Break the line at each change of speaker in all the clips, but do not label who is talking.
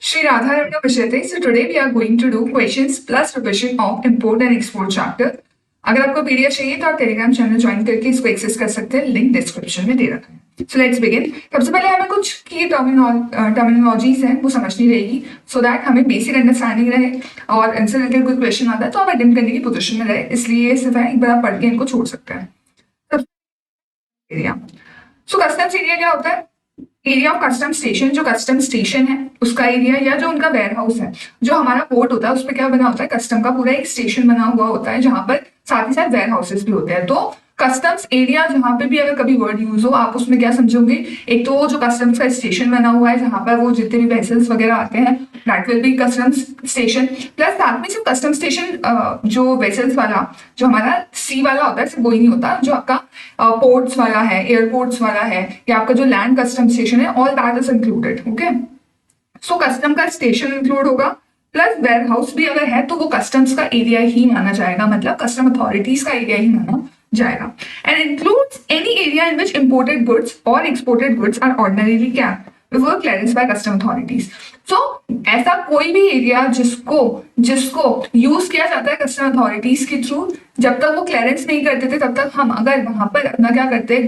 Sri Radharanam Vishate. So today we are going to do questions plus revision of import and export chapter. अगर आपको PDF चाहिए तो आप Telegram channel join करके इसको access कर सकते हैं, लिंक डिस्क्रिप्शन में दे रखा है. So let's begin. सबसे पहले हमें कुछ की टर्मिनोलॉजीज हैं वो समझनी रहेगी सो दैट हमें बेसिक अंडरस्टैंडिंग रहे और इनसे रिलेटेड कोई क्वेश्चन आता है तो आप अटेम्प्ट करने की पोजीशन में रहे. इसलिए सिर्फ एक बार आप पढ़ के इनको छोड़ सकते हैं. एरिया. सो कस्टम्स एरिया क्या होता है? Area of custom station. जो कस्टम स्टेशन है उसका एरिया या जो उनका वेयर हाउस है, जो हमारा पोर्ट होता है उस पर क्या बना होता है, कस्टम का पूरा एक स्टेशन बना हुआ होता है जहां पर साथ ही साथ वेयर हाउसेस भी होते हैं. तो कस्टम्स एरिया जहां पे भी अगर कभी वर्ड यूज हो आप उसमें क्या समझोगे, एक तो जो कस्टम्स का स्टेशन बना हुआ है जहां पर वो जितने भी वेसल्स वगैरह आते हैं that will B customs station. Plus साथ में सिर्फ कस्टम स्टेशन जो वेसल्स वाला जो हमारा सी वाला होता है सिर्फ वही नहीं होता, जो आपका पोर्ट्स वाला है, एयरपोर्ट्स वाला है या आपका जो लैंड कस्टम स्टेशन है, all that is included. Okay, so custom का स्टेशन इंक्लूड होगा प्लस वेयर हाउस भी अगर है तो वो कस्टम्स का एरिया ही माना जाएगा, मतलब कस्टम अथॉरिटीज का एरिया ही माना जाएगा. And includes any area in which imported goods और exported goods are ordinarily capped before clearance by custom authorities. So ऐसा कोई भी एरिया जिसको यूज किया जाता है कस्टम अथॉरिटीज के थ्रू, जब तक वो क्लियरेंस नहीं करते थे तब तक हम अगर वहां पर अपना क्या करते हैं,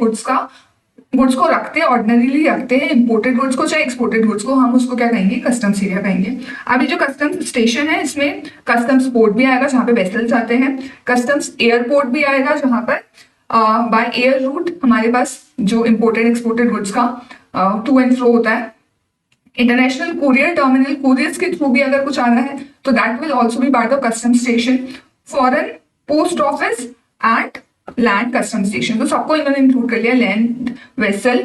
गुड्स को रखते हैं, ऑर्डिनरीली रखते हैं, इंपोर्टेड गुड्स को चाहे एक्सपोर्टेड गुड्स को, हम उसको क्या कहेंगे, कस्टम्स एरिया कहेंगे. अभी जो कस्टम्स स्टेशन है इसमें कस्टम्स पोर्ट भी आएगा जहां पे वेसल्स आते हैं, कस्टम्स एयरपोर्ट भी आएगा जहां पर बाय एयर रूट हमारे पास जो इंपोर्टेड एक्सपोर्टेड गुड्स का टू एंड फ्रो होता है. इंटरनेशनल कुरियर टर्मिनल, कुरियर्स के थ्रू भी अगर कुछ आना है तो that will also be part of custom station. Foreign post office and land custom station, तो सबको इन्होंने इंक्लूड कर लिया. लैंड वेसल,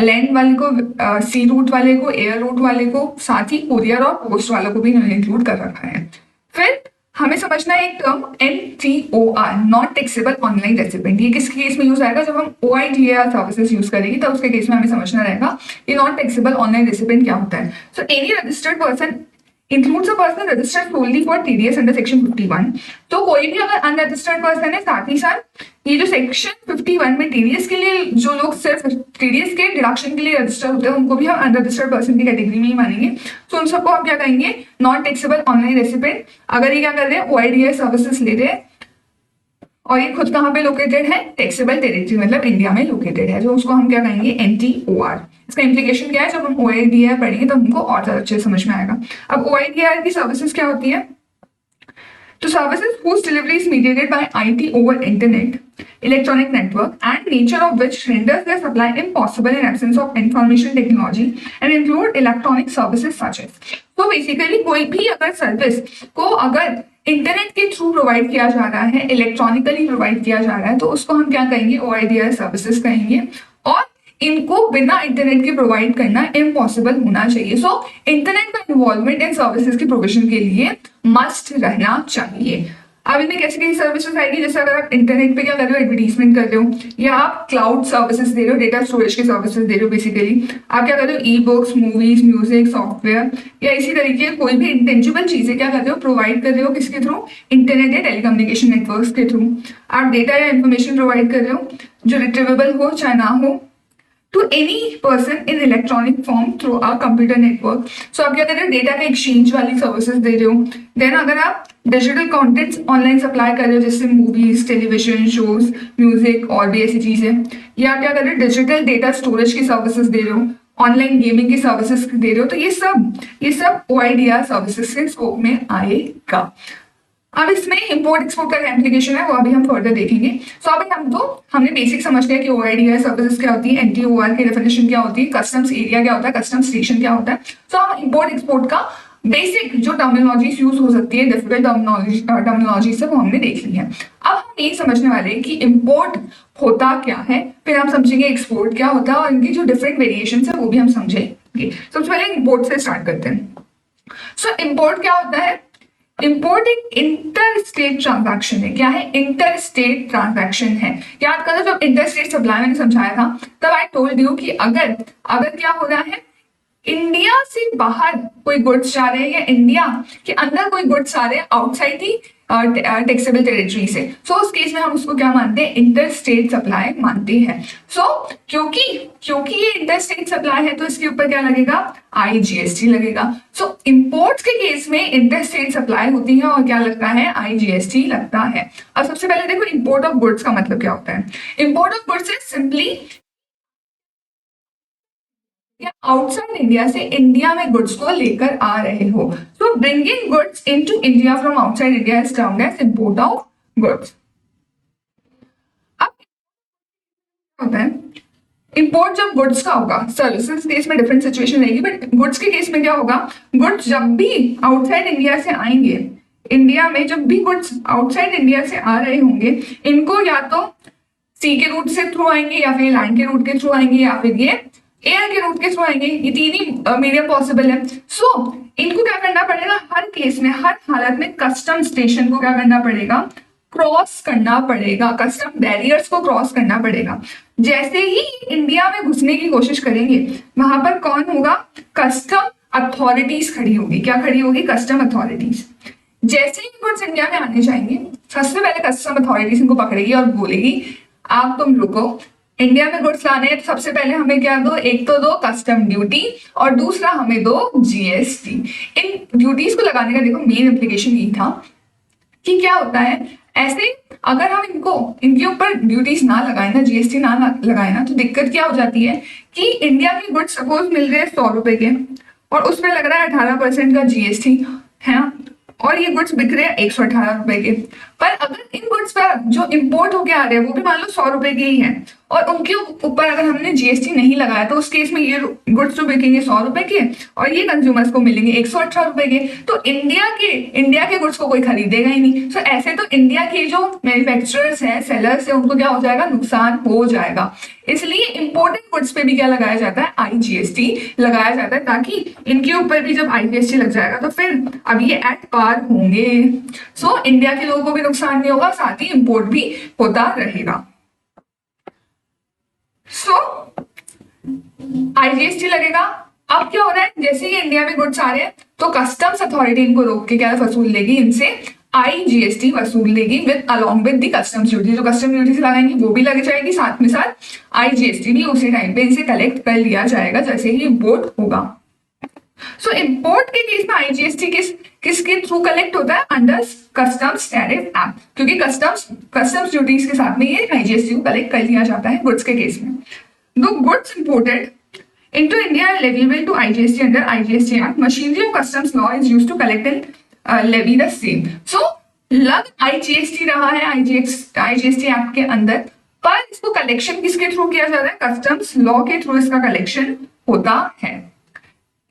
लैंड वाले को, सी रूट वाले को, एयर रूट वाले को, साथ ही कुरियर और पोस्ट वालों को भी इन्होंने इंक्लूड कर रखा है. फिर हमें समझना है एक term NTOR, non taxable online recipient. ये किस केस में यूज आएगा, जब हम OIDR सर्विसेज यूज करेंगे तब उसके केस में हमें समझना रहेगा ये नॉन टैक्सेबल ऑनलाइन रेसिपेंट क्या होता है. So any registered person includes a person registered solely for TDS under section 51. तो कोई भी अगर अनरजिस्टर्ड पर्सन है, साथ ही साथ ये जो सेक्शन 51 में TDS के लिए जो लोग सिर्फ TDS के डिडक्शन के लिए रजिस्टर होते हैं उनको भी हम अनरजिस्टर्ड पर्सन की कैटेगरी में ही मानेंगे. तो उन सबको हम क्या कहेंगे, नॉन टैक्सेबल ऑनलाइन रेसिपेंट. अगर ये क्या कर रहे हैं, OIDR सर्विसेज ले रहे हैं और ये खुद कहाँ पे लोकेटेड है, टैक्सेबल टेरिटरी मतलब इंडिया में लोकेटेड है, जो उसको हम क्या कहेंगे, NTOR. इसका इम्प्लीकेशन क्या है, जब हम OIDR पढ़ेंगे तो हमको और ज्यादा अच्छे समझ में आएगा. अब OIDR की सर्विसेज क्या होती है, तो services whose delivery is mediated by IT over internet, electronic network and nature of which renders their supply impossible in absence of information technology and include electronic services such as. तो basically कोई भी अगर service को अगर internet के through provide किया जा रहा है, इलेक्ट्रॉनिकली प्रोवाइड किया जा रहा है, तो उसको हम क्या कहेंगे, OIDR सर्विसेज कहेंगे. और इनको बिना इंटरनेट के प्रोवाइड करना इम्पॉसिबल होना चाहिए. सो इंटरनेट का इन्वॉल्वमेंट इन सर्विसेज की प्रोविजन के लिए मस्ट रहना चाहिए. अब इनमें कैसी कैसी सर्विसेज आएगी, जैसे अगर आप इंटरनेट पे क्या कर रहे हो, एडवर्टीजमेंट कर रहे हो या आप क्लाउड सर्विसेज दे रहे हो, डेटा स्टोरेज की सर्विसेज दे रहे हो. बेसिकली आप क्या कर रहे हो, e books, movies, music, software या इसी तरीके कोई भी इंटेंजिबल चीजें क्या कर रहे हो, प्रोवाइड कर रहे हो. किसके थ्रू, इंटरनेट या टेलीकम्युनिकेशन नेटवर्क के थ्रू. आप डेटा या इन्फॉर्मेशन प्रोवाइड कर रहे हो जो रिट्रीवेबल हो चाहे ना हो to any person in electronic form through a computer network. So आप क्या कर रहे हो, डेटा के एक्सचेंज वाली सर्विसेज दे रहे हो. देन अगर आप डिजिटल कंटेंट्स ऑनलाइन सप्लाई कर रहे हो जैसे मूवीज, टेलीविजन शोज, म्यूजिक और भी ऐसी चीजें, या आप क्या कर रहे हो, डिजिटल डेटा स्टोरेज की सर्विसेज दे रहे हो, ऑनलाइन गेमिंग की सर्विसेज दे रहे हो, तो ये सब OIDR सर्विसेज के स्कोप में आएगा. अब इसमें इंपोर्ट एक्सपोर्ट का एप्लीकेशन है वो अभी हम फर्दर देखेंगे. सो अभी हमने बेसिक समझ लिया कि OIDR सर्विसेज क्या होती है, NTOR की डेफिनेशन क्या होती है, कस्टम्स एरिया क्या होता है, कस्टम स्टेशन क्या होता है. सो हम इंपोर्ट एक्सपोर्ट का बेसिक जो टर्मिनोलॉजीज यूज हो सकती है, डिफिकल्ट टर्मिनोलॉजी से वो हमने देख ली है. अब हम ये समझने वाले हैं कि इंपोर्ट होता क्या है, फिर हम समझेंगे एक्सपोर्ट क्या होता है और इनकी जो डिफरेंट वेरिएशन है वो भी हम समझेंगे. सबसे पहले इंपोर्ट से स्टार्ट करते हैं. सो इंपोर्ट क्या होता है, इंपोर्ट एक इंटर स्टेट ट्रांजैक्शन है. क्या है, इंटर स्टेट ट्रांजैक्शन है. याद करो जब इंटर स्टेट सप्लाई मैंने समझाया था तब आई टोल्ड यू कि अगर क्या हो रहा है, इंडिया से बाहर कोई गुड्स जा रहे हैं या इंडिया के अंदर कोई गुड्स आ रहे हैं आउटसाइड दी टैक्सेबल टेरिटरी से। सो उस केस में हम उसको क्या मानते हैं, इंटर स्टेट सप्लाई मानते हैं। सो क्योंकि ये इंटर स्टेट सप्लाई है तो इसके ऊपर क्या लगेगा, IGST लगेगा। सो इंपोर्ट्स के केस में इंटर स्टेट सप्लाई होती है और क्या लगता है, IGST लगता है। अब सबसे पहले देखो इंपोर्ट ऑफ गुड्स का मतलब क्या होता है। Import of goods is simply outside India से इंडिया में गुड्स को लेकर आ रहे हो। So bringing goods into India from outside India is termed as import of goods. अब होता है इंपोर्ट जब गुड्स का होगा, सर्विसेज केस में डिफरेंट सिचुएशन रहेगी, बट गुड्स के केस में क्या होगा, गुड्स जब भी आउटसाइड इंडिया से आएंगे, इंडिया में जब भी गुड्स आउटसाइड इंडिया से आ रहे होंगे, इनको या तो सी के रूट से थ्रू आएंगे या फिर लैंड के रूट के थ्रू आएंगे या फिर ये एयर के रूट के थ्रू आएंगे। ये तीन ही मीडियम पॉसिबल है। सो इनको क्या करना पड़ेगा, हर केस में हर हालत में कस्टम स्टेशन को क्या करना पड़ेगा, क्रॉस करना पड़ेगा, कस्टम बैरियर्स को क्रॉस करना पड़ेगा। जैसे ही इंडिया में घुसने की कोशिश करेंगे, वहां पर कौन होगा, कस्टम अथॉरिटीज खड़ी होगी। क्या खड़ी होगी, कस्टम अथॉरिटीज। जैसे ही गुड्स इंडिया में आने जाएंगे, सबसे पहले कस्टम अथॉरिटीज इनको पकड़ेगी और बोलेगी आप तुम रुको, इंडिया में गुड्स लाने हैं तो सबसे पहले हमें क्या दो, एक तो दो कस्टम ड्यूटी और दूसरा हमें दो GST। इन ड्यूटीज को लगाने का देखो मेन एप्लीकेशन ये था कि क्या होता है, ऐसे अगर हम इनके ऊपर ड्यूटीज ना लगाए ना, GST ना लगाए ना, तो दिक्कत क्या हो जाती है कि इंडिया के गुड्स सपोज मिल रहे हैं 100 रुपए के और उस पर लग रहा है 18% का GST है ना, और ये गुड्स बिक रहे हैं 118 रुपए के। पर अगर इन गुड्स पर जो इंपोर्ट होके आ रहे हैं वो भी मान लो 100 रुपए के ही हैं और उनके ऊपर अगर हमने GST नहीं लगाया, तो उस केस में ये गुड्स जो बिकेंगे 100 रुपए के और ये कंज्यूमर्स को मिलेंगे 118 रुपए के। तो इंडिया के गुड्स को कोई खरीदेगा ही नहीं। तो ऐसे तो इंडिया के जो मैन्युफैक्चरर्स हैं, सेलर्स हैं, उनको क्या हो जाएगा, नुकसान हो जाएगा। इसलिए इंपोर्टेड गुड्स पे भी क्या लगाया जाता है, IGST लगाया जाता है, ताकि इनके ऊपर भी जब IGST लग जाएगा तो फिर अब ये एट पार होंगे। सो इंडिया के लोगों को भी नुकसान नहीं होगा, साथ ही इंपोर्ट भी होता रहेगा। सो IGST लगेगा। अब क्या हो रहा है, जैसे ही इंडिया में गुड्स आ रहे हैं तो कस्टम्स अथॉरिटी इनको रोक के क्या वसूल लेगी, इनसे IGST वसूल लेगी with along with the customs duty. जो कस्टम ड्यूटी लगाएंगी वो भी लग जाएगी, साथ में साथ IGST भी उसी टाइम पे इनसे कलेक्ट कर लिया जाएगा जैसे ही इंपोर्ट होगा। सो इंपोर्ट के केस में IGST किसके थ्रू कलेक्ट होता है, अंडर कस्टम्स टैरिफ एक्ट, क्योंकि कस्टम्स ड्यूटीज के साथ में ये IGST को कलेक्ट कर लिया जाता है गुड्स के केस में। दो goods imported into India are leviable to IGST under IGST Act. Machinery of customs law is used to collect and levy the same. So लग IGST रहा है IGST Act के अंदर, पर इसको कलेक्शन किसके थ्रू किया जाता है, कस्टम्स लॉ के थ्रू इसका कलेक्शन होता है।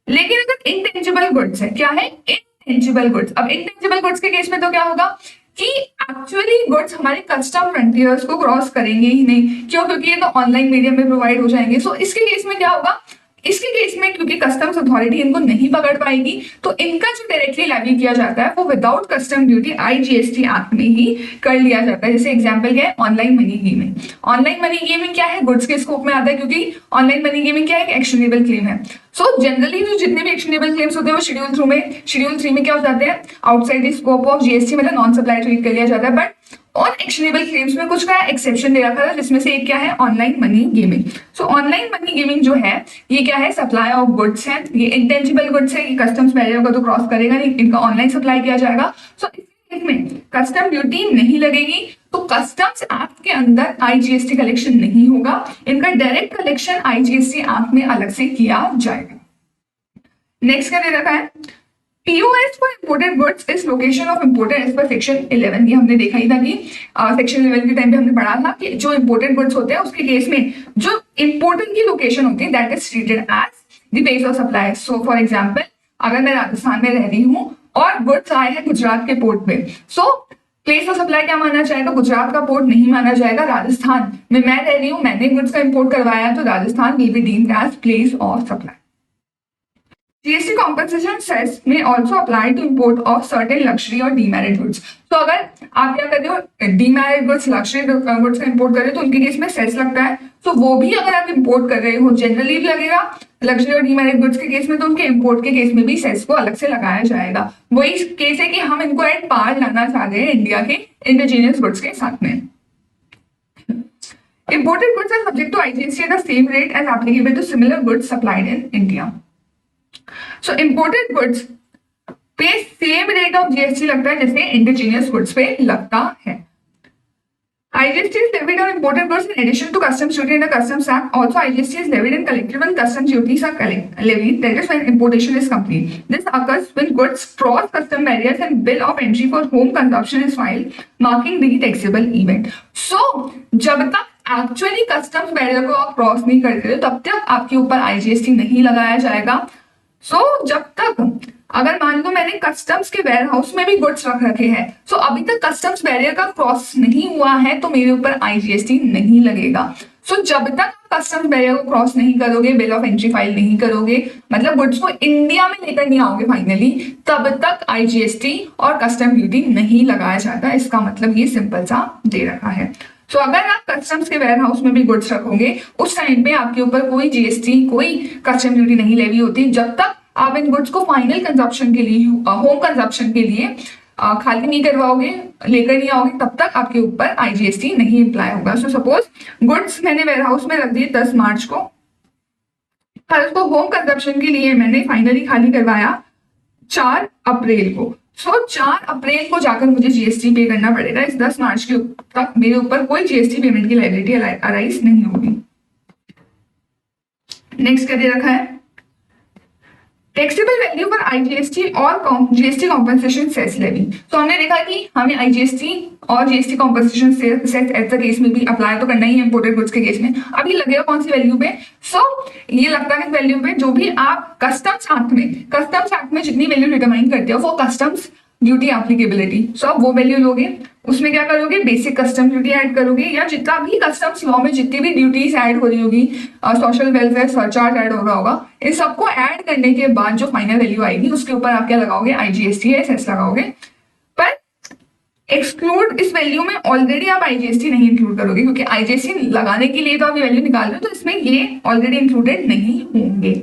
लेकिन अगर इंटेंजिबल गुड्स है, क्या है, इंटेंजिबल गुड्स। अब इंटेंजिबल गुड्स के केस में तो क्या होगा कि एक्चुअली गुड्स हमारे कस्टम फ्रंटियर्स को क्रॉस करेंगे ही नहीं। क्यों, क्योंकि ये तो ऑनलाइन मीडियम में प्रोवाइड हो जाएंगे। सो इसके केस में क्या होगा, इसके केस में क्योंकि कस्टम्स अथॉरिटी इनको नहीं पकड़ पाएगी, तो इनका जो डायरेक्टली लेवी किया जाता है वो without custom duty IGST act में ही कर लिया जाता है। जैसे एग्जांपल क्या है, online money gaming. Online money gaming क्या है, गुड्स के स्कोप में आता है, क्योंकि ऑनलाइन मनी गेमिंग क्या है, एक एक्शनेबल क्लेम है। सो जनरली जो जितने भी एक्शनेबल क्लेम्स होते हैं वो शेड्यूल 3 में क्या हो जाते हैं, outside the scope of GST, मतलब नॉन सप्लाई ट्रीट कर लिया जाता है। बट और एक्शनेबल क्लेम्स में कुछ का एक्सेप्शन दे रखा था, जिसमें से एक क्या है, ऑनलाइन मनी गेमिंग। सो ऑनलाइन मनी गेमिंग जो है ये क्या है, सप्लाई ऑफ गुड्स है, ये इंटेंजिबल गुड्स है, ये कस्टम्स बैरियर का तो क्रॉस करेगा नहीं, इनका ऑनलाइन सप्लाई किया जाएगा। सो इसमें कस्टम ड्यूटी नहीं लगेगी, तो कस्टम्स एक्ट के अंदर IGST कलेक्शन नहीं होगा, इनका डायरेक्ट कलेक्शन IGST एक्ट में अलग से किया जाएगा। नेक्स्ट क्या दे रखा है, POS for imported goods is location of imported as per section 11। ये हमने देखा ही था कि सेक्शन 11 के टाइम पे हमने पढ़ा था कि जो इंपोर्टेड गुड्स होते हैं उसके केस में जो इंपोर्टेड की लोकेशन होती है that is treated as the place of supply. So for example अगर मैं राजस्थान में रह रही हूँ और गुड्स आए हैं गुजरात के पोर्ट पे, सो प्लेस ऑफ सप्लाई क्या माना जाएगा, गुजरात का पोर्ट नहीं माना जाएगा। राजस्थान में मैं रह रही हूँ, मैंने गुड्स का इंपोर्ट करवाया, तो Rajasthan will be deemed as place of supply. GST compensation cess may also apply to import of certain luxury और demerit goods। तो अगर आप क्या कर रहे हो, demerit goods, luxury goods का import कर रहे हो तो उनके केस में सेस लगता है। तो वो भी अगर आप इंपोर्ट कर रहे हो जनरली भी लगेगा। लग्जरी और डीमेरिट गुड्स के केस में तो उनके इंपोर्ट के केस में भी सेस को अलग से लगाया जाएगा। वही केस है कि हम इनको एट पार लाना चाह रहे हैं इंडिया के इंडिजीनियस गुड्स के साथ में। Imported goods are subject to IGST at the same rate as applicable to similar goods supplied in India. So imported goods पे सेम रेट ऑफ जीएसटी लगता है जैसे इंडिजीनियस गुड्स पे लगता है। IGST is levied on imported goods in addition to customs duty and the customs act. Also, IGST is levied and collected when customs duties are levied. That is when importation is complete. This occurs when goods cross custom barriers and bill of entry for home consumption is filed, marking the taxable event. So, जब तक actually customs barrier को आप cross नहीं करते हो तब तक आपके ऊपर आईजीएसटी नहीं लगाया जाएगा। जब तक अगर मान लो मैंने कस्टम्स के वेयर हाउस में भी गुड्स रख रखे हैं, अभी तक कस्टम्स बैरियर का क्रॉस नहीं हुआ है तो मेरे ऊपर आईजीएसटी नहीं लगेगा। जब तक आप कस्टम्स बैरियर को क्रॉस नहीं करोगे, बिल ऑफ एंट्री फाइल नहीं करोगे, मतलब गुड्स को इंडिया में लेकर नहीं आओगे फाइनली, तब तक आईजीएसटी और कस्टम ड्यूटी नहीं लगाया जाता। इसका मतलब ये सिंपल सा दे रखा है। अगर आप कस्टम्स के वेयर हाउस में भी गुड्स रखोगे उस टाइम पे आपके ऊपर कोई जीएसटी, कोई कस्टम ड्यूटी नहीं लेवी होती जब तक आप इन गुड्स को फाइनल कंजप्शन के लिए, होम कंजप्शन के लिए खाली नहीं करवाओगे, लेकर नहीं आओगे, तब तक आपके ऊपर आईजीएसटी नहीं अप्लाई होगा। सपोज गुड्स मैंने वेयर हाउस में रख दिए 10 मार्च को, पर उसको होम कंजप्शन के लिए मैंने फाइनली खाली करवाया 4 अप्रैल को। 4 अप्रैल को जाकर मुझे जीएसटी पे करना पड़ेगा। इस 10 मार्च के तक मेरे ऊपर कोई जीएसटी पेमेंट की लायबिलिटी अराइज नहीं होगी। नेक्स्ट क्या दे रखा है, टैक्सेबल वैल्यू फॉर आईजीएसटी और जीएसटी कॉम्पनसेशन सेस लेवी। तो हमने देखा कि हमें आईजीएसटी और GST compensation cess as the case में भी अप्लाई तो करना ही है इंपोर्टेड गुड्स के केस में। अब ये लगेगा कौन सी वैल्यू पे, ये लगता है वैल्यू पे जो भी आप कस्टम्स एक्ट में जितनी वैल्यू डिटरमाइन करते हो वो कस्टम्स ड्यूटी एप्लीकेबिलिटी, आप वो वैल्यू लोगे, उसमें क्या करोगे, बेसिक कस्टम ड्यूटी ऐड करोगे या जितना भी कस्टम्स लॉ में जितनी भी ड्यूटीज ऐड हो रही होगी, सोशल वेलफेयर सरचार्ज ऐड हो रहा होगा, इन सबको ऐड करने के बाद जो फाइनल वैल्यू आएगी उसके ऊपर आप क्या लगाओगे, आईजीएसटी या सेस लगाओगे। पर एक्सक्लूड इस वैल्यू में ऑलरेडी आप आईजीएसटी नहीं इंक्लूड करोगे क्योंकि आईजीएसटी लगाने के लिए तो आप वैल्यू निकाल रहे हो, तो इसमें ये ऑलरेडी इंक्लूडेड नहीं होंगे।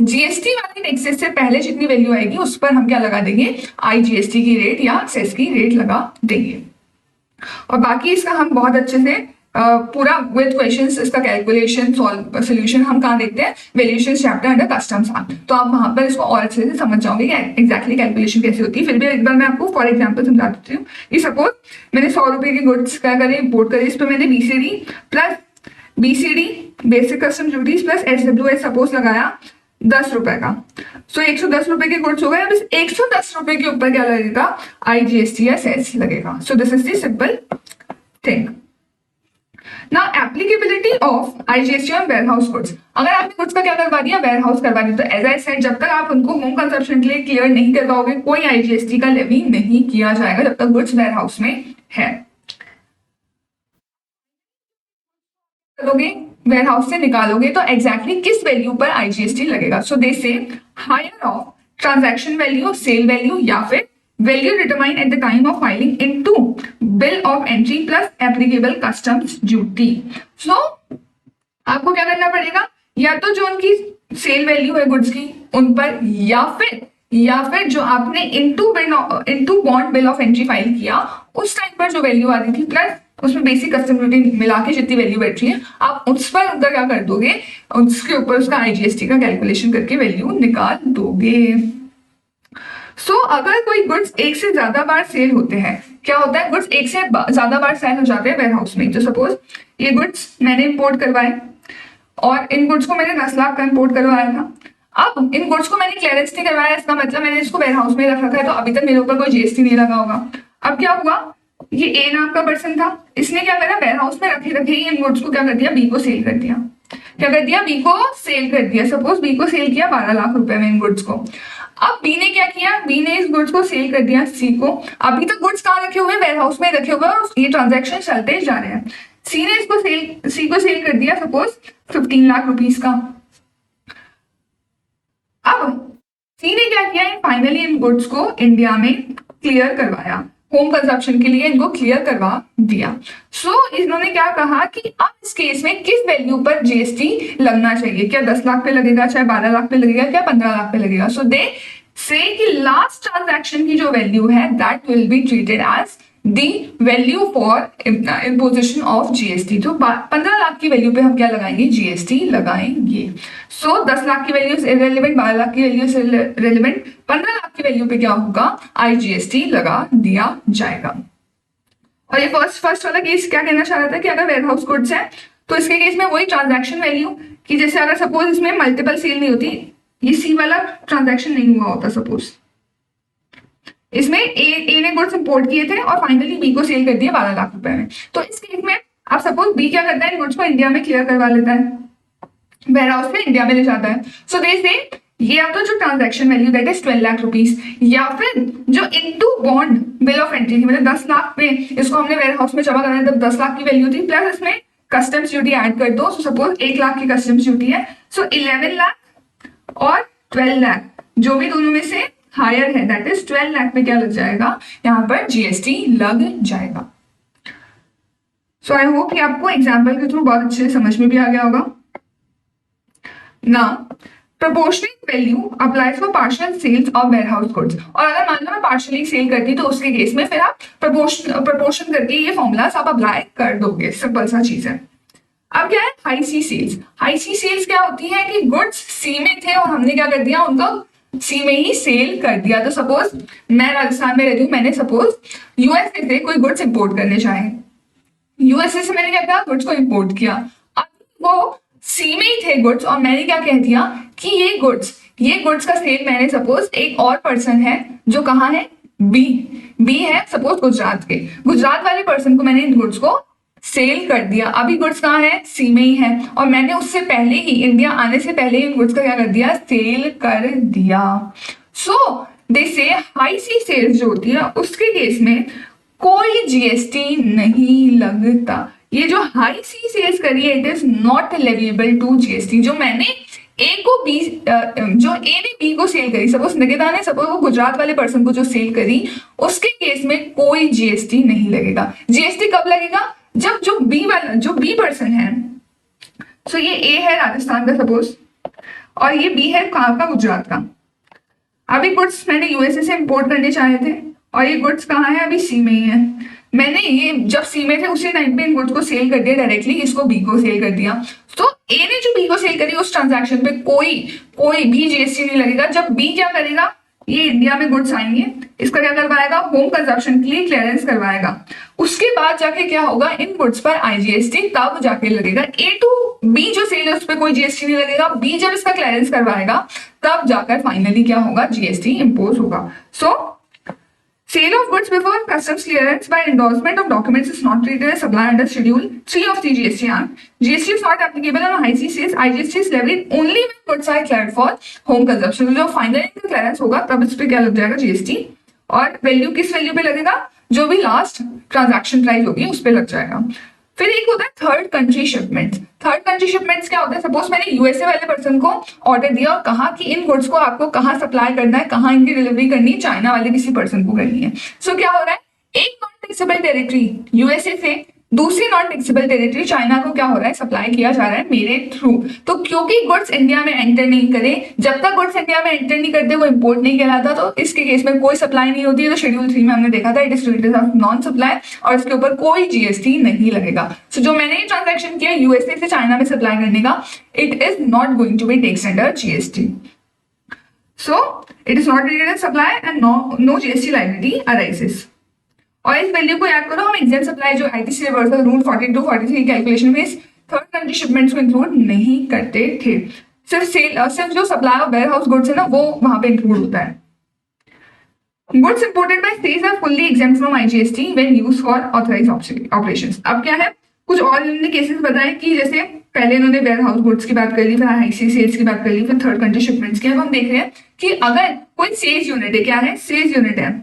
जीएसटी वाली टैक्सेस से पहले जितनी वैल्यू आएगी उस पर हम क्या लगा देंगे, आईजीएसटी की रेट या सेस की रेट लगा देंगे। और बाकी इसका हम बहुत अच्छे से पूरा विद क्वेश्चंस इसका कैलकुलेशन सोल्यूशन हम कहाँ देखते हैं, valuation chapter under customs act, तो आप वहां पर इसको और अच्छे से समझ जाओगे कि एग्जैक्टली कैलकुलेशन कैसे होती है। फिर भी एक बार मैं आपको फॉर एग्जांपल समझा देती हूँ कि सपोज मैंने 100 रुपए के गुड्स क्या करे, इंपोर्ट करे, इस पर मैंने BCD plus BCD basic custom duties plus SWS suppose लगाया 10 रुपए का। 110 रुपए के गुड्स हो गए। अब इस 110 रुपए के ऊपर क्या लगेगा, आईजीएसटी या सेस लगेगा। This is the simple thing. Now applicability of IGST on warehouse goods. अगर आपने गुड्स का क्या करवा दिया, वेयरहाउस करवा दिया, तो एज आई सेड जब तक आप उनको होम कंजप्शन के लिए क्लियर नहीं करवाओगे कोई आईजीएसटी का लेवी नहीं किया जाएगा जब तक गुड्स वेयरहाउस में है। वेयर हाउस से निकालोगे तो एग्जैक्टली किस वैल्यू पर आईजीएसटी लगेगा। दे से higher of transaction value, sale value या फिर value determine at the time of filing into bill of entry plus applicable customs duty. आपको क्या करना पड़ेगा, या तो जो उनकी सेल वैल्यू है गुड्स की उन पर, या फिर जो आपने into bond bill of entry file किया उस टाइम पर जो वैल्यू आ रही थी प्लस उसमें बेसिक कस्टम ड्यूटी मिला के जितनी वैल्यू बैठ रही है आप उस पर उनका क्या कर दोगे, उसके ऊपर उसका आईजीएसटी का कैलकुलेशन करके वैल्यू निकाल दोगे। अगर कोई गुड्स एक से ज्यादा बार सेल होते हैं, क्या होता है, गुड्स एक से ज्यादा बार सेल हो जाते हैं वेयर हाउस में। तो सपोज ये गुड्स मैंने इंपोर्ट करवाए और इन गुड्स को मैंने 10 लाख का इंपोर्ट करवाया था। अब इन गुड्स को मैंने क्लियरेंस नहीं करवाया, इसका मतलब मैंने इसको वेयर हाउस में रख रखा है, तो अभी तक मेरे ऊपर कोई जीएसटी नहीं लगा होगा। अब क्या हुआ, ये ए नाम का पर्सन था, इसने क्या करा, वेयर हाउस में रखे ही इन गुड्स को क्या कर दिया, बी को सेल कर दिया। क्या कर दिया, बी को सेल कर दिया। सपोज बी को सेल किया 12 लाख रुपए में इन गुड्स को। अब बी ने क्या किया, बी ने इस गुड्स को सेल कर दिया सी को। अभी तक गुड्स कहाँ रखे हुए, वेयर हाउस में रखे हुए, ये ट्रांजैक्शन चलते जा रहे हैं। सी ने इसको सी को सेल कर दिया सपोज 15 लाख रुपीस का। अब सी ने क्या किया, फाइनली इन गुड्स को इंडिया में क्लियर करवाया। होम कंजप्शन के लिए इनको क्लियर करवा दिया। सो इन्होंने क्या कहा कि अब इस केस में किस वैल्यू पर जीएसटी लगना चाहिए, क्या 10 लाख पे लगेगा, चाहे 12 लाख पे लगेगा, क्या 15 लाख पे लगेगा। सो दे से कि लास्ट ट्रांजैक्शन की जो वैल्यू है that will be treated as the value for imposition of GST. तो 15 लाख की वैल्यू पे हम क्या लगाएंगे, जीएसटी लगाएंगे। सो 10 लाख की वैल्यू इररिलेवेंट, 12 लाख की वैल्यू रिलेवेंट, 15 लाख की वैल्यू पे क्या होगा, आईजीएसटी लगा दिया जाएगा। और ये फर्स्ट वाला केस क्या कहना चाह रहा था कि अगर वेयरहाउस गुड्स है तो इसके केस में वही ट्रांजैक्शन वैल्यू कि जैसे अगर सपोज इसमें मल्टीपल सेल नहीं होती, ये सी वाला ट्रांजैक्शन नहीं हुआ होता, सपोज इसमें ए ने गुड्स इंपोर्ट किए थे और फाइनली बी को सेल कर दिया 12 लाख रुपए में। तो इस केस में आप सपोज बी क्या करता है, गुड्स को इंडिया में क्लियर करवा लेता है, वेयरहाउस में इंडिया में ले जाता है। सो दे से ये आपका जो transaction value that is 12 lakh rupees, या फिर जो into bond bill of entry मतलब 10 लाख पे इसको हमने वेयरहाउस में जमा कराया तब 10 लाख की वैल्यू थी, प्लस इसमें कस्टम्स ड्यूटी ऐड कर दो। सो सपोज 1 लाख की कस्टम्स ड्यूटी है, सो 11 लाख और 12 लाख जो भी दोनों में से हायर है दैट इज 12 लाख पे क्या लग जाएगा, यहाँ पर जीएसटी लग जाएगा। सो आई होप कि आपको एग्जाम्पल के थ्रू बहुत अच्छे से समझ में भी आ गया होगा ना। Proportional value applies for partial sales of warehouse goods. और अगर मान लो मैं पार्शियली सेल करती तो उसके केस में फिर आप प्रोपोर्शन करके ये फॉर्मूलास आप अप्लाई कर दोगे, सिंपल सा चीज है। अब क्या है हाई सी सेल्स। हाई सी सेल्स क्या होती है कि गुड्स सी में थे और हमने क्या कर दिया, उनको सी में ही सेल कर दिया। तो सपोज मैं राजस्थान में रहती हूँ, मैंने सपोज यूएसए से कोई गुड्स इंपोर्ट करने चाहे, यूएसए से मैंने क्या किया, गुड्स को इंपोर्ट किया, अब वो सी में ही थे गुड्स और मैंने क्या कह दिया कि ये गुड्स का सेल मैंने सपोज एक और पर्सन है जो कहाँ है, बी है सपोज गुजरात के, गुजरात वाले पर्सन को मैंने इन गुड्स को सेल कर दिया। अभी गुड्स कहाँ है, सी में ही है और मैंने उससे पहले ही इंडिया आने से पहले इन गुड्स का क्या कर दिया, सेल कर दिया। सो दे से हाई सी सेल्स जो होती है उसके केस में कोई जीएसटी नहीं लगता। ये जो हाई सी सेल्स करी है it is not leviable to GST. जो मैंने ए को बी जो ए ने बी को सेल करी, सपोज निकिता ने सपोज वो गुजरात वाले पर्सन को जो सेल करी, उसके केस में कोई जीएसटी नहीं लगेगा। जीएसटी कब लगेगा, जब जो बी पर्सन है, सो ये ए है राजस्थान का सपोज और ये बी है कहाँ का, गुजरात का। अभी गुड्स मैंने यूएसए से इंपोर्ट करने चाहे थे और ये गुड्स कहाँ है, अभी सी में ही है। मैंने ये जब सी में थे उसी टाइम पे इन गुड्स को सेल कर दिया डायरेक्टली, इसको बी को सेल कर दिया। तो ए ने जो बी को सेल करी उस ट्रांजैक्शन पे कोई भी जीएसटी नहीं लगेगा। जब बी क्या करेगा, ये इंडिया में गुड्स आएंगे, इसका क्या करवाएगा, होम कंजप्शन के लिए क्लियरेंस करवाएगा। उसके बाद जाके क्या होगा, इन गुड्स पर आईजीएसटी तब जाके लगेगा। ए टू बी जो सेल है उस पर कोई जीएसटी नहीं लगेगा। बी जब इसका क्लियरेंस करवाएगा तब जाकर फाइनली क्या होगा, जीएसटी इंपोज होगा। सो sale of goods before customs clearance by endorsement of documents is not treated as supply under Schedule 3 of the GST Act. GST is not applicable on high C sales. IGST is levied only when goods are cleared for home consumption. जो final इनका clearance होगा तब इस पे क्या लग जाएगा, GST. और वैल्यू किस वैल्यू पे लगेगा, जो भी लास्ट ट्रांजैक्शन प्राइस होगी उस पे लग जाएगा। फिर एक होता है third country shipments. Third country shipments क्या होता है, सपोज मैंने यूएसए वाले पर्सन को ऑर्डर दिया और कहा कि इन गुड्स को आपको कहाँ सप्लाई करना है, कहाँ इनकी डिलीवरी करनी है, चाइना वाले किसी पर्सन को करनी है। सो क्या हो रहा है, एक नॉन टैक्सेबल टेरिटरी यूएसए से दूसरी नॉन टैक्सेबल टेरिटरी चाइना को क्या हो रहा है, सप्लाई किया जा रहा है मेरे थ्रू। तो क्योंकि गुड्स इंडिया में एंटर नहीं करे, जब तक गुड्स इंडिया में एंटर नहीं करते वो इंपोर्ट नहीं कहलाता, तो इसके केस में कोई सप्लाई नहीं होती है। तो शेड्यूल 3 में हमने देखा था it is treated as non supply और इसके ऊपर कोई जीएसटी नहीं लगेगा। सो जो मैंने ट्रांजैक्शन किया यूएसए से चाइना में सप्लाई करने का, it is not going to be taxed under GST. So it is not treated as supply and no GST liability arises. और इस वैल्यू को याद करो, हम एग्जाम सप्लाई जो आईटीसी रिवर्सल रूल 42 43 कैलकुलेशन में थर्ड कंट्री शिपमेंट्स को include नहीं करते थे। सिर्फ जो सप्लाई ऑफ वेयरहाउस गुड्स है ना वो वहां पे इंक्लूड होता है। Goods imported by states are fully exempt from IGST when used for authorised operations. अब क्या है, कुछ और इन्होंने केसेस बताए कि जैसे पहले इन्होंने वेयरहाउस गुड्स की बात कर ली, फिर आईसी सेल्स की बात कर ली, फिर थर्ड कंट्री शिपमेंट्स की। अब हम देख रहे हैं कि अगर कोई सेल्स यूनिट है, क्या है, सेल्स यूनिट है,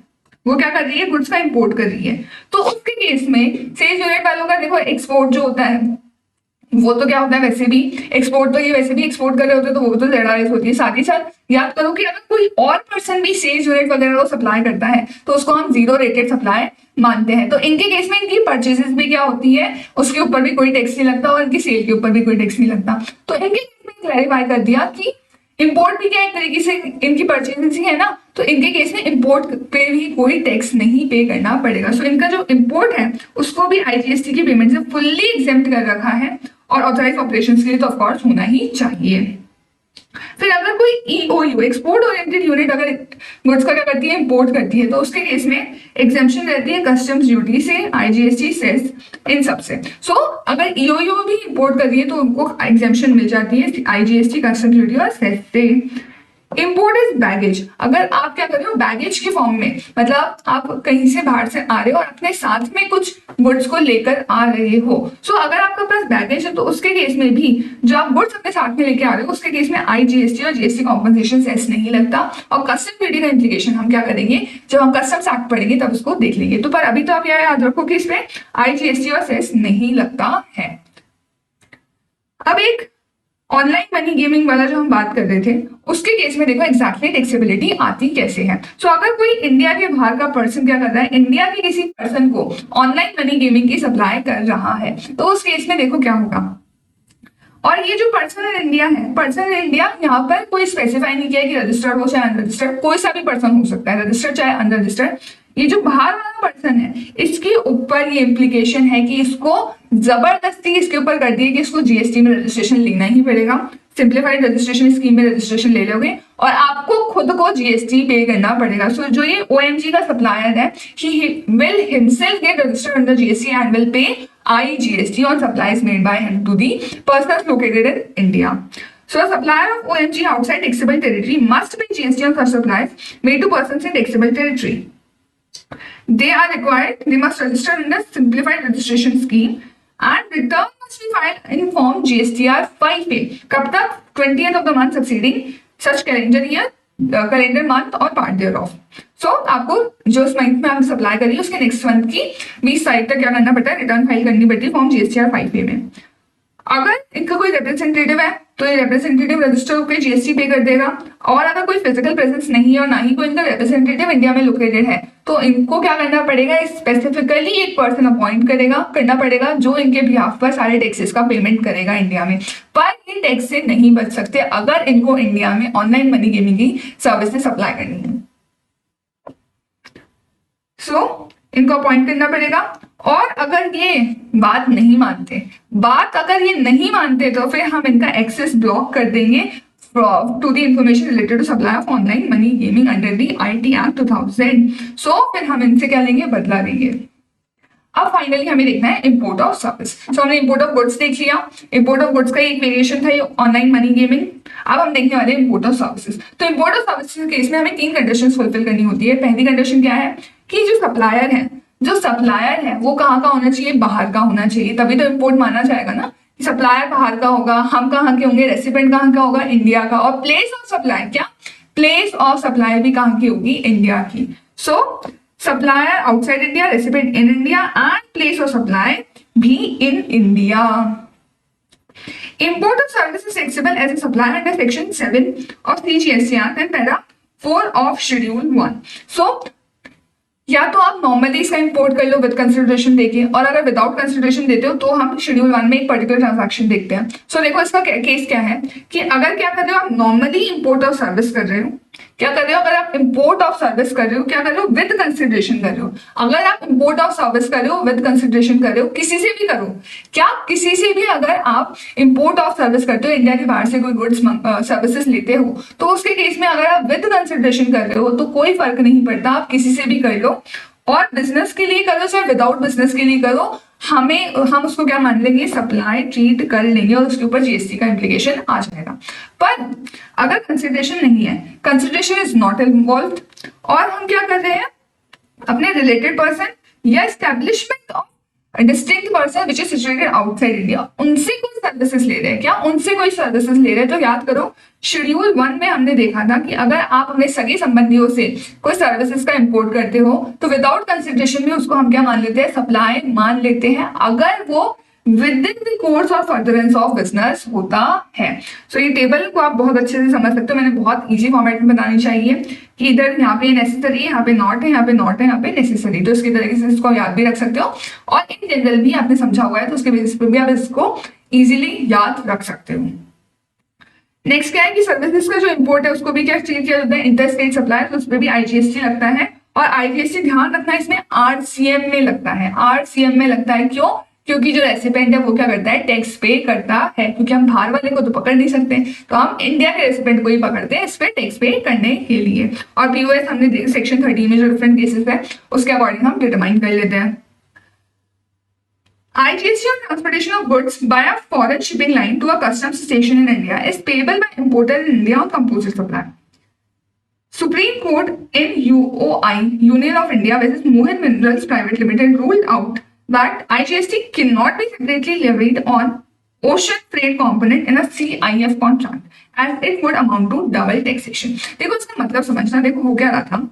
वो क्या कर रही है, गुड्स का इंपोर्ट कर रही है, तो उसके केस में सेल्स यूनिट वालों का देखो एक्सपोर्ट जो होता है वो तो क्या होता है वैसे भी एक्सपोर्ट, तो ये वैसे भी एक्सपोर्ट कर रहे होते हैं तो वो तो ZRS होती है। साथ ही साथ याद करो कि अगर कोई और पर्सन भी सेल्स यूनिट वगैरह को सप्लाई करता है तो उसको हम जीरो रेटेड सप्लाई मानते हैं। तो इनके केस में इनकी परचेजेस भी क्या होती है, उसके ऊपर भी कोई टैक्स नहीं लगता और इनकी सेल के ऊपर भी कोई टैक्स नहीं लगता। तो इनके केस में क्लैरिफाई कर दिया कि इंपोर्ट भी क्या एक तरीके से इनकी परचेजिंग है ना, तो इनके केस में इंपोर्ट पे भी कोई टैक्स नहीं पे करना पड़ेगा। सो इनका जो इंपोर्ट है उसको भी IGST की पेमेंट से फुल्ली एग्जेम्प्ट कर रखा है और ऑथराइज ऑपरेशंस के लिए तो ऑफकोर्स होना ही चाहिए। फिर अगर कोई EOU एक्सपोर्ट ओरिएंटेड यूनिट अगर गुड्स का क्या करती है, इंपोर्ट करती है, तो उसके केस में एग्जेम्पशन रहती है कस्टम्स ड्यूटी से, IGST सेस, इन सब से। सो अगर EOU भी इंपोर्ट कर रही है तो उनको एग्जेम्पशन मिल जाती है IGST, कस्टम्स ड्यूटी और सेस से। इंपोर्ट इज बैगेज, अगर आप क्या कर रहे हो बैगेज के फॉर्म में, मतलब आप कहीं से बाहर से आ रहे हो और अपने साथ में कुछ गुड्स को लेकर आ रहे हो। सो अगर आपके पास बैगेज है तो उसके केस में भी जो आप गुड्स अपने साथ में लेके आ रहे हो उसके केस में IGST और GST कॉम्पनसेशन सेस नहीं लगता। और कस्टम ड्यूटी का इंप्लीकेशन हम क्या करेंगे, जब हम कस्टम्स एक्ट पढ़ेंगे तब उसको देख लेंगे। तो पर अभी तो आप याद रखो कि इसमें IGST और सेस नहीं लगता है। अब एक ऑनलाइन मनी गेमिंग वाला जो हम बात कर रहे थे उसके केस में देखो एग्जैक्टली टैक्सेबिलिटी आती कैसे है। सो अगर कोई इंडिया के बाहर का पर्सन क्या कर रहा है, इंडिया के किसी पर्सन को ऑनलाइन मनी गेमिंग की सप्लाई कर रहा है तो उस केस में देखो क्या होगा। और ये जो पर्सन इन इंडिया है, पर्सन इन इंडिया यहाँ पर कोई स्पेसिफाई नहीं किया कि रजिस्टर्ड हो चाहे अनरजिस्टर्ड, कोई सा भी पर्सन हो सकता है, रजिस्टर्ड चाहे अनरजिस्टर्ड। ये जो बाहर वाला पर्सन है इसके ऊपर ये इम्प्लीकेशन है कि इसको जबरदस्ती इसके ऊपर कर दी कि इसको GST में रजिस्ट्रेशन लेना ही पड़ेगा। सिंप्लीफाइड रजिस्ट्रेशन स्कीम में रजिस्ट्रेशन ले लोगे और आपको खुद को GST पे करना पड़ेगा। सो जो ये OMG का सप्लायर है, he will himself get registered under GST and will pay IGST on supplies made by him to the persons located in India. So a supplier of OMG outside taxable territory must pay GST on such supplies made to persons in taxable territory. They are required, they must register in the simplified registration scheme and return must be filed in form GSTR 5A. कब तक? 20th of the month succeeding such calendar year, calendar month और part there of. सो आपको जो इस month में आप supply करिए उसके नेक्स्ट मंथ की 20 तारीख तक क्या करना पड़ता है, रिटर्न फाइल करनी पड़ती है फॉर्म GSTR 5A में। अगर इनका कोई रिप्रेजेंटेटिव है तो ये रिप्रेजेंटेटिव रजिस्टर होकर GST पे कर देगा। और अगर कोई फिजिकल प्रेजेंस नहीं है और ना ही कोई इनका रिप्रेजेंटेटिव इंडिया में लोकेटेड है तो इनको क्या करना पड़ेगा, स्पेसिफिकली एक पर्सन अपॉइंट करना पड़ेगा जो इनके बिहाफ पर सारे टैक्सेस का पेमेंट करेगा इंडिया में। पर ये टैक्स से नहीं बच सकते अगर इनको इंडिया में ऑनलाइन मनी गेमिंग की सर्विसेज सप्लाई करनी है। सो इनको अपॉइंट करना पड़ेगा। और अगर ये बात नहीं मानते तो फिर हम इनका एक्सेस ब्लॉक कर देंगे to the information related to supply of online money gaming under the IT Act 2000। So फिर हम इनसे क्या लेंगे, बदला लेंगे। अब फाइनली हमें देखना है इंपोर्ट ऑफ सर्विस। सो हमने इंपोर्ट ऑफ गुड्स देख लिया, इंपोर्ट ऑफ गुड्स का एक वेरिएशन था ये ऑनलाइन मनी गेमिंग। अब हम देखने वाले हैं इंपोर्ट ऑफ सर्विसेज। तो इंपोर्ट ऑफ सर्विसेज के केस में हमें 3 कंडीशंस फुलफिल करनी होती है। पहली कंडीशन क्या है कि जो सप्लायर है वो कहाँ का होना चाहिए, बाहर का होना चाहिए, तभी तो इंपोर्ट माना जाएगा ना। सप्लायर बाहर का होगा, हम कहाँ के होंगे, रेसिपेंट कहाँ का होगा, इंडिया का। और प्लेस ऑफ सप्लाई भी कहाँ की होगी, इंडिया की। So supplier outside India, recipient in India and place of supply भी in India. Import of service is taxable as a supplier under Section 7 of CGST Act and Para 4 of Schedule 1. So या तो आप normally इसका import कर लो with consideration देके, और अगर without consideration देते हो तो हम शेड्यूल 1 में एक पर्टिकुलर ट्रांजैक्शन देखते हैं। सो देखो इसका केस क्या है कि अगर क्या कर रहे हो आप नॉर्मली इंपोर्ट ऑफ सर्विस कर रहे हो, अगर आप इंपोर्ट ऑफ सर्विस कर रहे हो क्या कर रहे हो, विद कंसिडरेशन कर रहे हो। अगर आप इंपोर्ट ऑफ सर्विस कर रहे हो विद कंसिडरेशन कर रहे हो, किसी से भी करो, किसी से भी अगर आप इंपोर्ट ऑफ सर्विस करते हो, इंडिया के बाहर से कोई गुड्स सर्विसेज लेते हो, तो उसके केस में अगर आप विद कंसिडरेशन कर रहे हो तो कोई फर्क नहीं पड़ता, आप किसी से भी कर लो। और बिजनेस के लिए करो चाहे विदाउट बिजनेस के लिए करो, हम उसको क्या मान लेंगे, सप्लाई ट्रीट कर लेंगे और उसके ऊपर GST का इम्प्लीकेशन आ जाएगा। पर अगर कंसिडरेशन नहीं है, कंसिडरेशन इज नॉट इन्वॉल्व, और हम क्या कर रहे हैं अपने रिलेटेड पर्सन या establishment of distinct person which is situated outside India, उनसे कोई सर्विसेज ले रहे हैं तो याद करो शेड्यूल 1 में हमने देखा था कि अगर आप अपने सगे संबंधियों से कोई सर्विसेज का इंपोर्ट करते हो तो विदाउट कंसिडरेशन भी उसको हम क्या मान लेते हैं, सप्लाई मान लेते हैं, अगर वो विद इन द कोर्स और फर्दरेंस ऑफ बिजनेस होता है। सो ये टेबल को आप बहुत अच्छे से समझ सकते हो, मैंने बहुत इजी फॉर्मेट में बनानी चाहिए कि इधर यहाँ पे नेसेसरी है, यहाँ पे नॉट है, यहाँ पे नॉट है, यहाँ पे नेसेसरी, तो इसके तरीके से इसको याद भी रख सकते हो और इन जनरल भी आपने समझा हुआ है तो उसके बेसिस पे भी आप इसको इजीली याद रख सकते हो। नेक्स्ट क्या है कि सर्विसेज का जो इंपोर्ट है उसको भी क्या ट्रीट किया जाता है, इंटर स्टेट सप्लाई, तो उस पर भी आईजीएसटी लगता है और आईजीएसटी ध्यान रखना है इसमें आरसीएम में लगता है, आरसीएम में लगता है। क्यों? क्योंकि जो रेसिपेंट है वो क्या करता है, टैक्स पे करता है, क्योंकि हम बाहर वाले को तो पकड़ नहीं सकते, तो हम इंडिया के रेसिपेंट को ही पकड़ते हैं इस पे टैक्स पे करने के लिए। और पीओएस हमने सेक्शन 30 में जो डिफरेंट केसेस है उसके अकॉर्डिंग हम डिटरमाइन कर लेते हैं। IGST on transportation of goods by a foreign shipping line to a customs station in India is payable by importer in India on composite supply. Supreme Court in UOI, Union of India versus Mohit Minerals Private Limited, ruled out that IGST cannot be separately levied on ocean freight component in a CIF contract as it would amount to double taxation. देखो इसका मतलब समझना, देखो हो क्या रहा था,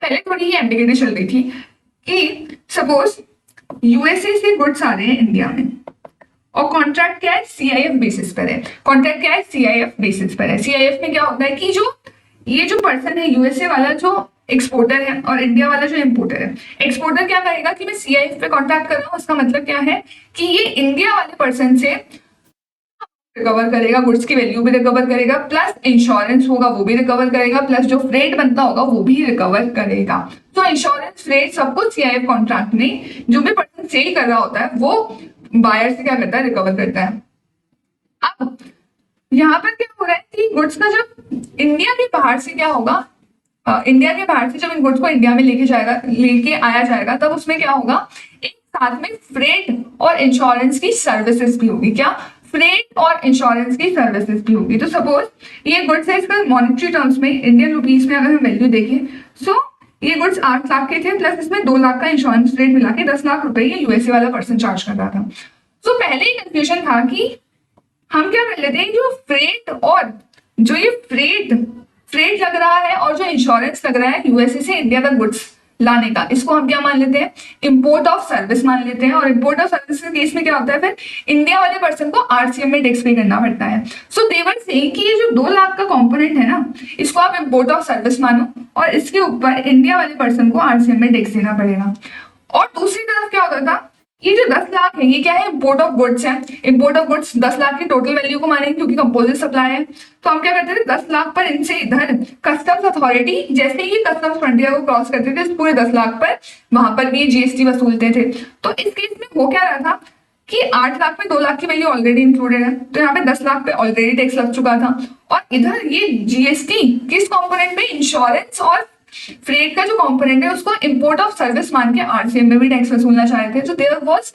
पहले थोड़ी ये एम्बिग्यूटी चल रही थी कि सपोज यूएसए से गुड्स आ रहे हैं इंडिया में और कॉन्ट्रैक्ट क्या है, सीआईएफ बेसिस पर है। कॉन्ट्रैक्ट क्या है, सीआईएफ बेसिस पर है। सीआईएफ में क्या होता है कि जो ये जो पर्सन है यूएसए वाला जो एक्सपोर्टर है और इंडिया वाला जो इंपोर्टर है, एक्सपोर्टर क्या करेगा कि मैं सीआईएफ पे कॉन्ट्रैक्ट कर रहा हूँ, उसका मतलब क्या है कि ये इंडिया वाले पर्सन से रिकवर करेगा, गुड्स की वैल्यू भी रिकवर करेगा, प्लस इंश्योरेंस होगा वो भी रिकवर करेगा, प्लस जो फ्रेट बनता होगा वो भी रिकवर करेगा। तो इंश्योरेंस, फ्रेट सब कुछ सीआईएफ कॉन्ट्रैक्ट में जो भी पर्सन सेल कर रहा होता है वो बायर से क्या करता है, रिकवर करता है। अब यहाँ पर क्या हो रहा है कि गुड्स का जब इंडिया के बाहर से क्या होगा, इंडिया के बाहर से जब इन गुड्स को इंडिया में लेके आया जाएगा तब उसमें क्या होगा, एक साथ में फ्रेट और इंश्योरेंस की सर्विसेज भी होगी। क्या? फ्रेट और इंश्योरेंस की सर्विसेज भी होगी। तो सपोज ये गुड्स है, इसका मॉनेटरी टर्म्स में इंडियन रुपीस में अगर हम वैल्यू देखें, सो ये गुड्स 8 लाख के थे, प्लस इसमें 2 लाख का इंश्योरेंस रेट मिला के 10 लाख रुपए ये यूएसए वाला पर्सन चार्ज कर रहा था। सो पहले ही कंफ्यूजन था कि हम क्या कर लेते हैं, जो फ्रेट और जो ये फ्रेट लग रहा है और जो इंश्योरेंस लग रहा है यूएसए से इंडिया तक गुड्स लाने का, इसको हम क्या मान लेते हैं, इंपोर्ट ऑफ सर्विस मान लेते हैं। और इंपोर्ट ऑफ सर्विस के केस में क्या होता है, फिर इंडिया वाले पर्सन को आरसीएम में टैक्स पे करना पड़ता है। सो दे वर सेइंग कि ये जो 2 लाख का कंपोनेंट है ना, इसको आप इंपोर्ट ऑफ सर्विस मानो और इसके ऊपर इंडिया वाले पर्सन को आरसीएम में टैक्स देना पड़ेगा। और दूसरी तरफ क्या होता था, ये जो 10 लाख है ये क्या है, इंपोर्ट ऑफ गुड्स है। इंपोर्ट ऑफ गुड्स 10 लाख की टोटल वैल्यू को मानेंगे क्योंकि कंपोजिट सप्लाई है, तो हम क्या करते थे 10 लाख पर इनसे इधर कस्टम्स अथॉरिटी जैसे ही कस्टम्स फ्रंटियर को क्रॉस करते थे इस पूरे 10 लाख पर वहां पर भी जीएसटी वसूलते थे। तो इस केस में हो क्या रहा था कि 8 लाख में 2 लाख की वैल्यू ऑलरेडी इंक्लूडेड है, तो यहाँ पे 10 लाख पे ऑलरेडी टैक्स लग चुका था। और इधर ये जीएसटी किस कॉम्पोनेंट में, इंश्योरेंस और फ्रेट का जो कंपोनेंट है उसको इंपोर्ट ऑफ सर्विस मान के आरसीएम में भी टैक्स वसूलना चाह रहे थे। तो देयर वाज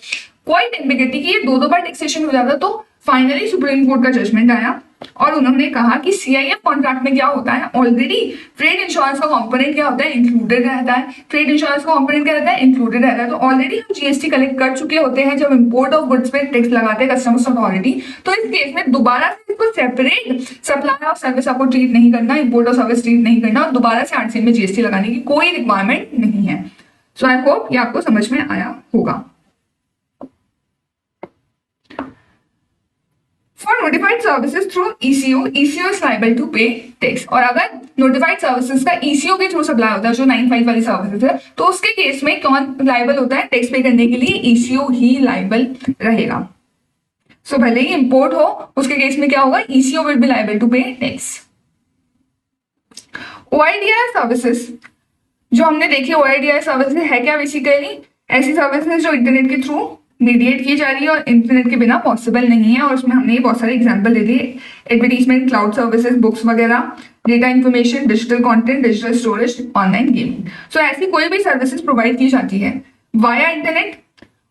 क्वाइट एम्बिग्यूटी कि ये दो बार टैक्सेशन हो जाता। तो फाइनली सुप्रीम कोर्ट का जजमेंट आया और उन्होंने कहा कि सीआईएफ कॉन्ट्रैक्ट में क्या होता है, ऑलरेडी फ्रेट इंश्योरेंस का कंपोनेंट क्या होता है, इंक्लूडेड रहता है। फ्रेट इंश्योरेंस का कंपोनेंट क्या रहता है, इंक्लूडेड रहता है। तो ऑलरेडी हम जीएसटी कलेक्ट कर चुके होते हैं जब इंपोर्ट ऑफ गुड्स पे टैक्स लगाते हैं कस्टम्स अथॉरिटी। तो इस केस में दोबारा से इसको सेपरेट सप्लाई और सर्विस आपको ट्रीट नहीं करना, इंपोर्ट और सर्विस ट्रीट नहीं करना और दोबारा से आरसीएम में जीएसटी लगाने की कोई रिक्वायरमेंट नहीं है। सो आई होप ये आपको समझ में आया होगा। For notified services through ECO, ECO is liable to pay tax। और अगर notified services का ECO के थ्रू सप्लाई होता है जो 95 वाली सर्विसेज है, तो उसके केस में कौन लाइबल होता है, टैक्स पे करने के लिए ECO ही लाइबल रहेगा। सो भले ही इंपोर्ट हो उसके केस में क्या होगा, ECO will be liable to pay tax। OIDR services जो हमने देखी, OIDR सर्विसेज है क्या, बेसिकली ऐसी सर्विसेज जो इंटरनेट के थ्रू मीडिएट की जा रही है और इंटरनेट के बिना पॉसिबल नहीं है। और उसमें हमने बहुत सारे एग्जांपल दे दिए, एडवर्टीजमेंट, क्लाउड सर्विसेज, बुक्स वगैरह, data information, digital content, digital storage, online gaming. So ऐसी कोई भी सर्विसेज प्रोवाइड की जाती है वाया इंटरनेट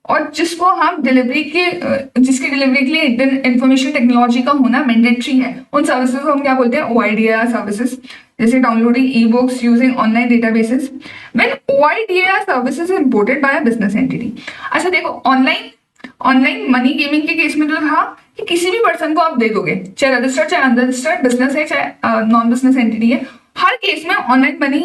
और जिसको हम जिसकी डिलीवरी के लिए इंफॉर्मेशन टेक्नोलॉजी का होना मैंडेटरी है, उन सर्विसेज को हम क्या बोलते हैं, OIDR सर्विसेज। जैसे downloading e books using online databases when OIDR services imported bye a business entity. अच्छा देखो, ऑनलाइन मनी गेमिंग के केस में तो था कि किसी भी पर्सन को आप दे दोगे, चाहे रजिस्टर्ड चाहे अनरजिस्टर्ड, बिजनेस है चाहे नॉन बिजनेस एंटिटी है, हर केस में ऑनलाइन मनी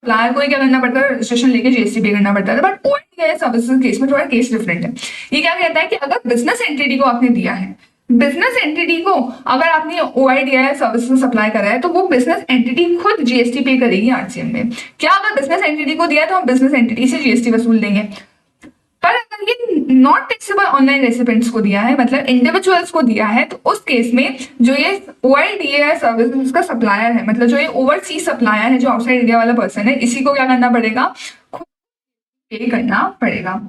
सप्लायर को ही क्या करना पड़ता है, रजिस्ट्रेशन लेके जीएसटी पे करना पड़ता है। बट ओआईडीआई सर्विसेज केस में थोड़ा केस डिफरेंट है। ये क्या कहता है कि अगर बिजनेस एंटिटी को आपने दिया है, बिजनेस एंटिटी को अगर आपने ओआईडीआई सर्विसेज सप्लाई करा है, तो वो बिजनेस एंटिटी खुद जीएसटी पे करेगी आरसीएम में। क्या अगर बिजनेस एंटिटी को दिया तो हम बिजनेस एंटिटी से जीएसटी वसूल लेंगे। पर अगर ये नॉट टैक्सेबल ऑनलाइन रेसिपेंट्स को दिया है, मतलब इंडिविजुअल्स को दिया है, तो उस केस में जो ये ओआईडीआई सर्विसेज का सप्लायर है, मतलब जो ये ओवरसीज सप्लायर है, जो आउटसाइड इंडिया वाला पर्सन है, इसी को क्या करना पड़ेगा, खुद पे करना पड़ेगा।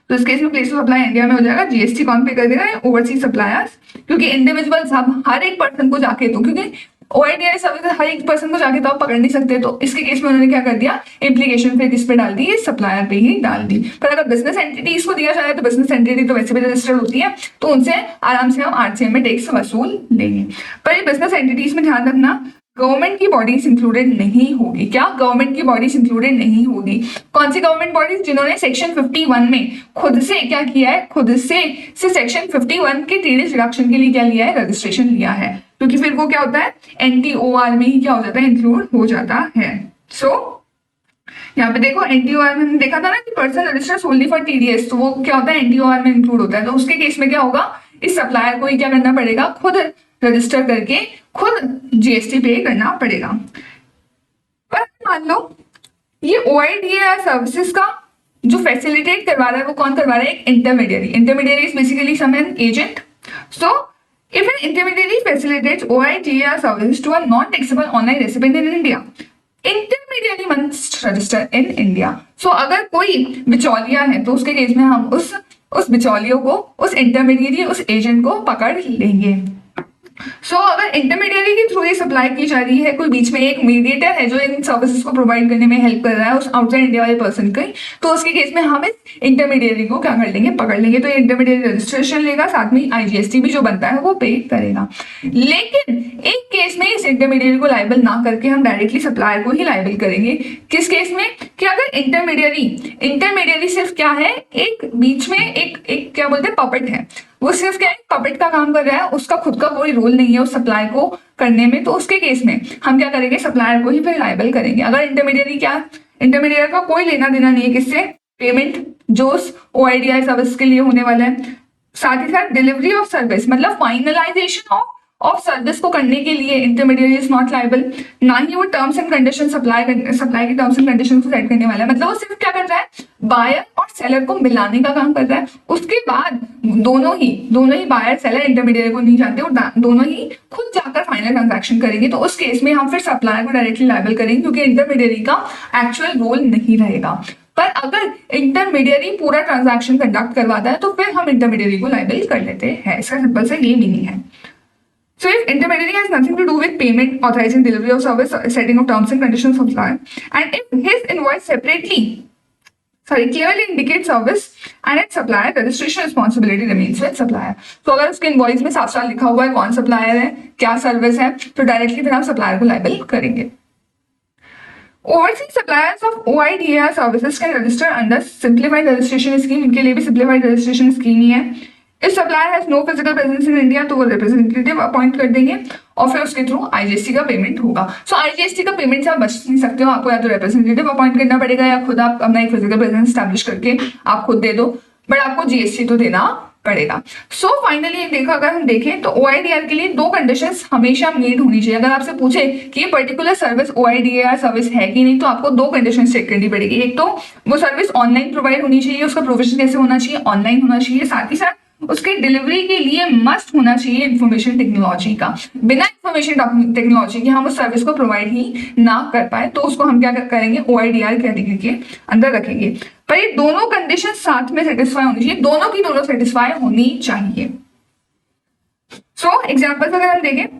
तो इस केस में प्लेस ऑफ सप्लाई इंडिया में हो जाएगा, जीएसटी कौन पे कर देगा, ओवरसीज सप्लायर्स, क्योंकि इंडिविजुअल्स आप हर एक पर्सन को जाके, तो क्योंकि ओआईडीआई सर्विस हर एक पर्सन को जाके तो आप पकड़ नहीं सकते, तो इसके केस में उन्होंने क्या कर दिया, इम्प्लीकेशन फिर किस पे डाल दी, सप्लायर पे ही डाल दी। पर अगर बिजनेस एंटिटीज को दिया जाए तो बिजनेस एंटिटी तो वैसे भी रजिस्टर्ड होती है, तो उनसे आराम से हम आरसीएम में टैक्स वसूल लेंगे। पर ये बिजनेस एंटिटीज में ध्यान रखना, गवर्नमेंट की बॉडीज इंक्लूडेड नहीं होगी। क्या गवर्नमेंट की बॉडीज इंक्लूडेड नहीं होगी? कौन सी गवर्नमेंट बॉडीज? जिन्होंने सेक्शन 51 में खुद से क्या किया है, खुद से सेक्शन 51 के टीडीएस रिडक्शन के लिए क्या लिया है, रजिस्ट्रेशन लिया है, क्योंकि फिर वो क्या होता है, एनटीओआर में ही क्या हो जाता है, इंक्लूड हो जाता है। सो यहाँ पे देखो एनटीओआर में देखा था ना कि person registered only for TDS, तो वो क्या होता है, एनटीओआर में इंक्लूड होता है। तो उसके केस में क्या होगा, इस सप्लायर को ही क्या करना पड़ेगा, खुद रजिस्टर करके खुद जीएसटी पे करना पड़ेगा। पर मान लो ये ओआईडीआई सर्विसेज का जो फैसिलिटेट करवा रहा है वो कौन करवा रहा है, एक intermediary. Intermediary is basically some an agent. So if an intermediary facilitates OIDR services to a non-taxable online recipient in India, intermediary must register in India. So अगर कोई बिचौलिया है तो उसके केस में हम उस बिचौलियों को, उस इंटरमीडियरी, उस एजेंट को पकड़ लेंगे। सो अगर इंटरमीडियरी के थ्रू ये सप्लाई की जा रही है, कोई बीच में एक मीडिएटर है जो इन सर्विसेज को प्रोवाइड करने में हेल्प कर रहा है उस आउटसाइड इंडिया वाले पर्सन की, तो उसके केस में हम इस इंटरमीडियरी को क्या कर लेंगे, पकड़ लेंगे। तो ये इंटरमीडियरी रजिस्ट्रेशन लेगा, साथ में आईजीएसटी भी जो बनता है वो पे करेगा। लेकिन एक केस में इस इंटरमीडियरी को लाइबल ना करके हम डायरेक्टली सप्लायर को ही लाइबल करेंगे। किस केस में, कि अगर इंटरमीडियरी सिर्फ क्या है, एक बीच में एक क्या बोलते हैं, पपेट है, वो सिर्फ क्या है, पपेट का काम कर रहा है, उसका खुद का कोई रोल नहीं है उस सप्लाई को करने में, तो उसके केस में हम क्या करेंगे, सप्लायर को ही फिर लायबल करेंगे। अगर इंटरमीडिएटर का कोई लेना देना नहीं है किससे, पेमेंट जो उस ओआईडीआई सर्विस के लिए होने वाला है, साथ ही साथ डिलीवरी ऑफ सर्विस, मतलब फाइनलाइजेशन ऑफ सर्विस को करने के लिए इंटरमीडियरी इज नॉट लायबल। ना ही वो टर्म्स एंड कंडीशन सप्लाई के टर्म्स एंड कंडीशन को सेट करने वाला है, मतलब वो सिर्फ क्या कर रहा है, बायर और सेलर को मिलाने का काम कर रहा है। उसके बाद दोनों ही बायर सेलर इंटरमीडियरी को नहीं जानते और दोनों ही खुद जाकर फाइनल ट्रांजैक्शन करेंगे। तो उस केस में हम फिर सप्लायर को डायरेक्टली लायबल करेंगे, क्योंकि इंटरमीडियरी का एक्चुअल रोल नहीं रहेगा। पर अगर इंटरमीडियरी पूरा ट्रांजैक्शन कंडक्ट करवाता है तो फिर हम इंटरमीडियरी को लायबल कर लेते हैं। इसका सिंपल सा ये मीनिंग है। So if intermediary has nothing to do with payment, authorizing delivery of service, setting of terms and conditions of supply, and if his invoice clearly indicates service and its supplier, registration responsibility remains with supplier. So अगर उसके invoice में साफ साफ लिखा हुआ है कौन supplier है, क्या सर्विस है, तो डायरेक्टली फिर हम सप्लायर को लायबल करेंगे। Overseas suppliers of OIDAR services can register under simplified registration scheme. इनके लिए भी simplified registration scheme ही है। If supplier has no physical presence in India तो वो रिप्रेजेंटेटिव अपॉइंट कर देंगे और फिर उसके थ्रू आईजीएसटी का पेमेंट होगा। सो आईजीएसटी का पेमेंट से आप बच नहीं सकते हो, आपको या तो रिप्रेजेंटेटिव अपॉइंट करना पड़ेगा या खुद आप अपना एक फिजिकल प्रेजेंस स्टैब्लिश करके आप खुद दे दो, बट आपको जीएसटी तो देना पड़ेगा। सो फाइनली देखो, अगर हम देखें तो ओआईडीआर के लिए दो कंडीशंस हमेशा मीट होनी चाहिए। अगर आपसे पूछे कि ये पर्टिकुलर सर्विस ओआईडीआर सर्विस है कि नहीं, तो आपको दो कंडीशंस चेक करनी पड़ेगी। एक तो वो सर्विस ऑनलाइन प्रोवाइड होनी चाहिए, उसका प्रोविजन कैसे होना चाहिए, ऑनलाइन होना चाहिए, साथ ही साथ उसके डिलीवरी के लिए मस्ट होना चाहिए इंफॉर्मेशन टेक्नोलॉजी का। बिना इंफॉर्मेशन टेक्नोलॉजी के हम उस सर्विस को प्रोवाइड ही ना कर पाए तो उसको हम क्या करेंगे, ओआईडीआर कैटेगरी के अंदर रखेंगे। पर ये दोनों कंडीशन साथ में सेटिस्फाई होनी चाहिए, दोनों की दोनों सेटिस्फाई होनी चाहिए। सो एग्जाम्पल अगर हम देखें,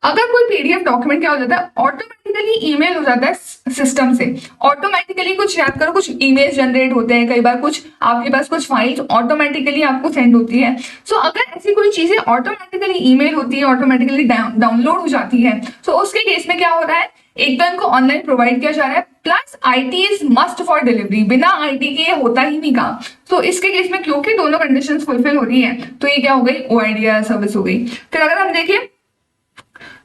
अगर कोई पीडीएफ डॉक्यूमेंट क्या हो जाता है, ऑटोमेटिकली ईमेल हो जाता है सिस्टम से, ऑटोमेटिकली कुछ याद करो, कुछ ईमेल जनरेट होते हैं, कई बार कुछ आपके पास कुछ फाइल्स ऑटोमेटिकली आपको सेंड होती है। सो अगर ऐसी कोई चीजें ऑटोमेटिकली ईमेल होती है, ऑटोमेटिकली डाउनलोड हो जाती है, तो उसके केस में क्या हो रहा है, एक तो इनको ऑनलाइन प्रोवाइड किया जा रहा है, plus IT is must for delivery, बिना आईटी के ये होता ही नहीं काम। तो इसके केस में क्योंकि दोनों कंडीशंस फुलफिल हो रही है तो ये क्या हो गई, ओआईडीआर सर्विस हो गई। फिर अगर हम देखें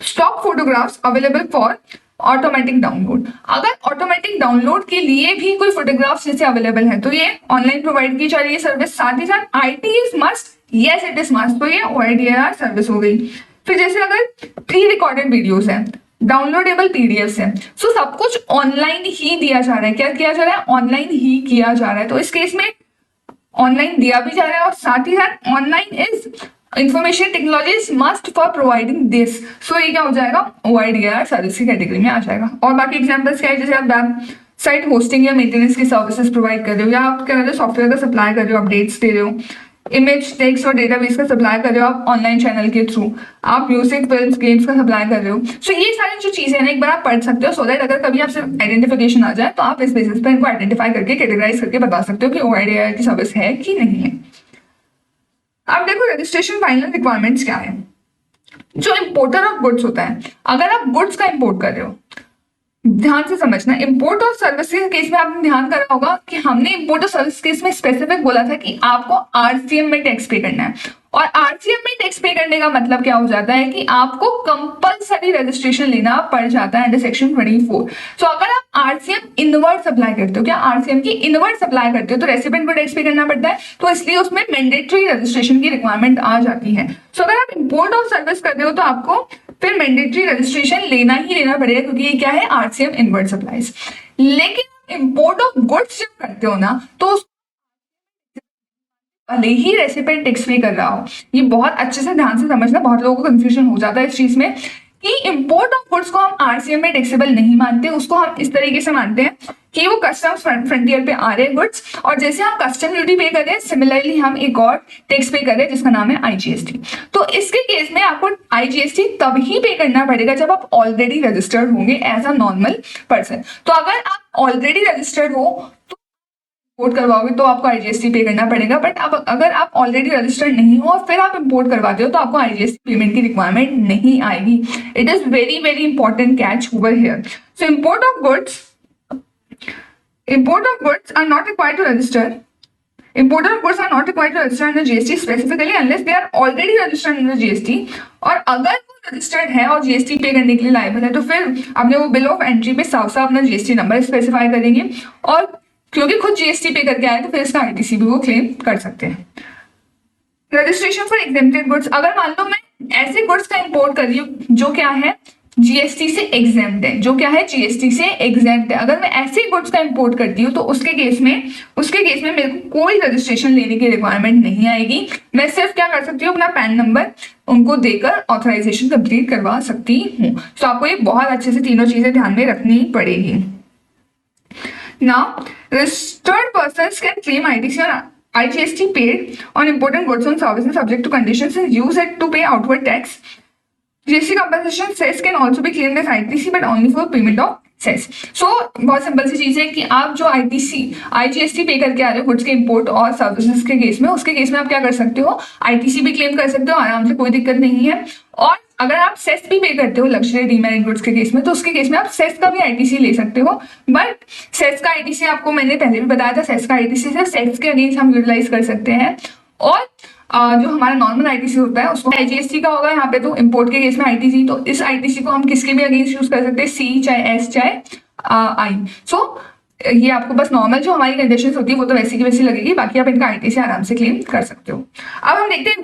stock photographs available for automatic download, अगर ऑटोमेटिक डाउनलोड के लिए भी कोई फोटोग्राफ्स जैसे अवेलेबल है तो ये ऑनलाइन प्रोवाइड की जा रही है सर्विस। साथ ही साथ IT is must, yes it is must, तो ये OIDR सर्विस हो गई। फिर जैसे अगर प्री रिकॉर्डेड वीडियोस है, डाउनलोडेबल पीडीएफ है, सो सब कुछ ऑनलाइन ही दिया जा रहा है। क्या किया जा रहा है? ऑनलाइन ही किया जा रहा है। तो इस केस में ऑनलाइन दिया भी जा रहा है और साथ ही साथ online is information technology is must for providing this, so ये क्या हो जाएगा? OIDR सर्विस की कैटेगरी में आ जाएगा। और बाकी एग्जांपल्स क्या है? जैसे आप वेबसाइट होस्टिंग या मेंटेनेंस की सर्विसेज प्रोवाइड कर रहे हो, या आप क्या कर रहे हो? सॉफ्टवेयर का सप्लाई कर रहे हो, अपडेट्स दे रहे हो, इमेज, टेक्स्ट और डेटाबेस का सप्लाई कर रहे हो आप ऑनलाइन चैनल के थ्रू, आप म्यूजिक, फिल्म्स, गेम्स का सप्लाई कर रहे हो। सो ये सारी जो चीजें हैं ना एक बार आप पढ़ सकते हो, सो दैट अगर कभी आपसे आइडेंटिफिकेशन आ जाए तो आप इस बेसिस पे इनको आइडेंटिफाई करके कैटेगराइज करके बता सकते हो कि OIDR की सर्विस है कि नहीं है। अब देखो रजिस्ट्रेशन फाइनल रिक्वायरमेंट्स क्या है। जो इंपोर्टर ऑफ गुड्स होता है, अगर आप गुड्स का इंपोर्ट कर रहे हो, ध्यान से समझना, इंपोर्ट ऑफ सर्विस के केस में आपने ध्यान करा होगा कि हमने इंपोर्ट ऑफ सर्विस केस में स्पेसिफिक बोला था कि आपको RCM में टैक्स पे करना है। और RCM में टैक्स पे करने का मतलब क्या हो जाता है कि आपको कंपलसरी रजिस्ट्रेशन लेना पड़ जाता है अंडर सेक्शन 24। सो अगर आप RCM इनवर्ड सप्लाई करते हो, क्या RCM की इनवर्ड सप्लाई करते हो तो रेसिडेंट को टैक्स पे करना पड़ता है, तो इसलिए उसमें मैंडेटरी रजिस्ट्रेशन की रिक्वायरमेंट आ जाती है। सो अगर आप इंपोर्ट ऑफ सर्विस कर रहे हो तो आपको फिर मैंडेटरी रजिस्ट्रेशन लेना ही लेना पड़ेगा, क्योंकि ये क्या है? RCM inward supplies. लेकिन इंपोर्ट ऑफ गुड्स जब करते हो ना तो भले ही रेसिपेंट टैक्स पे कर रहा हो, ये बहुत अच्छे से ध्यान से समझना, बहुत लोगों को कंफ्यूजन हो जाता है इस चीज में कि इंपोर्ट ऑफ गुड्स को हम RCM में टैक्सेबल नहीं मानते, उसको हम इस तरीके से मानते हैं कि वो कस्टम्स फ्रंटियर पे आ रहे हैं गुड्स, और जैसे हम कस्टम ड्यूटी पे कर रहे हैं सिमिलरली हम एक और टैक्स पे कर रहे हैं जिसका नाम है IGST। तो इसके केस में आपको IGST तभी पे करना पड़ेगा जब आप ऑलरेडी रजिस्टर्ड होंगे एज अ नॉर्मल पर्सन। तो अगर आप ऑलरेडी रजिस्टर्ड हो तो इंपोर्ट करवाओगे तो आपको IGST पे करना पड़ेगा, बट अब अगर आप ऑलरेडी रजिस्टर्ड नहीं हो और फिर आप इंपोर्ट करवाते हो तो आपको IGST पेमेंट की रिक्वायरमेंट नहीं आएगी। It is very very important catch over here. So import of goods are not required to register. Importer of goods are not required to register under GST specifically unless they are already registered under GST. और अगर वो registered है और GST पे करने के लिए liable है तो फिर अपने वो बिल ऑफ एंट्री पे साफ साफ अपना GST नंबर स्पेसिफाई करेंगे, और क्योंकि खुद GST पे करके आए तो फिर इसका ITC भी वो क्लेम कर सकते हैं। रजिस्ट्रेशन फॉर एग्जेम्प्टेड गुड्स, अगर मान लो मैं ऐसे गुड्स का इंपोर्ट कर रही हूँ जो क्या है GST से एग्जेम्प्ट है, जो क्या है GST से एग्जेम्प्ट है, अगर मैं ऐसे गुड्स का इंपोर्ट करती हूँ तो उसके केस में मेरे को कोई रजिस्ट्रेशन लेने की रिक्वायरमेंट नहीं आएगी। मैं सिर्फ क्या कर सकती हूँ, अपना पैन नंबर उनको देकर ऑथराइजेशन कंप्लीट करवा सकती हूँ। तो आपको ये बहुत अच्छे से तीनों चीजें ध्यान में रखनी पड़ेगी। Now registered persons can claim ITC और IGST paid on important goods and services subject to conditions and use it to pay outward tax. GST compensation cess can also be claimed as ITC but only for payment of cess. So बहुत simple सी चीज है कि आप जो IGST पे करके आ रहे हो गुड्स के इंपोर्ट और सर्विसेज के केस में, उसके केस में आप क्या कर सकते हो, ITC भी क्लेम कर सकते हो आराम से, कोई दिक्कत नहीं है। और अगर आप सेस भी पे करते हो लग्जरी डीमेरिट गुड्स के केस में तो उसके केस में आप सेस का भी ITC ले सकते हो, बट सेस का ITC आपको मैंने पहले भी बताया था, सेस का ITC सिर्फ सेस के अगेंस्ट हम यूटिलाइज कर सकते हैं, और जो हमारा नॉर्मल ITC होता है उसको IGST का होगा यहाँ पे, तो इंपोर्ट के केस में ITC, तो इस ITC को हम किसके भी अगेंस्ट यूज कर सकते हैं, C चाहे S चाहे I। सो ये आपको बस नॉर्मल जो हमारी कंडीशंस होती है वो तो वैसी की वैसी लगेगी, बाकी आप इनका ITC आराम से क्लेम कर सकते हो। अब हम देखते हैं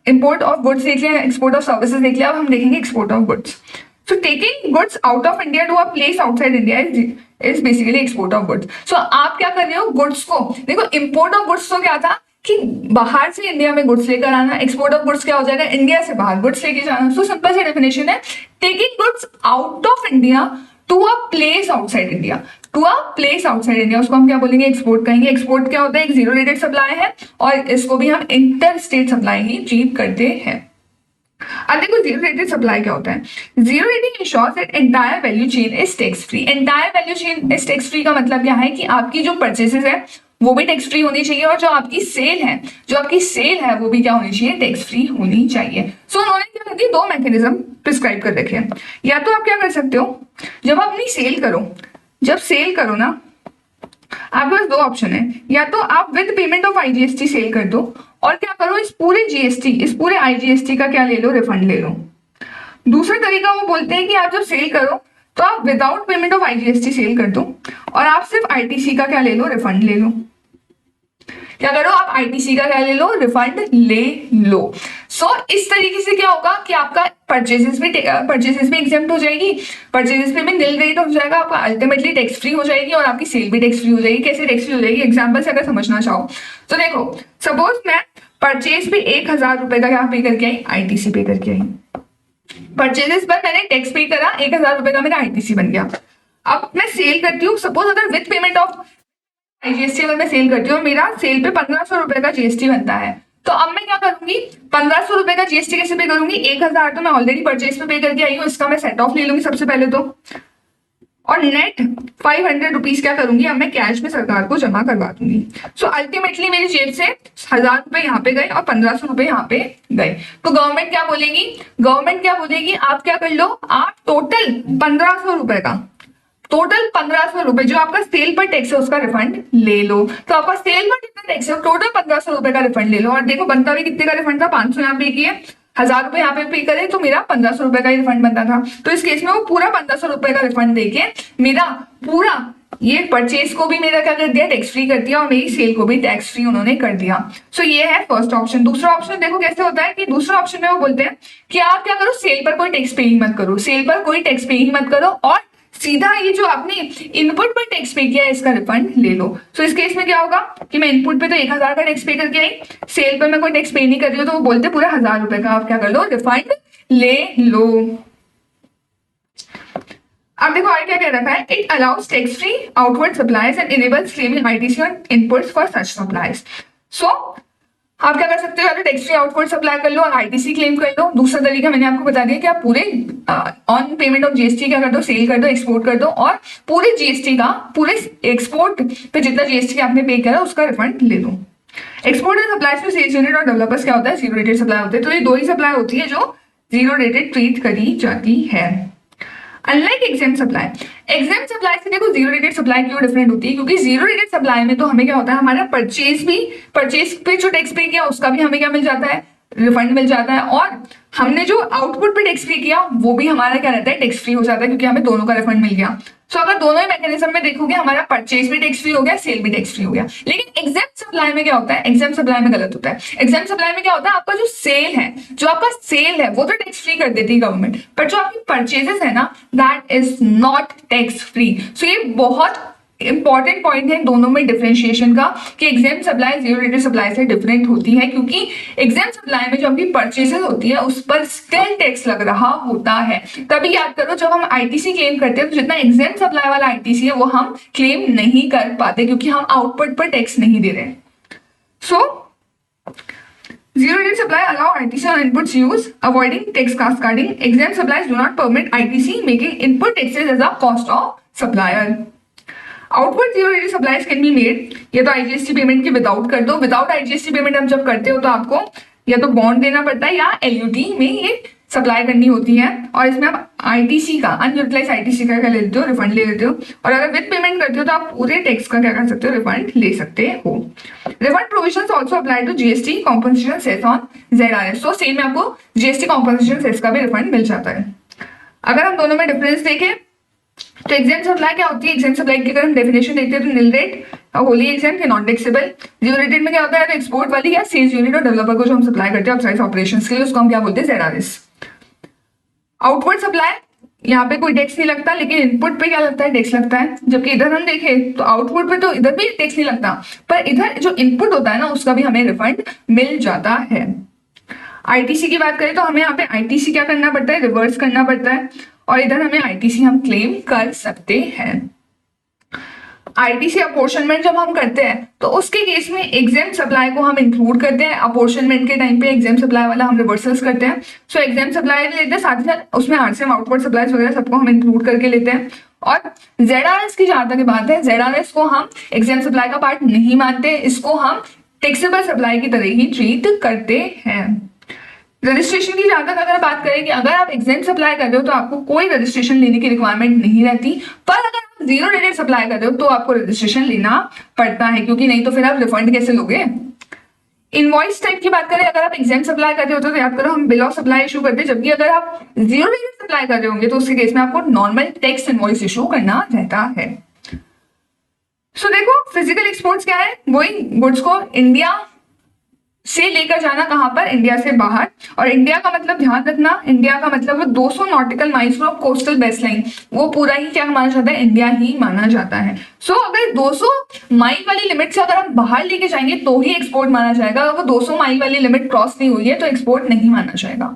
इंपोर्ट ऑफ गुड्स देख लिया, एक्सपोर्ट ऑफ सर्विसेज देख लिया, अब हम देखेंगे export of goods. So taking goods out of India to a place outside India is basically export of goods. So आप क्या कर रहे हो, गुड्स को देखो, इंपोर्ट ऑफ गुड्स तो क्या था कि बाहर से इंडिया में गुड्स लेकर आना, एक्सपोर्ट ऑफ गुड्स क्या हो जाएगा, इंडिया से बाहर गुड्स लेके जाना। सो सिंपल सी डेफिनेशन है, taking goods out of India to a place outside India, to a place outside India, उसको हम क्या बोलेंगे, एक्सपोर्ट कहेंगे। एक्सपोर्ट क्या होता है, एक जीरो रेटेड सप्लाई है और इसको भी हम इंटर स्टेट सप्लाई ही ट्रीट करते हैं। अब देखो जीरो रेटेड सप्लाई क्या होता है, zero rating ensures that entire value chain is tax free. Entire value chain is tax free का मतलब क्या है कि आपकी जो परचेसेस है वो भी टैक्स फ्री होनी चाहिए, और जो आपकी सेल है वो भी क्या होनी चाहिए, टैक्स फ्री होनी चाहिए। सो उन्होंने क्या कर दिया, दो मैकेनिज्म प्रिस्क्राइब कर रखे हैं। या तो आप क्या कर सकते हो, जब आप अपनी सेल करो ना, आपके पास दो ऑप्शन है, या तो आप with payment of IGST sale कर दो, और क्या करो, इस पूरे IGST का क्या ले लो, रिफंड ले लो। दूसरा तरीका वो बोलते हैं कि आप जब सेल करो तो आप without payment of IGST sale कर दो और आप सिर्फ आईटीसी का क्या ले लो, रिफंड ले लो। क्या करो, आप आईटीसी का क्या ले लो, रिफंड ले लो। सो इस तरीके से क्या होगा कि आपका परचेजेस भी एग्जेम्प्ट हो जाएगी, परचेजेस पे भी नील रेट हो जाएगा, आपका अल्टीमेटली टैक्स फ्री हो जाएगी और आपकी सेल भी टैक्स फ्री हो जाएगी। कैसे टैक्स फ्री हो जाएगी, एग्जाम्पल से अगर समझना चाहो तो देखो, सपोज मैं परचेज पे 1000 रुपए का क्या पे करके आई, आईटीसी पे करके आई। परचेजेस पर मैंने टैक्स पे करा, 1000 रुपए का मेरा आईटीसी बन गया। अब मैं सेल करती हूँ, सपोज अगर विद पेमेंट ऑफ आईजीएसटी अगर मैं सेल करती हूँ, मेरा सेल पे 1500 रुपए का जीएसटी बनता है। तो अब मैं क्या करूंगी, 1500 रुपए का जीएसटी कैसे पे करूंगी, 1000 तो मैं ऑलरेडी परचेज पे करके आई हूँ, इसका मैं सेट ऑफ ले लूंगी सबसे पहले तो, और नेट 500 रुपीज क्या करूंगी, अब मैं कैश में सरकार को जमा करवा दूंगी। सो अल्टीमेटली मेरी जेब से 1000 रुपए यहाँ पे गए और 1500 रुपए यहाँ पे गए। तो गवर्नमेंट क्या बोलेगी, आप क्या कर लो, आप टोटल 1500 रुपए का, टोटल 1500 रुपए जो आपका सेल पर टैक्स है उसका रिफंड ले लो। तो आपका सेल पर कितना टैक्स है, टोटल 1500 रुपए का रिफंड ले लो। और देखो बनता भी कितने का रिफंड था, 500 यहाँ पे किए, 1000 रुपए यहाँ पे करे तो मेरा 1500 रुपए का ही रिफंड बनता था। तो इस केस में वो पूरा 1500 रुपए का रिफंड देके मेरा पूरा ये परचेज को भी मेरा क्या कर दिया, टैक्स फ्री कर दिया और मेरी सेल को भी टैक्स फ्री उन्होंने कर दिया। सो ये है फर्स्ट ऑप्शन। दूसरा ऑप्शन देखो कैसे होता है कि दूसरा ऑप्शन में वो बोलते हैं कि आप क्या करो, सेल पर कोई टैक्स पे ही मत करो, सेल पर कोई टैक्स पे ही मत करो और सीधा ये जो आपने इनपुट पर टैक्स पे किया है इसका रिफंड ले लो। सो इस केस में क्या होगा कि मैं इनपुट पे तो 1000 का टैक्स पे करके आई, सेल पर मैं कोई टैक्स पे नहीं कर रही हूँ, तो वो बोलते पूरा 1000 रुपए का आप क्या कर लो, रिफंड ले लो। अब देखो आगे क्या कह रखा है, it allows tax free outward supplies and enables claiming ITC on inputs for such supplies. So आप क्या कर सकते हो, टैक्स फ्री आउटवर्ड सप्लाई कर लो और आईटीसी क्लेम कर लो। दूसरा तरीका मैंने आपको बता दिया कि आप पूरे ऑन पेमेंट ऑफ जीएसटी क्या कर दो, सेल कर दो, एक्सपोर्ट कर दो और पूरे जीएसटी का, पूरे एक्सपोर्ट पे जितना जीएसटी आपने पे करा उसका रिफंड ले लो। एक्सपोर्ट एंड सप्लाईज में सेल्स यूनिट और डेवलपर्स क्या होता है, जीरो रेटेड सप्लाई होते हैं। तो ये दो ही सप्लाई होती है जो जीरो रेटेड ट्रीट करी जाती है। अनलाइक एग्जेम्प्ट सप्लाई से देखो जीरो रेटेड सप्लाई क्यों डिफरेंट होती है, क्योंकि जीरो रेटेड सप्लाई में तो हमें क्या होता है, हमारा परचेज पे जो टैक्स पे किया उसका भी हमें क्या मिल जाता है, रिफंड मिल जाता है, और हमने जो आउटपुट पे टैक्स पे किया वो भी हमारा क्या रहता है, टैक्स फ्री हो जाता है, क्योंकि हमें दोनों का रिफंड मिल गया। सो अगर दोनों ही मैकेनिज्म में देखोगे हमारा परचेज भी टैक्स फ्री हो गया, सेल भी टैक्स फ्री हो गया। लेकिन एग्जेम्प्ट सप्लाई में क्या होता है, एग्जेम्प्ट सप्लाई में गलत होता है। एग्जेम्प्ट सप्लाई में क्या होता है, आपका जो सेल है वो तो टैक्स फ्री कर देती है गवर्नमेंट, पर जो आपकी परचेजेस है ना, that is not tax free. So ये बहुत इंपॉर्टेंट पॉइंट है दोनों में डिफरेंशिएशन का, कि exempt supply zero rated supply से डिफरेंट होती है, क्योंकि एग्जेम्प्ट सप्लाई में जो आपकी परचेसेस होती है उस पर स्टिल टैक्स लग रहा होता है। तभी याद करो जब हम आईटीसी क्लेम करते हैं तो जितना एग्जेम्प्ट सप्लाई वाला आईटीसी है वो हम क्लेम नहीं कर पाते, क्योंकि हम आउटपुट पर टैक्स नहीं दे रहे। सो zero rate supply allow ITC on inputs use, avoiding tax cascading. Exempt supplies do not permit ITC making input taxes as a cost of supplier. Outward zero rated supplies can be made, या तो IGST payment के without कर दो। Without IGST payment हम जब करते हो तो आपको या तो बॉन्ड देना पड़ता है या एलयूटी में ये सप्लाई करनी होती है, और इसमें आप आईटीसी का, अनयूटिलाइज आईटीसी का क्या ले लेते हो, रिफंड ले लेते हो। और अगर विद पेमेंट करते हो तो आप पूरे टैक्स का क्या कर सकते हो, रिफंड ले सकते हो। Refund provisions also apply to GST compensation cess on ZRS. So same में आपको जीएसटी कॉम्पनसेशन सेस का भी रिफंड मिल जाता है। अगर हम दोनों में डिफरेंस देखें तो एग्जेम्प्ट सप्लाई क्या होती है, एग्जेम्प्ट सप्लाई की अगर हम डेफिनेशन देखते हैं तो नील रेट, होली एग्जेम्प्ट या नॉन टैक्सेबल। जीरो रेटेड में क्या होता है, तो एक्सपोर्ट वाली या सेल्स यूनिट और डेवलपर को जो हम सप्लाई करते हैं आउटसाइड ऑपरेशंस के लिए, उसको हम क्या बोलते हैं, जेडआरएस। आउटवर्ड सप्लाई यहाँ पे कोई टैक्स नहीं लगता, लेकिन इनपुट पे क्या लगता है, टैक्स लगता है। जबकि इधर हम देखें तो आउटपुट पे तो इधर भी टैक्स नहीं लगता, पर इधर जो इनपुट होता है ना उसका भी हमें रिफंड मिल जाता है। आईटीसी की बात करें तो हमें यहाँ पे आईटीसी क्या करना पड़ता है, रिवर्स करना पड़ता है, और इधर हमें आईटीसी हम क्लेम कर सकते हैं। आईटीसी अपॉर्शनमेंट जब हम करते हैं तो उसके केस में एग्जेम्प्ट सप्लाई को हम इंक्लूड करते हैं, अपॉर्शनमेंट के टाइम पे एग्जेम्प्ट सप्लाई वाला हम रिवर्सल्स करते हैं। सो एग्जेम्प्ट सप्लाई लेते हैं, साथ ही साथ उसमें आरसीएम आउटवर्ड सप्लाईज वगैरह सबको हम इंक्लूड करके लेते हैं। और जेडआरएस की जहां तक बात है, जेडआरएस को हम एग्जेम्प्ट सप्लाई का पार्ट नहीं मानते, इसको हम टैक्सेबल सप्लाई की तरह ही ट्रीट करते हैं। रजिस्ट्रेशन की जहां तक अगर बात करें कि अगर आप एग्जेम्प्ट सप्लाई कर रहे हो तो आपको कोई रजिस्ट्रेशन लेने की रिक्वायरमेंट नहीं रहती, पर अगर आप जीरो रेटेड सप्लाई कर रहे हो तो आपको रजिस्ट्रेशन लेना पड़ता है, क्योंकि नहीं तो फिर आप रिफंड कैसे लोगे। इनवॉइस टाइप की बात करें, अगर आप एग्जाम सप्लाई कर रहे होते तो याद करो हम बिल ऑफ सप्लाई इशू करते हैं, जबकि अगर आप जीरो रेटेड सप्लाई कर रहे होंगे तो उसके केस में आपको नॉर्मल टेक्स्ट इनवॉइस इशू करना रहता है। सो देखो फिजिकल एक्सपोर्ट्स क्या है, वही गुड्स को इंडिया से लेकर जाना, कहां पर, इंडिया से बाहर। और इंडिया का मतलब ध्यान रखना, इंडिया का मतलब वो 200 nautical miles from coastal baseline, वो पूरा ही क्या माना जाता है, इंडिया ही माना जाता है। सो अगर 200 माइल वाली लिमिट से अगर हम बाहर लेके जाएंगे तो ही एक्सपोर्ट माना जाएगा, अगर वो 200 माइल वाली लिमिट क्रॉस नहीं हुई है तो एक्सपोर्ट नहीं माना जाएगा।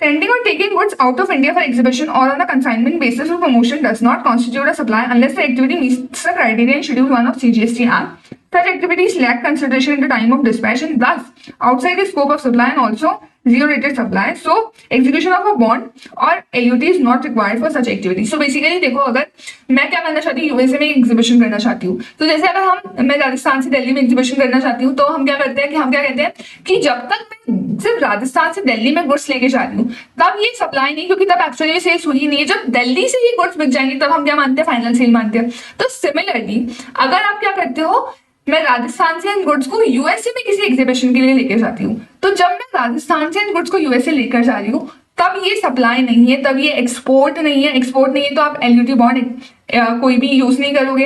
Sending or taking goods out of India for exhibition or on a consignment basis for promotion does not constitute a supply unless the activity meets the criteria in Schedule 1 of CGST Act. Such activities lack consideration at the time of dispatch and thus outside the scope of supply and also zero rated supply. So execution of a bond or LUT is not required for such activities. So basically देखो, अगर मैं क्या करना चाहती हूँ, USA में exhibition करना चाहती हूँ, तो जैसे अगर मैं राजस्थान से दिल्ली में एग्जीबिशन करना चाहती हूँ तो हम क्या करते हैं कि हम क्या कहते हैं कि जब तक मैं सिर्फ राजस्थान से दिल्ली में गुड्स लेके जा रही हूँ तब ये सप्लाई नहीं, क्योंकि तब एक्चुअली सेल्स हुई नहीं है। जब दिल्ली से ये गुड्स बिक जाएंगे तब हम क्या मानते हैं, फाइनल सेल मानते हैं। तो सिमिलरली अगर आप क्या करते हो, मैं राजस्थान से इन गुड्स को यूएसए में किसी एग्जीबिशन के लिए लेकर जाती हूँ, तो जब मैं राजस्थान से इन गुड्स को यूएसए लेकर जा रही हूँ तब ये सप्लाई नहीं है, तब ये एक्सपोर्ट नहीं है। एक्सपोर्ट नहीं है तो आप एलयूटी बॉन्ड कोई भी यूज नहीं करोगे।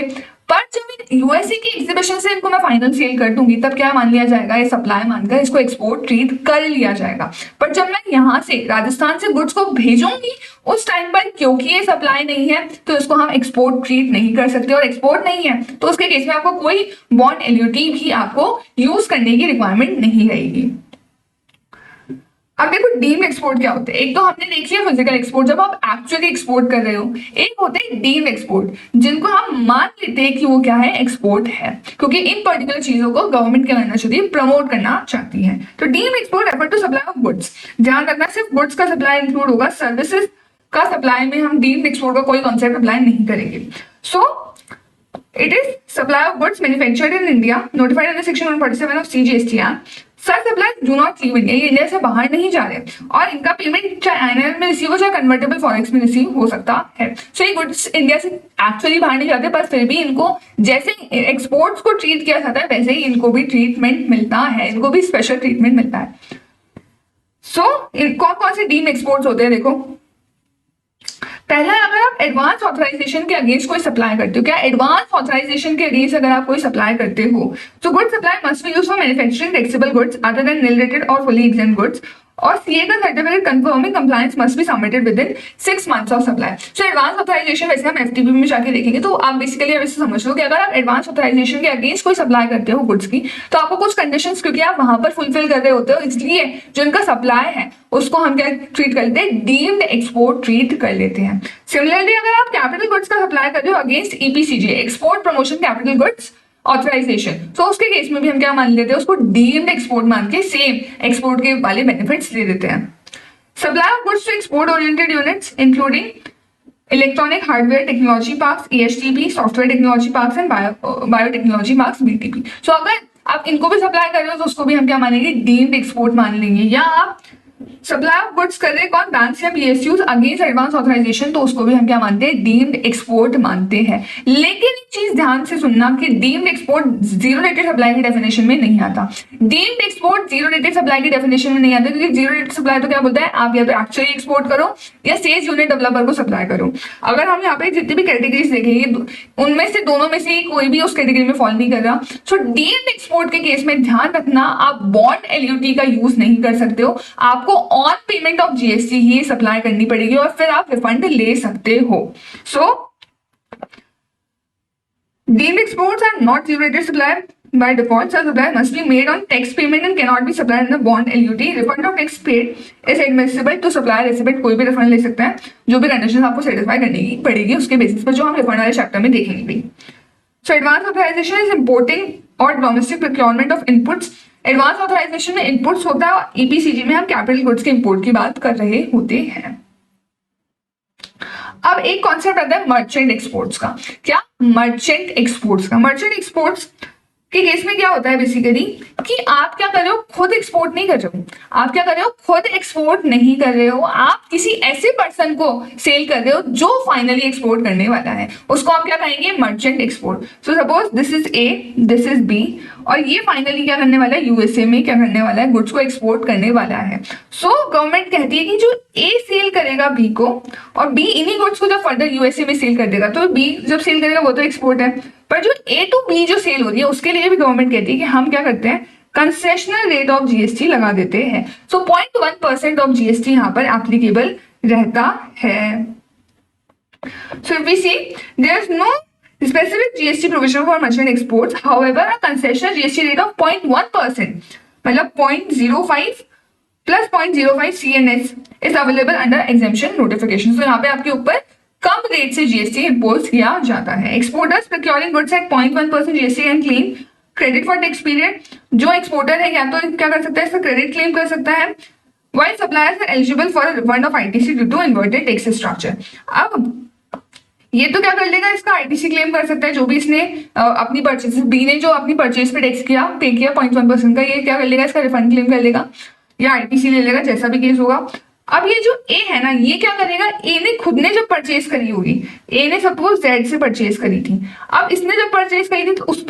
पर जब यूएसए की एग्जीबिशन से इनको मैं फाइनल सेल कर दूंगी तब क्या मान लिया जाएगा, ये सप्लाई मानकर इसको एक्सपोर्ट ट्रीट कर लिया जाएगा। पर जब मैं यहाँ से राजस्थान से गुड्स को भेजूंगी उस टाइम पर क्योंकि ये सप्लाई नहीं है तो इसको हम एक्सपोर्ट ट्रीट नहीं कर सकते, और एक्सपोर्ट नहीं है तो उसके केस में आपको कोई बॉन्ड एलयूटी भी आपको यूज करने की रिक्वायरमेंट नहीं रहेगी। अब देखो डीम्ड एक्सपोर्ट क्या होते हैं। एक तो हमने देख लिया फिजिकल एक्सपोर्ट, जब आप एक्चुअली एक्सपोर्ट कर रहे हो। एक होते हैं डीम्ड एक्सपोर्ट, जिनको हम मान लेते हैं कि वो क्या है, एक्सपोर्ट है, क्योंकि इन पर्टिकुलर चीजों को गवर्नमेंट क्या करना चाहती है, प्रमोट करना चाहती है। तो deemed export refer to supply of goods. ध्यान रखना सिर्फ गुड्स का सप्लाई इंक्लूड होगा, सर्विसेज का सप्लाई में हम डीम्ड एक्सपोर्ट का कोई कॉन्सेप्ट अप्लाई नहीं करेंगे। सो it is supply of goods manufactured in India notified under section 147 of CGST Act. Such supplies do not leave India, ये इंडिया से बाहर नहीं जा रहे और इनका पेमेंट चाहे आईएनआर में रिसीव हो चाहे कन्वर्टेबल फॉरेक्स में रिसीव हो सकता है। सो ये गुड्स इंडिया से एक्चुअली बाहर नहीं जाते, पर फिर भी इनको जैसे एक्सपोर्ट्स को ट्रीट किया जाता है वैसे ही इनको भी ट्रीटमेंट मिलता है, इनको भी स्पेशल ट्रीटमेंट मिलता है। सो कौन कौन से डीम्ड एक्सपोर्ट्स होते हैं देखो। पहला, अगर आप एडवांस ऑथराइजेशन के अगेंस्ट कोई सप्लाई करते हो, क्या एडवांस ऑथराइजेशन के अगेंस्ट अगर आप कोई सप्लाई करते हो तो good supply must be used for manufacturing taxable goods other than nil rated और फुली एग्जेम्प्ट गुड्स, और सीए का certificate confirming compliance must be submitted within 6 months of supply. So advance authorisation वैसे हम FTP में जाके देखेंगे, तो आप बेसिकली अब इसे समझ लो कि अगर आप एडवांस ऑथराइजेशन के अगेंस्ट कोई सप्लाई करते हो गुड्स की तो आपको कुछ कंडीशंस, क्योंकि आप वहां पर फुलफिल कर रहे होते हो, इसलिए जो इनका सप्लाई है उसको हम क्या ट्रीट कर लेते हैं, डीम्ड एक्सपोर्ट ट्रीट कर लेते हैं। सिमिलरली अगर आप कैपिटल गुड्स का सप्लाई कर रहे हो against EPCG, export promotion capital goods authorisation, तो उसके केस में भी हम क्या मान लेते हैं, उसको डीम्ड एक्सपोर्ट मान के सेम एक्सपोर्ट के वाले बेनिफिट्स ले देते हैं। Supply of goods to export oriented units including electronic hardware technology parks EHTP, software technology parks and biotechnology parks BTP. So अगर आप इनको भी सप्लाई कर रहे हो तो उसको भी हम क्या मानेंगे, डीम्ड एक्सपोर्ट मान लेंगे। या आप सप्लाई ऑफ गुड्स कर रहे कौन, बैंक्स या पीएसयूज अगेंस्ट एडवांस ऑथराइजेशन, तो उसको भी हम क्या मानते हैं, डीम्ड एक्सपोर्ट मानते हैं। लेकिन एक चीज ध्यान से सुनना कि deemed export zero rated supply की डेफिनेशन में नहीं आता। Deemed export zero rated supply की डेफिनेशन में नहीं आता, क्योंकि जीरो रेटेड सप्लाई तो क्या बोलता है, आप या तो एक्चुअली एक्सपोर्ट करो या सेल्स यूनिट डेवलपर को सप्लाई करो। अगर हम यहाँ पे जितनी भी कैटेगरीज देखेंगे उनमें से दोनों में से कोई भी उस कैटेगरी में फॉल नहीं कर रहा। सो डीम्ड एक्सपोर्ट के केस में ध्यान रखना, आप बॉन्ड एलयूटी का यूज नहीं कर सकते हो, आपको ऑन पेमेंट ऑफ जीएसटी ही सप्लाई करनी पड़ेगी और फिर आप रिफंड ले सकते हो। So deemed exports are not zero rated supply by default. Such supply must be made on tax payment and cannot be supplied in the bond LUT. Refund of tax paid is admissible to supplier recipient, कोई भी refund ले सकता है, जो भी condition आपको satisfy करने की पड़ेगी उसके बेसिस पर, जो हम रिफंड वाले चैप्टर में देखेंगे भी। So advance authorisation is importing और domestic procurement of inputs. Advance authorisation में इनपुट्स होता है, ईपीसीजी में हम कैपिटल गुड्स के इंपोर्ट की बात कर रहे होते हैं। अब एक कॉन्सेप्ट आता है मर्चेंट एक्सपोर्ट्स का। क्या, मर्चेंट एक्सपोर्ट्स का। मर्चेंट एक्सपोर्ट्स के केस में क्या होता है बेसिकली कि आप क्या कर रहे हो, खुद एक्सपोर्ट नहीं कर रहे हो, आप क्या कर रहे हो, खुद एक्सपोर्ट नहीं कर रहे हो, आप किसी ऐसे पर्सन को सेल कर रहे हो जो फाइनली एक्सपोर्ट करने वाला है, उसको आप क्या कहेंगे, merchant export. So suppose this is A, this is B, और ये फाइनली क्या करने वाला है, यूएसए में क्या करने वाला है, गुड्स को एक्सपोर्ट करने वाला है। सो गवर्नमेंट कहती है कि जो ए सेल करेगा बी को, और बी इन्हीं गुड्स को जब फर्दर यूएसए में सेल कर देगा, तो बी जब सेल करेगा वो तो एक्सपोर्ट है, पर जो ए टू बी जो सेल हो रही है उसके लिए भी गवर्नमेंट कहती है कि हम क्या करते हैं, कंसेशनल रेट ऑफ जीएसटी लगा देते हैं। सो 0.1% ऑफ जीएसटी यहाँ पर एप्लीकेबल रहता है। So if we see there is no specific GST provision for merchant exports, however a concessional GST rate of 0.1%, मतलब 0.05 plus 0.05 CNS is available under exemption notification। तो यहाँ पे आपके ऊपर कम रेट से जीएसटी इम्पोज किया जाता है। Exporters procuring goods at 0.1% GST can claim credit for tax period. जो एक्सपोर्टर है या तो क्या कर सकता है, इसका क्रेडिट क्लेम कर सकता है, while suppliers are eligible for a refund of ITC due to inverted tax structure। अब ये तो क्या कर लेगा, इसका आईटीसी क्लेम कर सकता है, जो भी इसने अपनी परचेज, बी ने जो अपनी परचेज पे टैक्स किया, पे किया 0.1% का, ये क्या कर लेगा, इसका रिफंड क्लेम कर लेगा या आईटीसी ले लेगा, जैसा भी केस होगा। अब ये जो ए है ना, ये क्या करेगा, ए ने खुद ने जब परचेज करी होगी, ए ने सपोज जेड से परचेज करी थी, अब इसने जब परचेज करी थी तो उस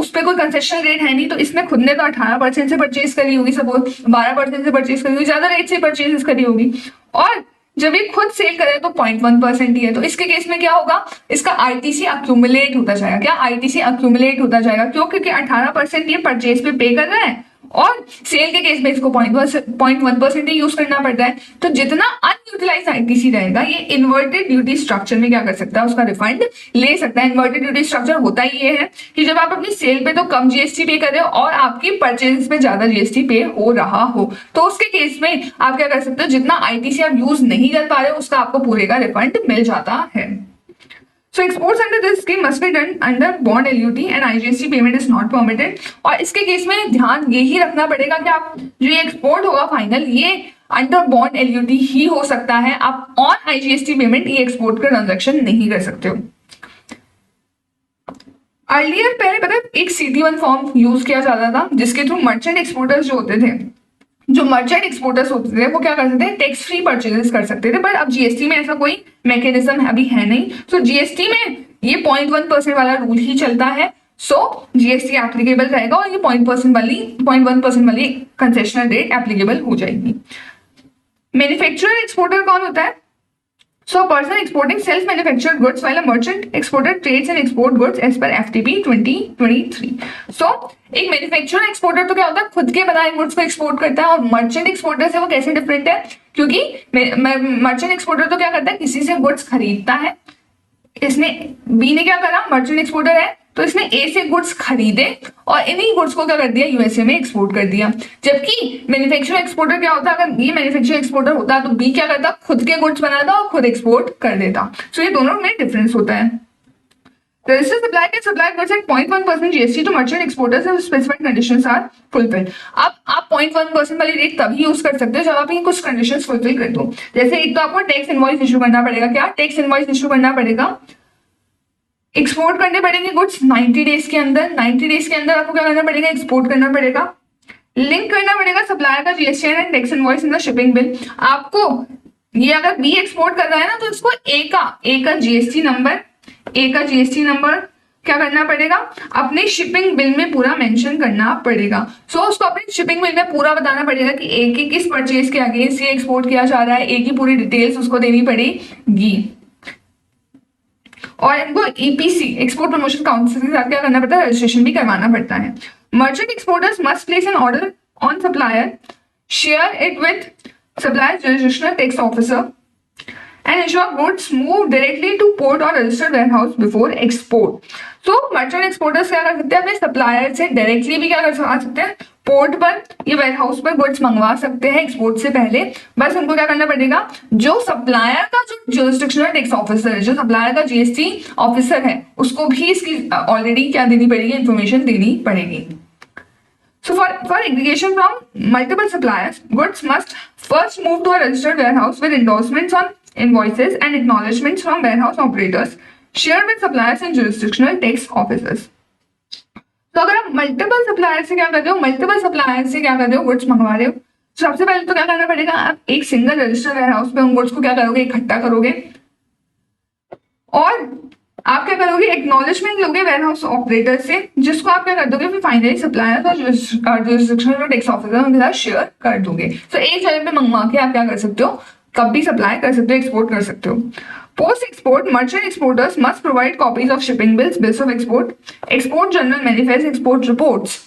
पे कोई कंसेशन रेट है नहीं, तो इसने खुद ने तो 18% से परचेज करी होगी, सपोज 12% से परचेज करी होगी, ज्यादा रेट से परचेज करी होगी, और जब ये खुद सेल करे तो 0.1% ही है, तो इसके केस में क्या होगा, इसका आईटीसी अक्यूमुलेट होता जाएगा। क्या आईटीसी अक्यूमुलेट होता जाएगा, क्यों, क्योंकि 18% ये परचेज पे पे कर रहा है और सेल के केस में इसको 0.1% ही यूज करना पड़ता है। तो जितना अनयूटिलाइज आईटीसी रहेगा, ये इन्वर्टेड ड्यूटी स्ट्रक्चर में क्या कर सकता है, उसका रिफंड ले सकता है। इन्वर्टेड ड्यूटी स्ट्रक्चर होता ही ये है कि जब आप अपनी सेल पे तो कम जीएसटी पे कर रहे हो और आपकी परचेज पे ज्यादा जीएसटी पे हो रहा हो, तो उसके केस में आप क्या कर सकते हो, जितना आईटीसी आप यूज नहीं कर पा रहे हो उसका आपको पूरे का रिफंड मिल जाता है। So exports under this scheme must be done under bond LUT and IGST payment is not permitted। और इसके केस में ध्यान यही रखना पड़ेगा कि आप जो ये एक्सपोर्ट होगा फाइनल, ये अंडर बॉन्ड LUT ही हो सकता है, आप ऑन IGST पेमेंट ये एक्सपोर्ट का ट्रांजेक्शन नहीं कर सकते हो। अर्लियर पहले पता है एक CT1 फॉर्म यूज किया जाता था, जिसके थ्रू मर्चेंट एक्सपोर्टर्स जो होते थे, जो मर्चेंट एक्सपोर्टर्स होते थे, वो क्या कर सकते हैं, टैक्स फ्री परचेजेस कर सकते थे, बट अब जीएसटी में ऐसा कोई मैकेनिज्म अभी है नहीं। सो जीएसटी में ये 0.1% वाला रूल ही चलता है, सो जीएसटी एप्लीकेबल रहेगा और ये 0.1% वाली कंसेशनल रेट एप्लीकेबल हो जाएगी। मैन्युफैक्चरर एक्सपोर्टर कौन होता है, So a person exporting self-manufactured goods while a merchant exporter trades and export goods as per FTP 2023। So एक मैन्युफैक्चरर एक्सपोर्टर तो क्या होता है, खुद के बनाए गुड्स को एक्सपोर्ट करता है, और मर्चेंट एक्सपोर्टर से वो कैसे डिफरेंट है, क्योंकि मर्चेंट एक्सपोर्टर तो क्या करता है, किसी से गुड्स खरीदता है, इसने बी ने क्या करा, मर्चेंट एक्सपोर्टर है तो इसने ए से गुड्स खरीदे और इन्हीं गुड्स को क्या कर दिया, यूएसए में एक्सपोर्ट कर दिया। जबकि मैन्युफैक्चरर एक्सपोर्टर क्या होता है, अगर ये मैन्युफैक्चरर एक्सपोर्टर होता तो बी क्या करता, खुद के गुड्स बनाता और खुद एक्सपोर्ट कर देता। सो ये दोनों में डिफरेंस होता है। Registered supplier can supply goods at 0.1% GST to merchant exporters if specified conditions are fulfilled। अब आप 0.1% वाली रेट तभी यूज कर सकते हो जब आप ये कुछ कंडीशंस फुलफिल कर दो। जैसे एक तो आपको टैक्स इनवॉइस इशू करना पड़ेगा, क्या टैक्स इनवॉइस इशू करना पड़ेगा, एक्सपोर्ट करने पड़ेंगे गुड्स 90 डेज के अंदर, 90 डेज के अंदर आपको क्या करना पड़ेगा, एक्सपोर्ट करना पड़ेगा, लिंक करना पड़ेगा सप्लायर का GST and tax invoice in the shipping bill. आपको ये अगर बी एक्सपोर्ट कर रहा है ना, तो इसको ए का जीएसटी नंबर क्या करना पड़ेगा, अपने शिपिंग बिल में पूरा मेंशन करना पड़ेगा। सो उसको अपने शिपिंग बिल में पूरा बताना पड़ेगा कि ए के किस परचेज के अगेंस्ट ये एक्सपोर्ट किया जा रहा है, ए की पूरी डिटेल्स उसको देनी पड़ेगी। और इनको ईपीसी एक्सपोर्ट प्रमोशन काउंसिल के साथ क्या करना पड़ता है, रजिस्ट्रेशन भी करवाना पड़ता है। Merchant exporters must place N order on supplier, share it with supplier jurisdictional tax officer and ensure goods move directly to port or registered warehouse before export। So merchant exporters क्या कर सकते हैं, अपने supplier से directly भी क्या कर सकते हैं, पोर्ट पर या वेयरहाउस पर गुड्स मंगवा सकते हैं एक्सपोर्ट से पहले। बस उनको क्या करना पड़ेगा, जो सप्लायर का जो जुरिसडिक्शनल टैक्स ऑफिसर है, जो सप्लायर का जीएसटी ऑफिसर है, उसको भी इसकी ऑलरेडी क्या देनी पड़ेगी, इन्फॉर्मेशन देनी पड़ेगी। So for aggregation from multiple suppliers, goods must first move to a registered warehouse with endorsements on invoices and acknowledgements from warehouse operators shared with suppliers and jurisdictional tax officers। तो अगर आप multiple supplier से क्या कर रहे हो, multiple supplier से क्या कर रहे हो, गुड्स मंगवा रहे हो, तो सबसे पहले तो क्या करना पड़ेगा, आप एक सिंगल रजिस्टर वेयर हाउस पे उन गुड्स को क्या करोगे, इकट्ठा करोगे और आप क्या करोगे, एक्नॉलेजमेंट लोगे वेयर हाउस ऑपरेटर से, जिसको आप क्या कर दोगे फिर फाइनली सप्लायर और जो टैक्स ऑफिसर उनके साथ शेयर कर दोगे। तो एक जगह पे मंगवा के आप क्या कर सकते हो, कभी सप्लाई कर सकते हो, एक्सपोर्ट कर सकते हो। Post export merchant exporters must provide copies of shipping bills, bills of export, export general manifest, export reports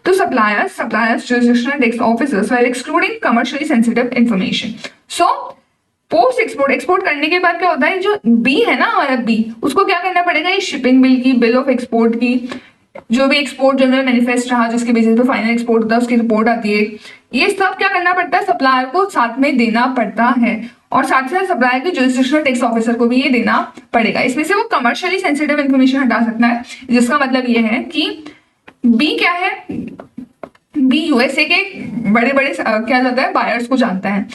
to suppliers, jurisdictional tax officers while excluding commercially sensitive information. So post export करने के बाद क्या होता है, जो B है ना हमारा बी, उसको क्या करना पड़ेगा, ये शिपिंग बिल की, बिल ऑफ एक्सपोर्ट की, जो भी एक्सपोर्ट जनरल मैनिफेस्ट रहा जिसके बेसिस पे फाइनल एक्सपोर्ट होता है उसकी रिपोर्ट आती है, ये सब क्या करना पड़ता है, सप्लायर को साथ में देना पड़ता है और साथ ही साथ सप्लायर के जुरिसडिक्शनल टैक्स ऑफिसर को भी ये देना पड़ेगा। इसमें से वो कमर्शियली सेंसिटिव इन्फॉर्मेशन हटा सकता है, जिसका मतलब ये है कि बी क्या है, बी यूएसए के बड़े बड़े क्या जाता है बायर्स को जानता है।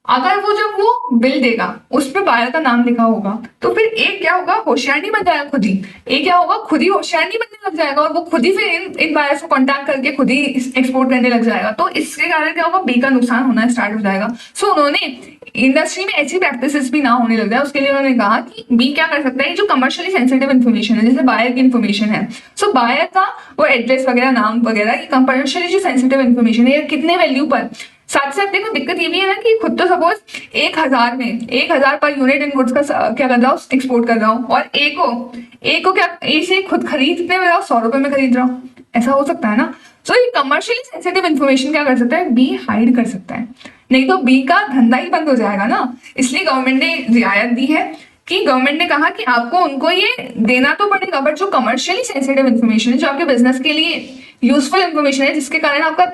अगर वो जब वो बिल देगा उस पर बायर का नाम लिखा होगा तो फिर एक क्या होगा, होशियार नहीं बन जाएगा, खुद ही एक क्या होगा, खुद ही होशियार नहीं बनने लग जाएगा और वो खुद ही फिर इन बायर्स को कांटेक्ट करके खुद ही एक्सपोर्ट करने लग जाएगा। तो इसके कारण क्या होगा, बी का नुकसान होना स्टार्ट हो जाएगा। सो उन्होंने इंडस्ट्री में ऐसी प्रैक्टिसेस भी ना होने लग जाए उसके लिए उन्होंने कहा कि बी क्या कर सकता है, जो कमर्शियली सेंसिटिव इन्फॉर्मेशन है जैसे बायर की इन्फॉर्मेशन है, सो बायर का वो एड्रेस वगैरह, नाम वगैरह, ये कमर्शियली जो सेंसिटिव इन्फॉर्मेशन है, कितने वैल्यू पर, साथ साथ देखो दिक्कत ये भी है ना कि खुद तो suppose 1000 per unit in goods का क्या कर रहा हूँ, एक्सपोर्ट कर रहा हूँ, और ए को क्या इसे खुद खरीदने में रहा हूँ, 100 रुपए में खरीद रहा हूँ, ऐसा हो सकता है ना। सो ये कमर्शियली सेंसिटिव इन्फॉर्मेशन क्या कर सकता है, बी हाइड कर सकता है, नहीं तो बी का धंधा ही बंद हो जाएगा ना। इसलिए गवर्नमेंट ने रियायत दी है कि गवर्नमेंट ने कहा कि आपको उनको ये देना तो पड़ेगा, बट जो कमर्शियली सेंसिटिव इन्फॉर्मेशन है, जो आपके बिजनेस के लिए यूजफुल इन्फॉर्मेशन है, जिसके कारण आपका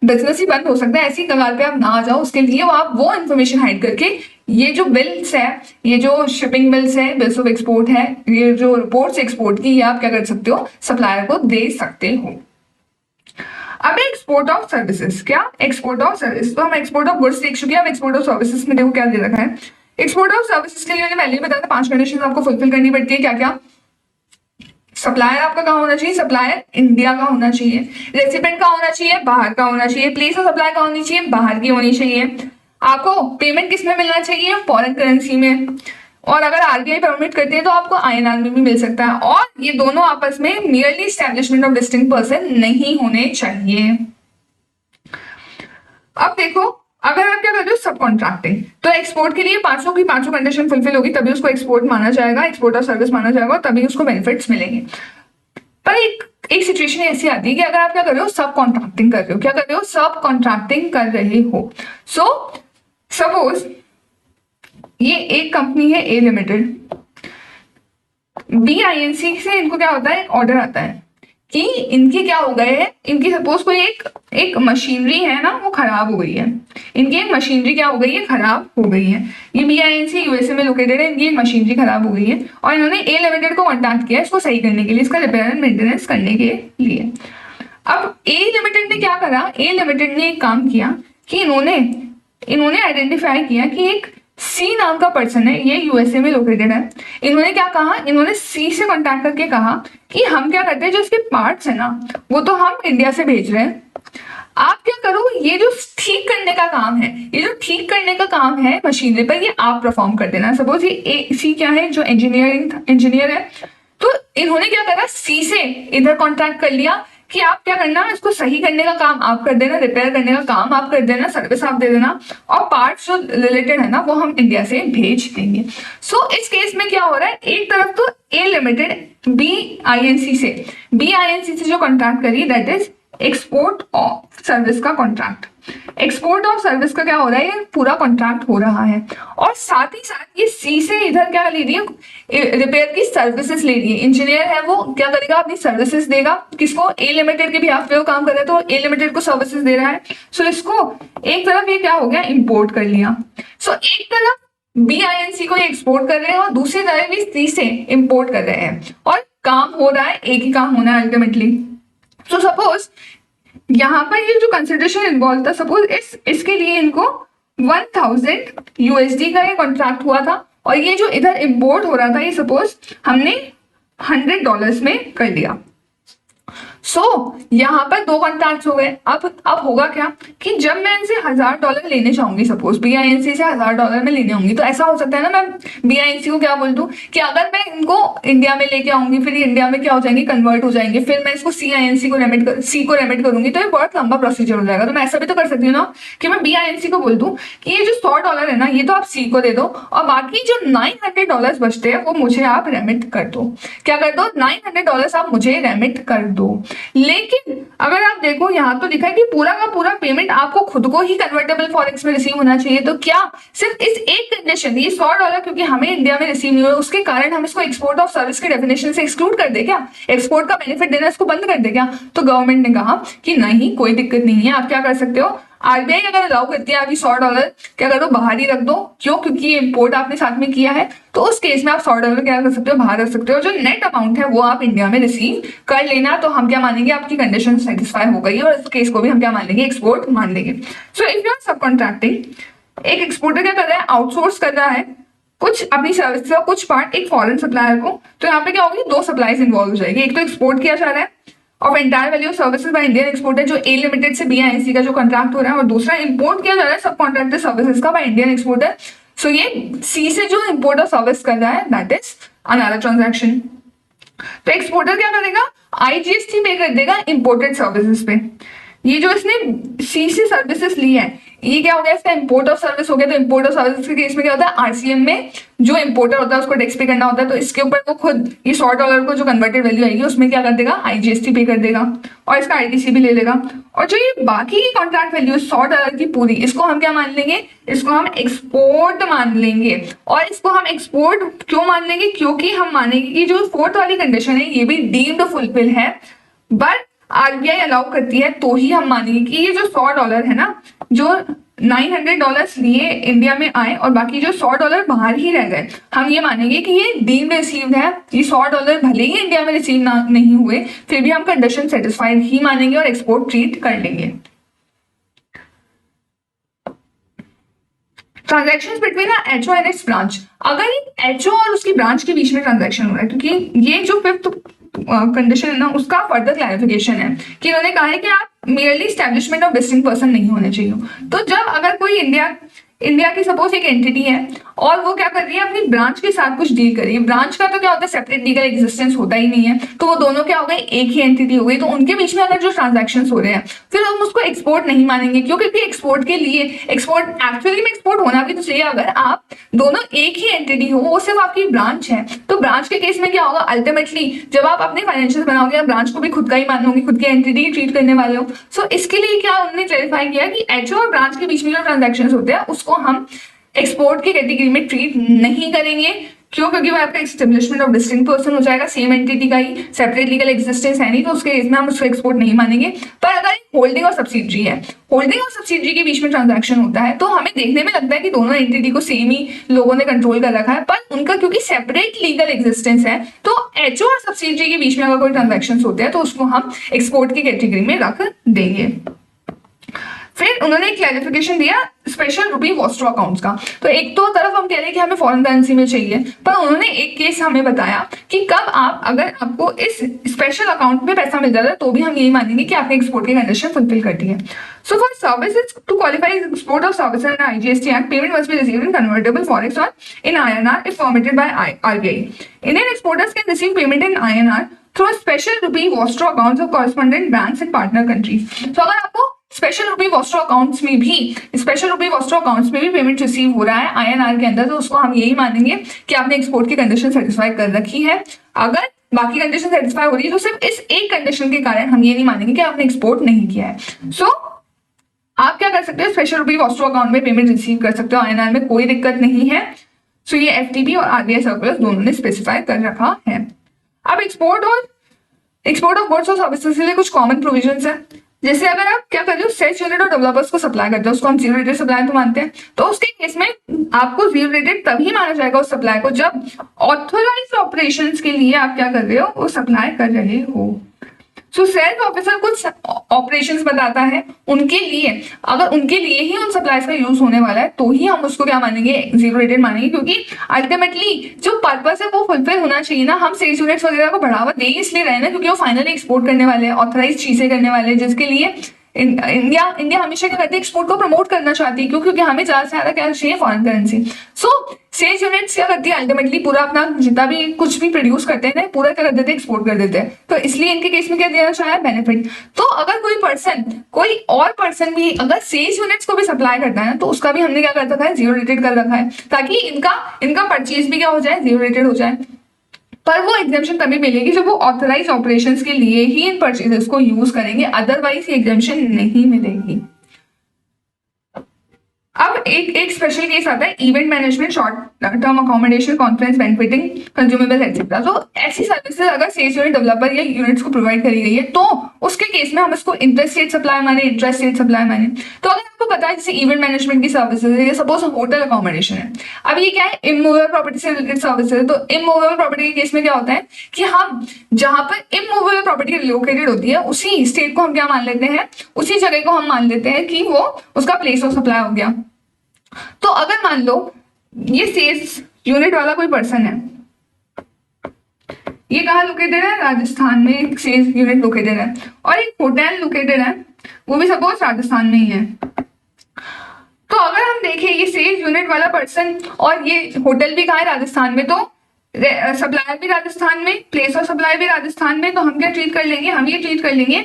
बिजनेस ही बंद हो सकता है, ऐसी कगार पे आप ना आ जाओ, उसके लिए आप वो इन्फॉर्मेशन हाइड करके ये जो बिल्स है, ये जो शिपिंग बिल्स है, बिल्स ऑफ एक्सपोर्ट है, ये जो रिपोर्ट्स एक्सपोर्ट की, ये आप क्या कर सकते हो, सप्लायर को दे सकते हो। अब एक्सपोर्ट ऑफ सर्विसेज, क्या एक्सपोर्ट ऑफ सर्विस, तो हम एक्सपोर्ट ऑफ गुड्स देख चुके हैं, अब एक्सपोर्ट ऑफ सर्विसेज में देखो क्या दे रखा है। एक्सपोर्ट ऑफ सर्विसेज के लिए मैंने पहले ही बताया था 5 कंडीशन आपको फुलफिल करनी पड़ती है, क्या क्या, सप्लायर आपका कहाँ होना चाहिए, सप्लायर इंडिया का होना चाहिए, रेसिपेंट का होना चाहिए, बाहर का होना चाहिए, प्लेस ऑफ सप्लाई का होनी चाहिए, बाहर की होनी चाहिए, आपको पेमेंट किस में मिलना चाहिए, फॉरेन करेंसी में, और अगर आरबीआई परमिट करती है तो आपको आईएनआर में भी मिल सकता है, और ये दोनों आपस में merely establishment of distinct person नहीं होने चाहिए। अब देखो अगर आप क्या कर रहे हो, सब कॉन्ट्रैक्टिंग, तो एक्सपोर्ट के लिए पांचों की पांचों कंडीशन फुलफिल होगी तभी उसको एक्सपोर्ट माना जाएगा, एक्सपोर्ट ऑफ सर्विस माना जाएगा, तभी उसको बेनिफिट्स मिलेंगे। पर एक सिचुएशन ऐसी आती है कि अगर आप क्या कर रहे हो, सब कॉन्ट्रैक्टिंग कर रहे हो, क्या कर रहे हो, सब कॉन्ट्रैक्टिंग कर रहे हो। सो सपोज ये एक कंपनी है ए लिमिटेड, BINC से इनको क्या होता है, ऑर्डर आता है कि इनके क्या हो गए हैं, इनकी सपोज कोई एक मशीनरी है ना, वो खराब हो गई है, इनकी एक मशीनरी क्या हो गई है, खराब हो गई है, ये BINC यूएसए में लोकेटेड है, इनकी एक मशीनरी खराब हो गई है और इन्होंने ए लिमिटेड को कॉन्टैक्ट किया इसको सही करने के लिए, इसका रिपेयर एंड मेंटेनेंस करने के लिए। अब ए लिमिटेड ने क्या करा, ए लिमिटेड ने एक काम किया कि इन्होंने आइडेंटिफाई किया कि एक सी नाम का पर्सन है, ये यूएसए में लोकेटेड है, इन्होंने क्या कहा, इन्होंने सी से कांटेक्ट करके कहा कि हम क्या करते हैं, जो इसके पार्ट्स है ना वो तो हम इंडिया से भेज रहे हैं, आप क्या करो, ये जो ठीक करने का काम है, ये जो ठीक करने का काम है मशीनरी पर, ये आप परफॉर्म कर देना। सपोज ये सी क्या है, जो इंजीनियर है, तो इन्होंने क्या करा, सी से इधर कॉन्टैक्ट कर लिया कि आप क्या करना, इसको सही करने का काम आप कर देना, रिपेयर करने का काम आप कर देना, सर्विस आप दे देना, और पार्ट्स जो रिलेटेड है ना वो हम इंडिया से भेज देंगे। सो इस केस में क्या हो रहा है, एक तरफ तो ए लिमिटेड BINC से जो कॉन्ट्रैक्ट करी, that is export of service का कॉन्ट्रैक्ट, एक्सपोर्ट ऑफ सर्विस का क्या हो रहा है, ये पूरा कॉन्ट्रैक्ट हो रहा है, और साथ ही साथ ये सी से इधर क्या ले रही है, रिपेयर की सर्विसेज ले रही है, इंजीनियर है वो क्या करेगा, अपनी सर्विसेज देगा, किसको, ए लिमिटेड के बिहाफ पे वो काम कर रहा है तो ए लिमिटेड को सर्विसेज दे रहा है। सो इसको एक तरफ ये क्या हो गया, इंपोर्ट कर लिया, सो एक तरफ BINC को एक्सपोर्ट कर रहे हैं और दूसरी तरफ भी सी से इंपोर्ट कर रहे हैं, और काम हो रहा है, एक ही काम होना है अल्टीमेटली। सो सपोज यहाँ पर ये जो कंसिडरेशन इन्वॉल्व था, सपोज इसके लिए इनको 1000 USD का ये कॉन्ट्रैक्ट हुआ था, और ये जो इधर इंपोर्ट हो रहा था ये सपोज हमने $100 में कर लिया। सो यहाँ पर दो कॉन्ट्रैक्ट हो गए। अब होगा क्या कि जब मैं इनसे $1000 लेने चाहूंगी, सपोज BINC से $1000 में लेने होंगी, तो ऐसा हो सकता है ना, मैं BINC को क्या बोल दूं कि अगर मैं इनको इंडिया में लेके आऊंगी, फिर इंडिया में क्या हो जाएंगे, कन्वर्ट हो जाएंगे, फिर मैं इसको CINC को रेमिट करूंगी, तो ये बहुत लंबा प्रोसीजर हो जाएगा। तो मैं ऐसा भी तो कर सकती हूँ ना कि मैं BINC को बोल दूं कि ये जो $100 है ना, ये तो आप C को दे दो, और बाकी जो $900 बचते हैं वो मुझे आप रेमिट कर दो। क्या कर दो, $900 आप मुझे रेमिट कर दो। लेकिन अगर आप देखो यहाँ तो लिखा है कि पूरा का पूरा पेमेंट आपको खुद को ही कन्वर्टेबल फॉरेक्स में रिसीव होना चाहिए। तो क्या सिर्फ इस एक कंडीशन, ये $100 क्योंकि हमें इंडिया में रिसीव नहीं हुआ, उसके कारण हम इसको एक्सपोर्ट ऑफ सर्विस के डेफिनेशन से एक्सक्लूड कर दे क्या, एक्सपोर्ट का बेनिफिट देना इसको बंद कर दे क्या? तो गवर्नमेंट ने कहा कि नहीं, कोई दिक्कत नहीं है, आप क्या कर सकते हो, RBI अगर अलाउ करती है अभी $100 क्या करो, बाहर ही रख दो। क्यों? क्योंकि ये इम्पोर्ट आपने साथ में किया है, तो उस केस में आप $100 क्या कर सकते हो, बाहर रख सकते हो। जो नेट अमाउंट है वो आप इंडिया में रिसीव कर लेना। तो हम क्या मानेंगे, आपकी कंडीशन सेटिस्फाई हो गई है, और इस केस को भी हम क्या मान लेंगे, एक्सपोर्ट मान लेंगे। सो इफ यू आर सब कॉन्ट्रैक्टिंग, एक एक्सपोर्टर क्या कर रहा है, आउटसोर्स कर रहा है कुछ अपनी सर्विस का कुछ पार्ट एक फॉरेन सप्लायर को, तो यहाँ पे क्या होगी, दो सप्लाईज इन्वॉल्व हो जाएगी। एक तो एक्सपोर्ट किया जा रहा है of entire value of services by Indian exporter, जो A लिमिटेड से BINC का जो कॉन्ट्रैक्ट हो रहा है, और दूसरा इंपोर्ट किया जा रहा है सब कॉन्ट्रैक्टेड सर्विसेज का बाय इंडियन एक्सपोर्टर। सो ये C से जो इंपोर्ट और सर्विस कर रहा है, दैट इज अनदर ट्रांजैक्शन। तो एक्सपोर्टर क्या करेगा, IGST पे कर देगा इंपोर्टेड सर्विसेज पे। ये जो इसने C से सर्विसेज ली है, ये क्या हो गया, इसका इंपोर्ट ऑफ सर्विस हो गया। तो इंपोर्ट ऑफ सर्विस के केस में क्या होता है, RCM में जो इंपोर्टर होता है उसको टैक्स पे करना होता है, तो इसके ऊपर वो खुद ये $100 को जो कन्वर्टेड वैल्यू आएगी उसमें क्या कर देगा, IGST पे कर देगा, और इसका ITC भी ले लेगा। और जो ये बाकी की कॉन्ट्रैक्ट वैल्यू है $100 की पूरी, इसको हम क्या मान लेंगे, इसको हम एक्सपोर्ट मान लेंगे। और इसको हम एक्सपोर्ट क्यों मान लेंगे, क्योंकि हम मानेंगे कि जो फोर्थ वाली कंडीशन है ये भी डीम्ड फुलफिल है, बट RBI अलाउ करती है, तो ही हम मानेंगे कि ये जो $100 है ना, जो $900 लिए इंडिया में आए और बाकी जो $100 बाहर ही रह गए, हम ये मानेंगे कि ये डीम्ड रिसीव्ड है। ये $100 भले ही इंडिया में रिसीव नहीं हुए, फिर भी हम कंडीशन सेटिस्फाइड ही मानेंगे और एक्सपोर्ट ट्रीट कर लेंगे। Transactions between HO and it's branch, अगर HO और उसकी ब्रांच के बीच में ट्रांजैक्शन हो रहा है, क्योंकि ये जो फिफ्थ कंडीशन है ना, उसका फर्दर क्लैरिफिकेशन है कि उन्होंने कहा है कि आप merely establishment of distinct person नहीं होने चाहिए। तो जब अगर कोई इंडिया की सपोज एक एंटिटी है और वो क्या कर रही है, अपनी ब्रांच के साथ कुछ डील कर रही है, ब्रांच का तो क्या होता है, सेपरेट लीगल एग्जिस्टेंस होता ही नहीं है, तो वो दोनों क्या हो गए, एक ही एंटिटी हो गई। तो उनके बीच में अगर जो ट्रांजैक्शंस हो रहे हैं, फिर हम उसको एक्सपोर्ट नहीं मानेंगे। क्यों? क्योंकि एक्सपोर्ट के लिए एक्सपोर्ट एक्चुअली में एक्सपोर्ट होना भी तो चाहिए। अगर आप दोनों एक ही एंटिटी हो, वो सिर्फ आपकी ब्रांच है, तो ब्रांच के केस में क्या होगा, अल्टीमेटली जब आप अपने फाइनेंशियल बनाओगे, आप ब्रांच को भी खुद का ही मानोगे, खुद की एंटिटी ट्रीट करने वाले हो। सो इसके लिए क्या उन्होंने क्लैरिफाई किया कि HO और ब्रांच के बीच में जो ट्रांजैक्शंस होते हैं उसको हम एक्सपोर्ट की कैटेगरी में ट्रीट नहीं करेंगे। क्यों? क्योंकि वो आपका एस्टेब्लिशमेंट ऑफ डिस्टिंक्ट पर्सन हो जाएगा, सेम एंटिटी का ही, सेपरेट लीगल एग्जिस्टेंस है नहीं, तो उसके केस में हम उसको एक्सपोर्ट नहीं मानेंगे। पर अगर होल्डिंग और सब्सिडरी है, होल्डिंग और सब्सिडरी के बीच में ट्रांजैक्शन होता है, तो हमें देखने में लगता है कि दोनों एंटिटी को सेम ही लोगों ने कंट्रोल कर रखा है, पर उनका क्योंकि सेपरेट लीगल एग्जिस्टेंस है, तो HO और सब्सिडरी के बीच में अगर कोई ट्रांजैक्शन होते हैं तो उसको हम एक्सपोर्ट की कैटेगरी में रख देंगे। फिर उन्होंने एक क्लैरिफिकेशन दिया स्पेशल रुपी वॉस्ट्रो अकाउंट्स का। तो एक तो तरफ हम कह रहे हैं कि हमें फॉरेन करेंसी में चाहिए, पर उन्होंने एक केस हमें बताया कि कब आप अगर आपको इस स्पेशल अकाउंट में पैसा मिल जाता है तो भी हम यही मानेंगे कि आपने एक्सपोर्ट की कंडीशन फुलफिल कर दी है। So for services to qualify export of services in IGST act, payment must be received in convertible forex और in INR if permitted by RBI. Indian exporters can receive payment in INR through a special rupee wostro accounts of correspondent banks in partner countries. तो अगर आपको special रुपी Vostro accounts में भी payment receive हो रहा है INR के अंदर, तो उसको हम यही मानेंगे कि आपने एक्सपोर्ट की कंडीशन सेटिस्फाई कर रखी है। अगर बाकी कंडीशन सेटिस्फाई हो रही है तो सिर्फ इस एक कंडीशन के कारण हम ये नहीं मानेंगे कि आपने एक्सपोर्ट नहीं किया है। सो आप क्या कर सकते हो, स्पेशल रुपी वॉस्ट्रो अकाउंट में पेमेंट रिसीव कर सकते हो INR में, कोई दिक्कत नहीं है। सो ये FTP और RBI सर्कुलर दोनों ने स्पेसिफाई कर रखा है। अब एक्सपोर्ट ऑफ गुड्स और सर्विसेज के लिए कुछ कॉमन प्रोविजंस है। जैसे अगर आप क्या कर रहे हो, सेल्स यूनिट और डेवलपर्स को सप्लाई करते हो, उसको हम जीरो रेटेड सप्लाई तो मानते हैं, तो उसके केस में आपको जीरो रेटेड तभी माना जाएगा उस सप्लाई को जब ऑथोराइज्ड ऑपरेशंस के लिए आप क्या कर रहे हो, वो सप्लाई कर रहे हो। सो सेल्स ऑफिसर कुछ ऑपरेशंस बताता है उनके लिए, अगर उनके लिए ही उन सप्लाईज का यूज होने वाला है तो ही हम उसको क्या मानेंगे, जीरो रेटेड मानेंगे, क्योंकि अल्टीमेटली जो पर्पस है वो फुलफिल होना चाहिए ना। हम सेल्स यूनिट्स वगैरह को बढ़ावा दे इसलिए रहे ना क्योंकि वो फाइनली एक्सपोर्ट करने वाले हैं, ऑथराइज चीजें करने वाले हैं, जिसके लिए इंडिया हमेशा क्या करती है, एक्सपोर्ट को प्रमोट करना चाहती है, क्योंकि हमें ज्यादा से ज्यादा क्या चाहिए, foreign currency. So sales units क्या करती है, अल्टीमेटली पूरा अपना जितना भी कुछ भी प्रोड्यूस करते हैं पूरा क्या कर देते हैं, एक्सपोर्ट कर देते हैं। तो इसलिए इनके केस में क्या देना चाहिए, बेनिफिट। तो अगर कोई और पर्सन भी अगर सेल्स यूनिट्स को भी सप्लाई करता है तो उसका भी हमने क्या कर रखा है, जीरो रेटेड कर रखा है, ताकि इनका परचेज भी क्या हो जाए, जीरो रेटेड हो जाए। पर वो एग्जामेशन तभी मिलेगी जब वो ऑथराइज ऑपरेशंस के लिए ही इन परचेजेस को यूज करेंगे, अदरवाइज ये एग्जामेशन नहीं मिलेगी। अब एक स्पेशल केस आता है, event management, short term accommodation, conference, benefiting, consumable etcetera. तो ऐसी सर्विसेज अगर सेल्स यूनिट डेवलपर या यूनिट्स को प्रोवाइड करी गई है तो उसके केस में हम इसको इंटरेस्ट रेट सप्लाई माने, इंटरेस्ट रेट सप्लाई माने। तो अगर आपको पता है जैसे इवेंट मैनेजमेंट की सर्विसेज है, सपोज होटल अकोमोडेशन है, अब ये क्या है, इमूवेबल प्रॉपर्टी से रिलेटेड सर्विसेज है। तो इमूवेबल प्रॉपर्टी के केस में क्या होता है कि हम जहां पर इमूवेबल प्रॉपर्टी लोकेटेड होती है उसी स्टेट को हम क्या मान लेते हैं, उसी जगह को हम मान लेते हैं कि वो उसका प्लेस ऑफ सप्लाई हो गया। तो अगर मान लो ये सेल्स यूनिट वाला कोई पर्सन है, ये कहाँ लोकेटेड है, राजस्थान में एक सेल्स यूनिट लोकेटेड है, और एक होटल लोकेटेड है वो भी सपोज राजस्थान में ही है। तो अगर हम देखें ये सेल्स यूनिट वाला पर्सन और ये होटल भी कहाँ है, राजस्थान में, तो सप्लायर भी राजस्थान में, प्लेस ऑफ सप्लाई भी राजस्थान में, तो हम क्या ट्रीट कर लेंगे, हम ये ट्रीट कर लेंगे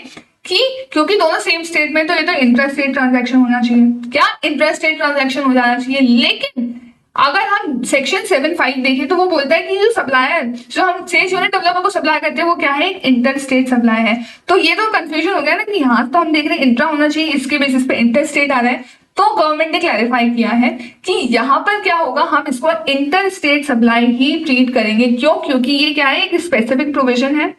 कि क्योंकि दोनों सेम स्टेट में तो ये तो इंटरेस्ट रेट ट्रांजैक्शन होना चाहिए, क्या इंटरेस्ट रेट ट्रांजैक्शन हो जाना चाहिए। लेकिन अगर हम सेक्शन 7(5) देखें तो वो बोलता है कि जो सप्लायर, जो हम सेल्स यूनिट डेवलपर को सप्लाई करते हैं वो क्या है, इंटर स्टेट सप्लाई है। तो ये तो कंफ्यूजन हो गया ना कि यहाँ तो हम देख रहे हैं इंट्रा होना चाहिए, इसके बेसिस पे इंटर स्टेट आ रहा है। तो गवर्नमेंट ने क्लैरिफाई किया है कि यहाँ पर क्या होगा, हम इसको इंटर स्टेट सप्लाई ही ट्रीट करेंगे। क्यों, क्योंकि ये क्या है, एक स्पेसिफिक प्रोविजन है।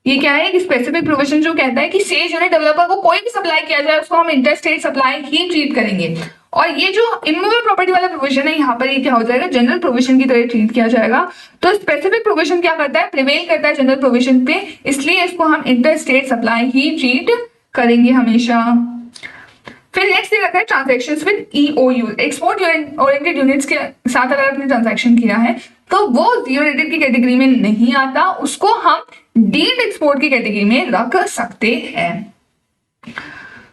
ये क्या है, एक स्पेसिफिक प्रोविजन जो कहता है कि सेल्स यूनिट डेवलपर को कोई भी सप्लाई किया जाए उसको हम इंटर स्टेट सप्लाई ही ट्रीट करेंगे। और ये जो इमूवेबल प्रॉपर्टी वाला प्रोविजन है यहाँ पर ये क्या हो जाएगा, जनरल प्रोविजन की तरह ट्रीट किया जाएगा। तो स्पेसिफिक प्रोविजन क्या करता है, प्रिवेल करता है जनरल प्रोविजन पे, इसलिए इसको हम इंटर स्टेट सप्लाई ही ट्रीट करेंगे हमेशा। फिर नेक्स्ट दे रखा है transactions with EOU, export oriented units के साथ अगर आपने ट्रांजैक्शन किया है तो वो जीरो रेटेड की कैटेगरी में नहीं आता, उसको हम डीम्ड एक्सपोर्ट की कैटेगरी में रख सकते हैं।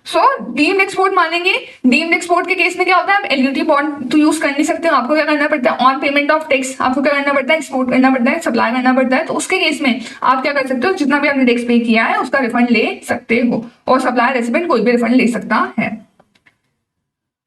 सो डीम्ड एक्सपोर्ट मानेंगे। डीम्ड एक्सपोर्ट के केस में क्या होता है, आप एलयूटी बॉन्ड तो यूज कर नहीं सकते हो, आपको क्या करना पड़ता है, ऑन पेमेंट ऑफ टैक्स आपको क्या करना पड़ता है, एक्सपोर्ट करना पड़ता है, सप्लाई करना पड़ता है। तो उसके केस में आप क्या कर सकते हो, जितना भी आपने टैक्स पे किया है उसका रिफंड ले सकते हो, और सप्लाई रेसिडेंट कोई भी रिफंड ले सकता है।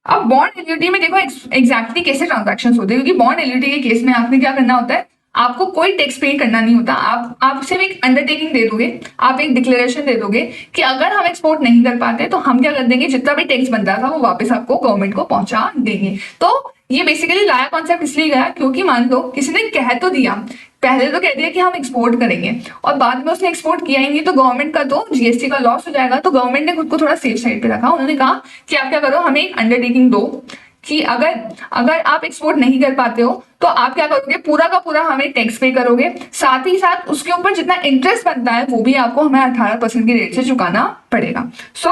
अब बॉन्ड एलयूटी में देखो एग्जैक्टली कैसे ट्रांजैक्शंस होते हैं, क्योंकि बॉन्ड एलयूटी के केस में आपने क्या करना होता है, आपको कोई टैक्स पे करना नहीं होता, आप सिर्फ एक अंडरटेकिंग दे दोगे, आप एक डिक्लेरेशन दे दोगे कि अगर हम एक्सपोर्ट नहीं कर पाते तो हम क्या कर देंगे, जितना भी टैक्स बनता था वो वापस आपको गवर्नमेंट को पहुंचा देंगे। तो ये बेसिकली लाया कॉन्सेप्ट इसलिए गया क्योंकि मान लो किसी ने कह तो दिया, पहले तो कह दिया कि हम एक्सपोर्ट करेंगे और बाद में उसने एक्सपोर्ट किया ही नहीं, तो गवर्नमेंट का तो जीएसटी का लॉस हो जाएगा। तो गवर्नमेंट ने खुद को थोड़ा सेफ साइड पे रखा, उन्होंने कहा कि आप क्या करो, हमें एक अंडरटेकिंग दो कि अगर आप एक्सपोर्ट नहीं कर पाते हो तो आप क्या करोगे, पूरा का पूरा हमें टैक्स पे करोगे, साथ ही साथ उसके ऊपर जितना इंटरेस्ट बनता है वो भी आपको हमें 18% की रेट से चुकाना पड़ेगा। सो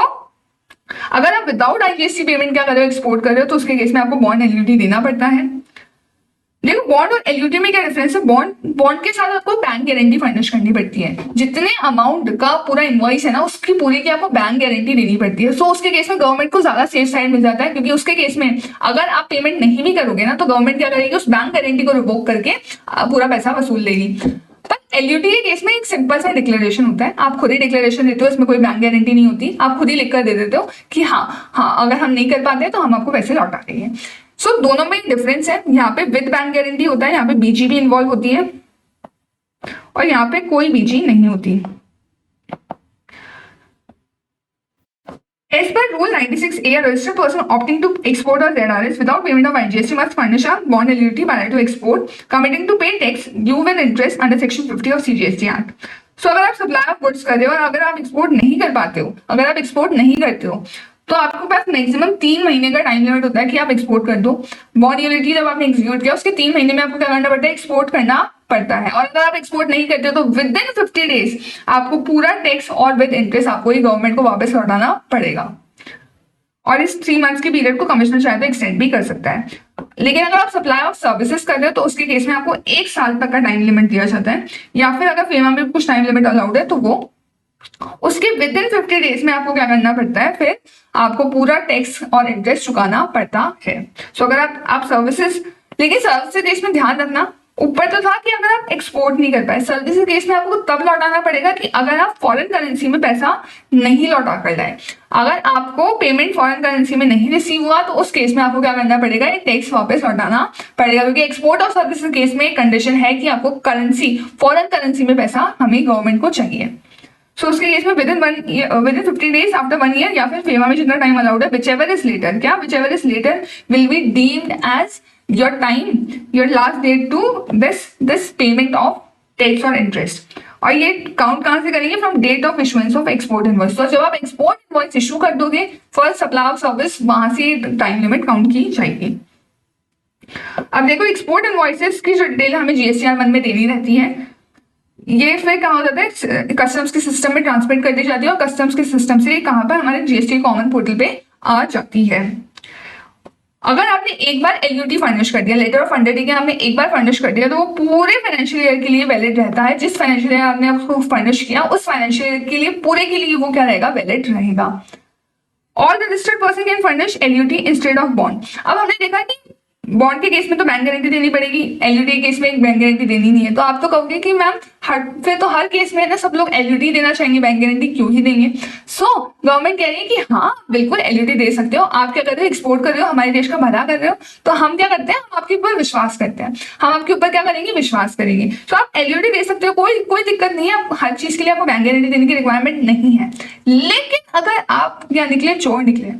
अगर आप विदाउट आईजीएसटी पेमेंट क्या कर रहे हो, एक्सपोर्ट कर रहे हो, तो उसके केस में आपको बॉन्ड एलयूटी देना पड़ता है। देखो बॉन्ड और एलयूटी में क्या डिफरेंस है, बॉन्ड के साथ आपको बैंक गारंटी फर्निश करनी पड़ती है, जितने अमाउंट का पूरा इनवॉइस है ना उसकी पूरी की आपको बैंक गारंटी देनी पड़ती है। सो उसके केस में गवर्नमेंट को ज्यादा सेफ साइड मिल जाता है, क्योंकि उसके केस में अगर आप पेमेंट नहीं भी करोगे ना तो गवर्नमेंट क्या करेगी, उस बैंक गारंटी को रिवोक करके पूरा पैसा वसूल लेगी। पर एलयूटी के केस में एक सिंपल सा डिक्लेरेशन होता है, आप खुद ही डिक्लेरेशन देते हो, इसमें कोई बैंक गारंटी नहीं होती, आप खुद ही लिख कर दे देते हो कि हाँ अगर हम नहीं कर पाते तो हम आपको पैसे लौटा देंगे। सो दोनों में डिफरेंस है, यहाँ पे विद बैंक गारंटी होता है, यहाँ पे बीजी इन्वॉल्व होती है और यहाँ पे कोई बीजी नहीं होती। As per Rule 96A, a registered person opting to export or ZRS without payment of IGST must furnish a bond annuity prior to export, committing to pay tax due with interest under Section 50 of CGST Act. So अगर आप supply of goods कर रहे हो और अगर आप export नहीं कर पाते हो, अगर आप एक्सपोर्ट नहीं करते हो तो आपके पास मैक्सिमम 3 महीने का टाइम लिमिट होता है कि आप एक्सपोर्ट कर दो। बॉन्ड एन्युटी जब आपने एग्जीक्यूट किया उसके 3 महीने में आपको क्या करना पड़ता है, एक्सपोर्ट करना पड़ता है। और अगर आप एक्सपोर्ट नहीं करते हो तो विद इन 50 डेज आपको पूरा टैक्स और विद इंटरेस्ट आपको ये गवर्नमेंट को वापस लौटाना पड़ेगा। और इस 3 मंथ्स के पीरियड को कमिश्नर चाहे तो एक्सटेंड भी कर सकता है। लेकिन अगर आप सप्लाई ऑफ सर्विसेज कर रहे हो तो उसके केस में आपको 1 साल तक का टाइम लिमिट दिया जाता है, या फिर अगर फेमा में कुछ टाइम लिमिट अलाउड है तो वो उसके विद इन 50 डेज में आपको क्या करना पड़ता है, फिर आपको पूरा टैक्स और इंटरेस्ट चुकाना पड़ता है। सो अगर आप सर्विसेज, लेकिन सर्विसेज केस में ध्यान रखना, ऊपर तो था कि अगर आप एक्सपोर्ट नहीं कर पाए, सर्विसेज केस में आपको तब लौटाना पड़ेगा कि अगर आप फॉरेन करेंसी में पैसा नहीं लौटा कर लाए। अगर आपको पेमेंट फॉरेन करेंसी में नहीं रिसीव हुआ तो उस केस में आपको क्या करना पड़ेगा, ये टैक्स वापस लौटाना पड़ेगा, क्योंकि एक्सपोर्ट और सर्विसेज केस में एक कंडीशन है कि आपको करेंसी, फॉरेन करेंसी में पैसा हमें गवर्नमेंट को चाहिए। सो उसके केस में with in 50 days after 1 year, या फिर फेमा में जितना टाइम अलाउड है, whichever is later, क्या whichever is later will be deemed as your time, your last date to this payment of tax or interest। और ये count कहां से करेंगे, from date of issuance of export invoice. तो जब आप एक्सपोर्ट इनवॉइस इशू कर दोगे फर्स्ट सप्लाई ऑफ सर्विस, वहां से टाइम लिमिट काउंट की जाएगी। अब देखो एक्सपोर्ट इनवॉइसेस की जो डिटेल हमें GSTR 1 में देनी रहती है, ये फिर कहा जाता है कस्टम्स के सिस्टम में ट्रांसमिट कर दी जाती है, और कस्टम्स के सिस्टम से कहां पर, हमारे GST कॉमन पोर्टल पे आ जाती है। अगर आपने एक बार LUT फर्निश कर दिया, लेटर ऑफ अंडरटेकिंग आपने एक बार फर्निश कर दिया, तो वो पूरे फाइनेंशियल ईयर के लिए वैलिड रहता है। जिस फाइनेंशियल ईयर आपने उसको फर्निश किया उस फाइनेंशियल ईयर के लिए, पूरे के लिए वो क्या रहेगा, वैलिड रहेगा। और the registered person can furnish LUT instead of bond. अब हमने देखा कि बॉन्ड के केस में तो बैंक गारंटी देनी पड़ेगी, LUT के केस में एक बैंक गारंटी देनी नहीं है। तो आप तो कहोगे कि मैम फिर तो हर केस में है ना सब लोग LUT देना चाहेंगे, बैंक गारंटी क्यों ही देंगे। सो गवर्नमेंट कह रही है कि हाँ बिल्कुल LUT दे सकते हो। आप क्या कर रहे हो, एक्सपोर्ट कर रहे हो, हमारे देश का भला कर रहे हो, तो हम क्या करते हैं, हम आपके ऊपर विश्वास करते हैं, हम आपके ऊपर क्या करेंगे, विश्वास करेंगे। तो आप LUT दे सकते हो, कोई दिक्कत नहीं है, हर चीज के लिए आपको बैंक गारंटी देने की रिक्वायरमेंट नहीं है। लेकिन अगर आप क्या निकले, चोर निकले,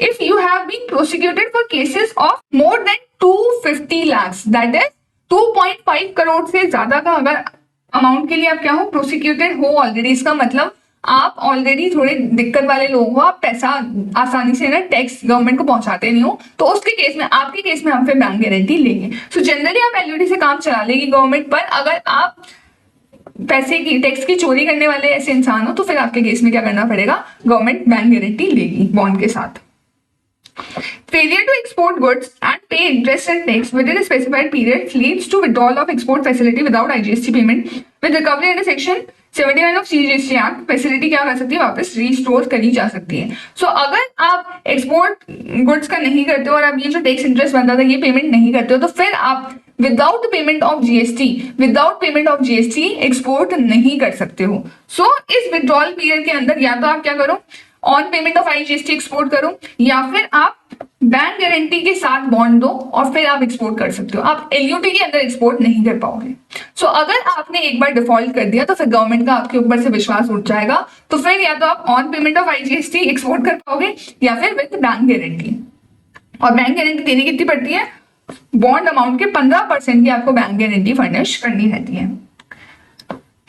if you have been prosecuted for cases of more than 250 lakh, that is 2.5 crore से ज्यादा का अगर अमाउंट के लिए आप क्या हो, प्रोसिक्यूटेड हो ऑलरेडी, इसका मतलब आप ऑलरेडी थोड़े दिक्कत वाले लोग हो, आप पैसा आसानी से ना टैक्स गवर्नमेंट को पहुंचाते नहीं हो, तो उसके केस में, आपके केस में हम फिर बैंक गारंटी लेंगे। सो जनरली आप LUT से काम चला लेगी गवर्नमेंट, पर अगर आप पैसे की, टैक्स की चोरी करने वाले ऐसे इंसान हो तो फिर आपके केस में क्या करना पड़ेगा, गवर्नमेंट बैंक गारंटी लेगी बॉन्ड के साथ। Failure to export goods and pay interest and tax within a specified period leads to withdrawal of export facility without IGST payment with recovery under section 79 of CGST act. Facility क्या कर सकती है, वापस restore करी जा सकती है। सो अगर आप एक्सपोर्ट गुड्स का नहीं करते हो और आप ये जो टैक्स इंटरेस्ट बनता था ये पेमेंट नहीं करते हो, तो फिर आप without payment of GST export नहीं कर सकते हो। सो इस विड्रॉल पीरियड के अंदर या तो आप क्या करो, on payment of IGST export करो, या फिर आप बैंक गारंटी के साथ बॉन्ड दो और फिर आप एक्सपोर्ट कर सकते हो। आप LUT के अंदर एक्सपोर्ट नहीं कर पाओगे। सो अगर आपने एक बार डिफॉल्ट कर दिया तो फिर गवर्नमेंट का आपके ऊपर से विश्वास उठ जाएगा, तो फिर या तो आप on payment of IGST export कर पाओगे या फिर विद बैंक गारंटी। और बैंक गारंटी देनी कितनी पड़ती है, बॉन्ड अमाउंट के 15% की आपको बैंक गारंटी फर्निश करनी रहती है।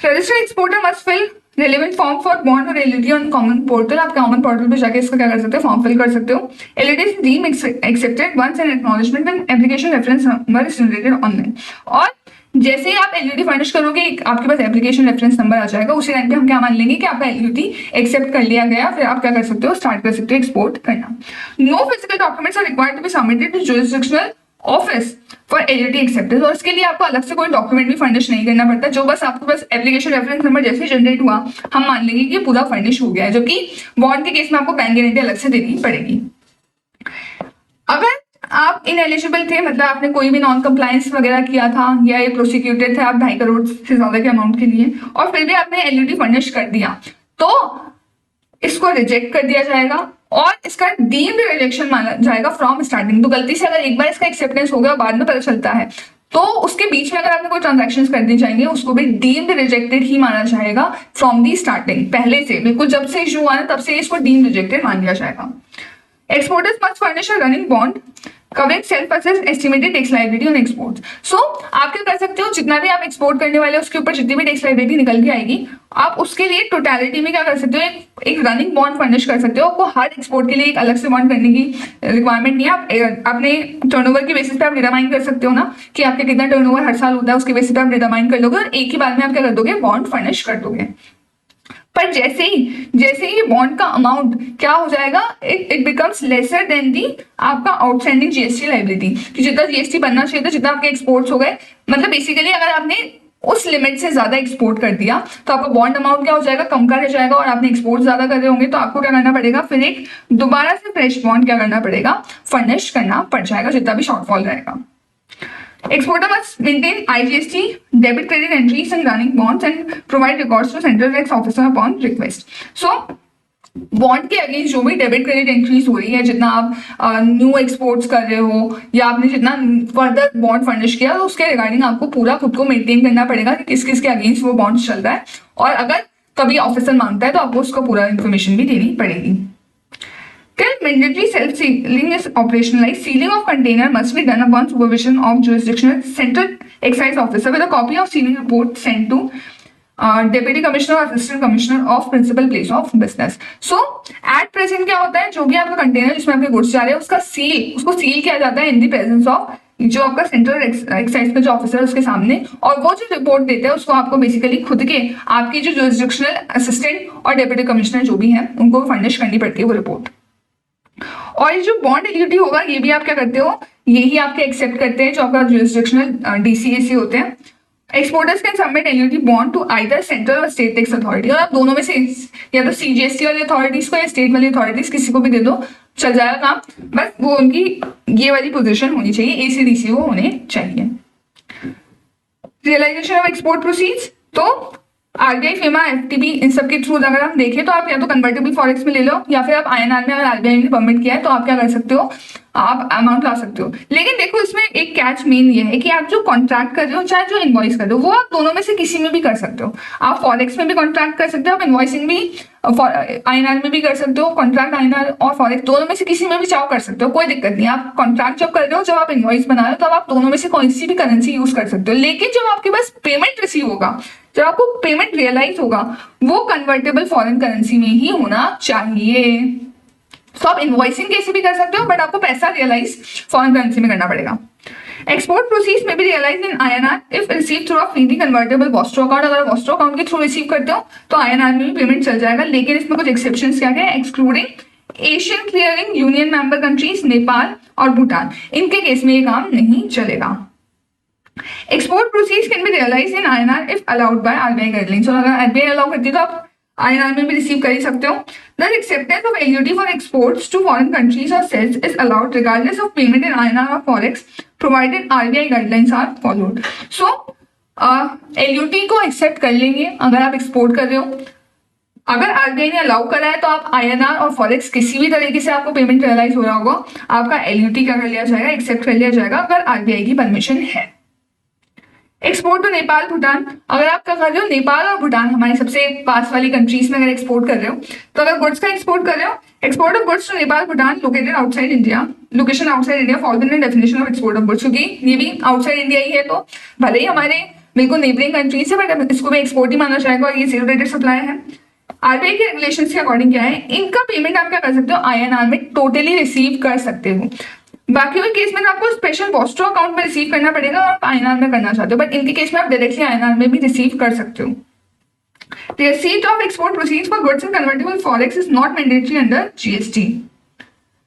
Registered exporter must fill relevant form for bond और LUT ऑन कॉमन पोर्टल। आप कॉमन पोर्टल पे जाके इसका क्या कर सकते हो, फॉर्म फिल कर सकते हो। LUT is deem accepted once an acknowledgement when application reference number is generated online. और जैसे ही आप LUT फर्निश करोगे आपके पास एप्लीकेशन रेफरेंस नंबर आ जाएगा, उसी टाइम पे हम क्या मान लेंगे कि आपका LUT एक्सेप्ट कर लिया गया, फिर आप क्या कर सकते हो, स्टार्ट कर सकते हो एक्सपोर्ट करना। No physical documents are required to be submitted to jurisdictional office for LUT acceptance. और इसके लिए आपको अलग से कोई डॉक्यूमेंट भी फर्निश नहीं करना पड़ता, जो बस आपके पास एप्लीकेशन रेफरेंस नंबर जैसे जनरेट हुआ हम मान लेंगे कि पूरा फर्निश हो गया है, जबकि बॉन्ड के केस में आपको बैंक गारंटी अलग से देनी पड़ेगी। अगर आप इनएलिजिबल थे, मतलब आपने कोई भी नॉन कंप्लायंस वगैरह किया था या ये प्रोसिक्यूटेड थे आप 2.5 करोड़ से ज्यादा के अमाउंट के लिए, और फिर भी आपने LUT फर्निश कर दिया, तो इसको रिजेक्ट कर दिया जाएगा और इसका डीम्ड रिजेक्शन माना जाएगा फ्रॉम स्टार्टिंग। तो गलती से अगर एक बार इसका एक्सेप्टेंस हो गया बाद में पता चलता है, तो उसके बीच में अगर आपने कोई ट्रांजैक्शंस करने जाएंगे उसको भी डीम्ड रिजेक्टेड ही माना जाएगा फ्रॉम दी स्टार्टिंग। पहले से बिल्कुल जब से इशू हुआ ना तब से इसको डीम्ड रिजेक्टेड मान लिया जाएगा। Exporters must furnish a running bond covering self assess estimated tax liability on export. So आप क्या कर सकते हो, जितना भी आप एक्सपोर्ट करने वाले हो उसके ऊपर जितनी भी टैक्स लायबिलिटी निकल के आएगी, आप उसके लिए टोटलिटी में क्या कर सकते हो, एक रनिंग बॉन्ड फर्निश कर सकते हो। आपको हर एक्सपोर्ट के लिए एक अलग से बॉन्ड करने की रिक्वायरमेंट नहीं है। आप अपने टर्नओवर के बेसिस पे आप डिटरमाइन कर सकते हो ना कि आपका कितना टर्नओवर हर साल होता है, उसके बेसिस पे आप डिटरमाइन कर लोगे और एक ही बार में आप क्या कर दोगे, बॉन्ड फर्निश कर दोगे। पर जैसे ही बॉन्ड का अमाउंट क्या हो जाएगा, इट बिकम्स लेसर देन दी आपका आउटस्टैंडिंग जीएसटी लायबिलिटी, कि जितना जीएसटी बनना चाहिए था, जितना आपके एक्सपोर्ट्स हो गए, मतलब बेसिकली अगर आपने उस लिमिट से ज्यादा एक्सपोर्ट कर दिया तो आपका बॉन्ड अमाउंट क्या हो जाएगा, कम का रह जाएगा। और आपने एक्सपोर्ट ज्यादा कर रहे होंगे तो आपको क्या करना पड़ेगा, फिर एक दोबारा से फ्रेश बॉन्ड क्या करना पड़ेगा, फर्निश करना पड़ जाएगा, जितना भी शॉर्टफॉल रहेगा। Exporter must maintain IGST, debit credit entries and running bonds and provide records to Central Tax Officer upon request. So bond के अगेंस्ट जो भी डेबिट क्रेडिट एंट्रीज हो रही है, जितना आप न्यू एक्सपोर्ट्स कर रहे हो या आपने जितना फर्दर बॉन्ड फर्निश किया, तो उसके रिगार्डिंग आपको पूरा खुद को मेंटेन करना पड़ेगा कि किस किस के अगेंस्ट वो बॉन्ड चल रहा है। और अगर कभी ऑफिसर मांगता है तो आपको उसको पूरा इन्फॉर्मेशन भी देनी पड़ेगी। Till mandatory self-sealing is operationalized, sealing of container must be done upon supervision of jurisdictional central excise officer with a copy of sealing report sent to Deputy Commissioner or Assistant Commissioner of Principal Place of Business. So at present क्या होता है, जो भी आपका container जिसमें आपके goods जा रहे हैं उसको सील किया जाता है इन द प्रेजेंस ऑफ जो आपका सेंट्रल एक्साइज का जो ऑफिसर है उसके सामने, और वो जो रिपोर्ट देते हैं उसको आपको बेसिकली खुद के आपकी जो जुरिस्डिक्शनल असिस्टेंट और डेप्यूटी कमिश्नर जो भी है उनको फर्निश करनी पड़ती है वो रिपोर्ट। और ये जो बॉन्ड एलिजिबिलिटी होगा ये भी आप क्या करते हो, यही आपके एक्सेप्ट करते हैं जो आपका जुरिस्डिक्शनल डीसीएसी होते हैं। Exporters can submit eligibility bond to either central और स्टेट टैक्स अथॉरिटी, और आप दोनों में से या तो सीजीएसटी वाली अथॉरिटीज को या स्टेट वाली अथॉरिटीज किसी को भी दे दो, चल जाएगा काम। बस वो उनकी ये वाली पोजीशन होनी चाहिए, एसीडीसी वो होने चाहिए। रियलाइजेशन ऑफ एक्सपोर्ट प्रोसीड्स, तो आरबीआई, फेमा, एफटीपी इन सब के थ्रू अगर हम देखें तो आप या तो कन्वर्टेबल फॉरेक्स में ले लो या फिर आप आईएनआर में, अगर आरबीआई ने परमिट किया है तो आप क्या कर सकते हो, आप अमाउंट ला सकते हो। लेकिन देखो इसमें एक कैच मेन ये है कि आप जो कॉन्ट्रैक्ट कर रहे हो चाहे जो इनवॉइस कर रहे हो वो आप दोनों में से किसी में भी कर सकते हो। आप फॉरेक्स में भी कॉन्ट्रैक्ट कर सकते हो, आप इनवॉइसिंग भी आईएनआर में भी कर सकते हो, कॉन्ट्रैक्ट आईएनआर और फॉरेक्स दोनों में से किसी में भी चाहो कर सकते हो, कोई दिक्कत नहीं। आप कॉन्ट्रैक्ट जब कर रहे हो, जब आप इनवॉइस बना रहे हो तब आप दोनों में से कोई सी भी करेंसी यूज कर सकते हो। लेकिन जब आपके पास पेमेंट रिसीव होगा, जब आपको पेमेंट रियलाइज होगा, वो कन्वर्टेबल फॉरेन करेंसी में ही होना चाहिए। तो आप इनवॉइसिंग कैसे भी कर सकते हो बट आपको पैसा रियलाइज फॉरेन करेंसी में करना पड़ेगा। एक्सपोर्ट प्रोसीड्स में भी realise in INR if receive through a freely convertible vostro account. अगर वॉस्ट्रो अकाउंट के थ्रू रिसीव करते हो तो आईएनआर में भी पेमेंट चल जाएगा। लेकिन इसमें कुछ एक्सेप्शंस क्या है, excluding Asian clearing union member countries Nepal और भूटान, इनके केस में ये काम नहीं चलेगा। Export proceeds can be realise in INR if allowed by RBI guidelines, और अगर आरबीआई अलाउ करती है तो आप आईएनआर में भी रिसीव कर ही सकते हो। The acceptance of LUT for exports to foreign countries or sales is allowed regardless of payment in INR or forex provided RBI guidelines are followed. So LUT को एक्सेप्ट कर लेंगे अगर आप एक्सपोर्ट कर रहे हो। अगर आरबीआई ने अलाउ करा है तो आप आईएनआर और फॉरेक्स किसी भी तरीके से आपको पेमेंट रियलाइज हो रहा होगा, आपका एलयूटी क्या कर लिया जाएगा, एक्सेप्ट कर लिया जाएगा अगर आरबीआई की परमिशन है। एक्सपोर्ट टू नेपाल भूटान, अगर आप क्या कर रहे हो, नेपाल और भूटान हमारी सबसे पास वाली कंट्रीज में अगर एक्सपोर्ट कर रहे हो, तो अगर गुड्स का एक्सपोर्ट कर रहे हो, export of goods to Nepal Bhutan located outside India, location outside India fall in definition of export of goods, क्योंकि ये भी आउटसाइड इंडिया ही है तो भले ही हमारे बिल्कुल नेबरिंग कंट्रीज है बट इसको भी एक्सपोर्ट ही माना जाएगा और ये जीरो रेटेड सप्लाई है। आरबीआई के रेगुलेशन के अकॉर्डिंग क्या है, इनका पेमेंट आप क्या कर सकते हो, आईएनआर में टोटली रिसीव कर सकते हो। बाकी के केस में आपको स्पेशल वॉस्ट्रो अकाउंट में रिसीव करना पड़ेगा और आप आईएनआर में करना चाहते हो, बट इनके केस में आप डायरेक्टली आईएनआर में भी रिसीव कर सकते हो। The receipt of export proceeds for goods in convertible forex is not mandatory under GST,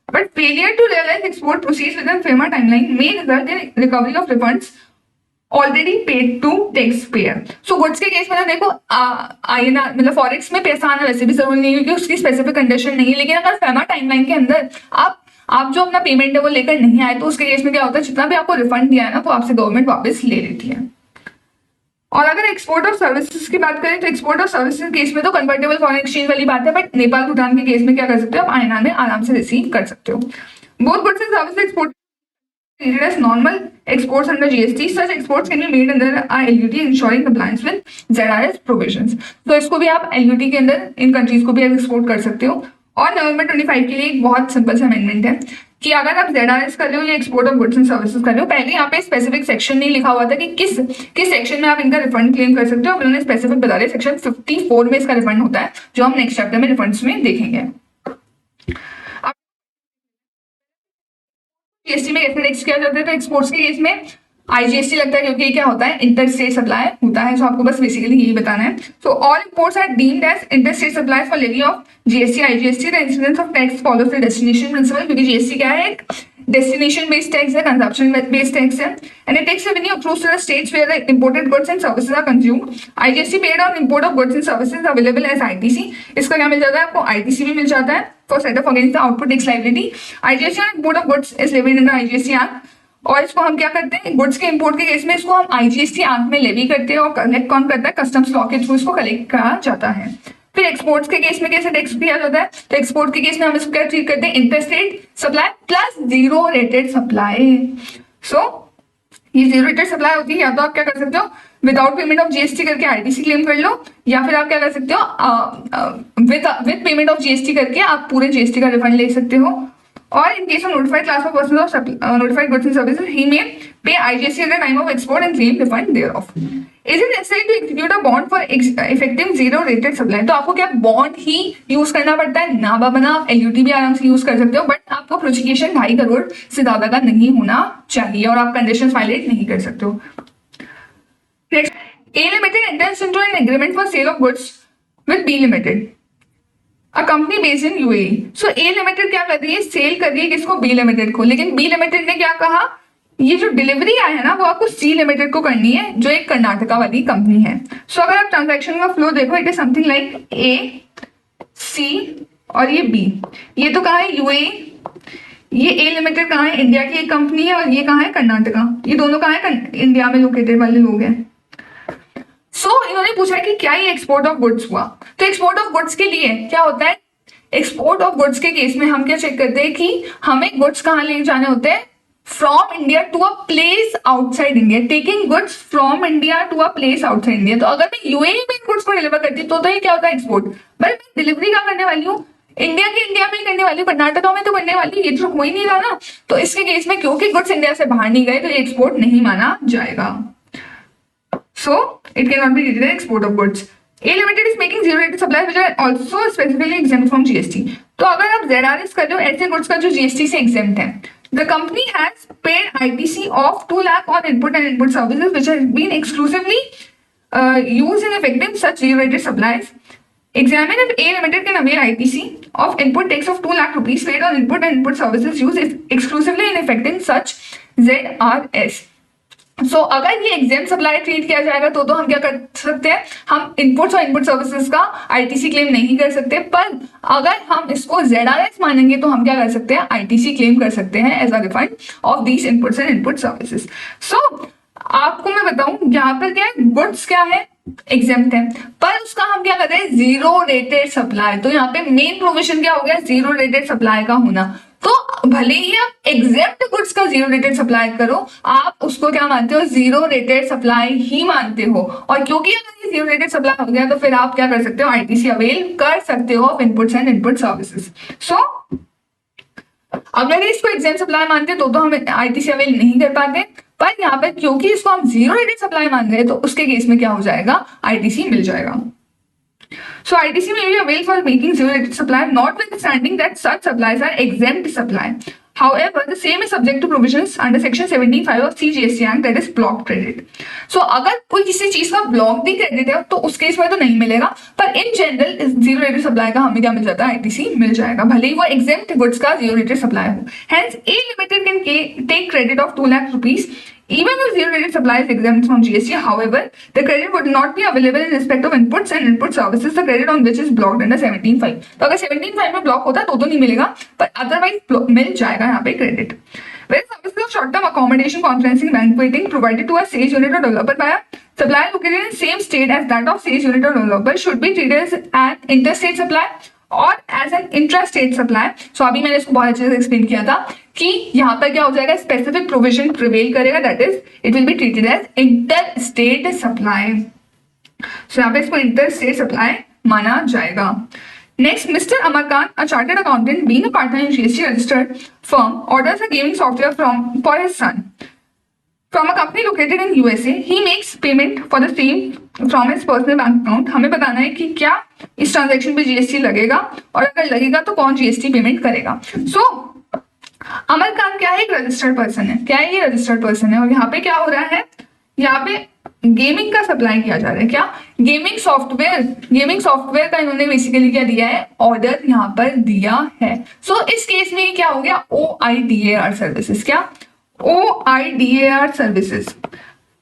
but failure to realize export proceeds within FEMA timeline may result in recovery of refunds already paid to taxpayer. So goods के case में ना देखो INR मतलब forex में पैसा आना वैसे भी जरूरी नहीं है क्योंकि उसकी स्पेसिफिक कंडीशन नहीं है, लेकिन अगर FEMA टाइमलाइन के अंदर आप जो अपना पेमेंट है वो लेकर नहीं आए तो उसके केस में क्या होता है, जितना भी आपको रिफंड दिया है ना तो आपसे गवर्नमेंट वापस ले लेती है। और अगर एक्सपोर्ट ऑफ सर्विसेज की बात करें तो एक्सपोर्ट ऑफ सर्विसेज केस में तो कन्वर्टेबल फॉरेन एक्सचेंज वाली बात है, बट नेपाल भूटान के केस में क्या कर सकते हो, आप आईएनआर में आराम से रिसीव कर सकते हो। Both goods and services export treated as normal exports under GST. Such exports can be made under LUT ensuring compliance with ZRS provisions. तो इसको भी आप LUT के अंदर इन कंट्रीज को भी एक्सपोर्ट कर सकते हो। और नवंबर 25 के लिए एक बहुत सिंपल सा अमेंडमेंट है कि अगर आप ZRS कर रहे हो या export of goods and services कर रहे हो, पहले यहाँ पे स्पेसिफिक सेक्शन नहीं लिखा हुआ था कि किस सेक्शन में आप इनका रिफंड क्लेम कर सकते हो। उन्होंने स्पेसिफिक बता दिया सेक्शन 54 में इसका रिफंड होता है, जो हम नेक्स्ट चैप्टर में रिफंड्स में देखेंगे। जीएसटी में कैसे टैक्स किया जाता है, तो एक्सपोर्ट्स के केस में IGST लगता है, क्योंकि क्या होता है, इंटर स्टेट सप्लाई होता है। सो आपको बस बेसिकली यही बताना है। So all imports are deemed as inter state supply for levy of GST IGST। The incidence of tax follows the destination principle, क्योंकि GST क्या है, एक डेस्टिनेशन बेस्ड टैक्स है, कंजप्शन बेस्ड टैक्स है, and it takes revenue across to the states where the imported goods and services are consumed. IGST paid on import of goods and services available as ITC। इसका क्या मिल जाता है आपको, ITC भी मिल जाता है for set of against the output tax liability. IGST on import of goods is levied under IGST act, और इसको हम क्या करते हैं, गुड्स के इंपोर्ट के केस में इसको हम IGST एक्ट में लेवी करते हैं, और कलेक्ट कौन करता है, कस्टम्स लॉ के थ्रू इसको कलेक्ट करा जाता है। फिर एक्सपोर्ट्स के केस में कैसे टैक्स दिया जाता है, तो एक्सपोर्ट के केस में हम इसको क्या ट्रीट करते हैं, interstate supply plus zero rated supply. So ये जीरो रेटेड सप्लाई होती है, या तो आप क्या कर सकते हो, विदाउट पेमेंट ऑफ GST करके ITC क्लेम कर लो, या फिर आप क्या कर सकते हो, विद पेमेंट ऑफ GST करके आप पूरे GST का रिफंड ले सकते हो। और in case of notified class of persons of notified goods and services, he may pay IGST at the time of export and claim refund thereof. Is it necessary to execute a bond for effective zero rated supply? तो आपको क्या bond ही use करना पड़ता है, ना बाबा, LUT भी आराम से यूज कर सकते हो, बट आपको प्रोसिक्यूशन 2.5 करोड़ से ज्यादा का नहीं होना चाहिए, और आप कंडीशन वायलेट नहीं कर सकते हो। Next, A Limited enters into an agreement for sale of goods with B Limited, a company based in UAE। So A limited क्या कर रही है, सेल कर रही है किसको, B लिमिटेड को, लेकिन B लिमिटेड ने क्या कहा, ये जो डिलीवरी आया है ना वो आपको C लिमिटेड को करनी है, जो एक कर्नाटका वाली कंपनी है। सो अगर आप ट्रांजैक्शन का फ्लो देखो, it is something like A C और ये B, ये तो कहाँ है, UAE, ये A लिमिटेड कहाँ है, इंडिया की एक कंपनी है, और ये कहाँ है, कर्नाटका, ये दोनों कहाँ है, इंडिया में लोकेटेड वाले लोग हैं। इन्होंने पूछा कि क्या ये एक्सपोर्ट ऑफ गुड्स हुआ, तो एक्सपोर्ट ऑफ गुड्स के लिए क्या होता है, एक्सपोर्ट ऑफ गुड्स के केस में हम क्या चेक करते हैं कि हमें गुड्स कहाँ ले जाने होते हैं, from India to a place outside India, taking goods from India to a place outside India. तो अगर मैं UAE में गुड्स को डिलीवर करती हूँ तो ये क्या होता है, एक्सपोर्ट। बट मैं डिलीवरी कहाँ करने वाली हूँ, इंडिया के इंडिया में करने वाली हूँ, कर्नाटका में तो करने वाली, ये तो हो ही नहीं रहा ना। तो इसके केस में क्योंकि गुड्स इंडिया से बाहर नहीं गए, तो ये एक्सपोर्ट नहीं माना जाएगा। So it cannot be treated as export of goods. A Limited is making zero rated supplies which are also specifically exempt from GST. तो अगर आप ZRS कर रहे हो, ऐसे गुड्स का जो GST से exempt है, the company has paid ITC of 2 lakh on input and input services which has been exclusively used in effecting such zero rated supplies. Examine if A Limited can avail ITC of input tax of 2 lakh rupees paid on input and input services used exclusively in effecting such ZRS. अगर ये exempt supply treat किया जाएगा तो हम क्या कर सकते हैं, हम इनपुट्स और इनपुट सर्विसेज का ITC क्लेम नहीं कर सकते, पर अगर हम इसको ZRS मानेंगे तो हम क्या कर सकते हैं, ITC क्लेम कर सकते हैं as a refund of these inputs and input services. आपको मैं बताऊं यहाँ पर क्या है, गुड्स क्या है, एग्जेम्प्ट है, पर उसका हम क्या कर रहे हैं, जीरो रेटेड सप्लाई। तो यहाँ पे मेन प्रोविजन क्या हो गया, जीरो रेटेड सप्लाई का होना। तो भले ही आप एग्जेम्प्ट गुड्स का जीरो रेटेड सप्लाई करो, आप उसको क्या मानते हो, जीरो रेटेड सप्लाई ही मानते हो। और क्योंकि अगर ये जीरो रेटेड सप्लाई हो गया तो फिर आप क्या कर सकते हो, ITC अवेल कर सकते हो of inputs and input services. अगर इसको एग्जाम सप्लाई मानते तो हम ITC अवेल नहीं कर पाते, पर यहाँ पर क्योंकि इसको हम जीरो रेटेड सप्लाई मान रहे हैं तो उसके केस में क्या हो जाएगा, ITC मिल जाएगा। So ITC may be availed for making zero rated supply, notwithstanding that such supplies are exempt supply. However, the same is subject to provisions under section 17(5) of CGST Act, that is block credit. अगर कोई किसी चीज का block भी credit है तो उस case में तो नहीं मिलेगा, पर in general zero rated supply का हमें क्या मिल जाता है, ITC मिल जाएगा, भले ही वो एग्जेम्प्ट गुड्स का जीरो रेटेड सप्लाई हो। Hence, A Limited can take credit of 2 lakh rupees even if zero rated supply is exempt from GST. However, the credit would not be available in respect of inputs and input services, the credit on which is blocked under 17(5). तो अगर 17(5) में block होता तो नहीं मिलेगा, पर otherwise मिल जाएगा यहाँ पे credit. Where services of short-term accommodation, conferencing, banqueting provided to a sales unit or developer by a supplier located in same state as that of sales unit or developer should be treated as an interstate supply और as an intrastate supply. सो अभी मैंने इसको बहुत अच्छे से explain किया था कि यहाँ पर क्या हो जाएगा, स्पेसिफिक प्रोविजन प्रिवेल करेगा, that is it will be treated as inter state supply. So यहाँ पे इसको इंटर स्टेट सप्लाई माना जाएगा। Next, Mr. Amarkant, a chartered accountant, being a partner in GST registered firm, orders a gaming software for his son. From a company located in USA, he makes payment for the same from his personal bank account. हमें बताना है कि क्या इस transaction पे GST लगेगा और अगर लगेगा तो कौन जीएसटी पेमेंट करेगा. सो अमरकांत क्या है, एक रजिस्टर्ड पर्सन है. क्या है, ये रजिस्टर्ड पर्सन है और यहाँ पे क्या हो रहा है, यहाँ पे गेमिंग का सप्लाई किया जा रहा है. क्या, गेमिंग सॉफ्टवेयर का इन्होंने बेसिकली क्या दिया है, ऑर्डर यहाँ पर दिया है. सो इस केस में क्या हो गया, OIDAR सर्विसेज. क्या, OIDAR सर्विसेज,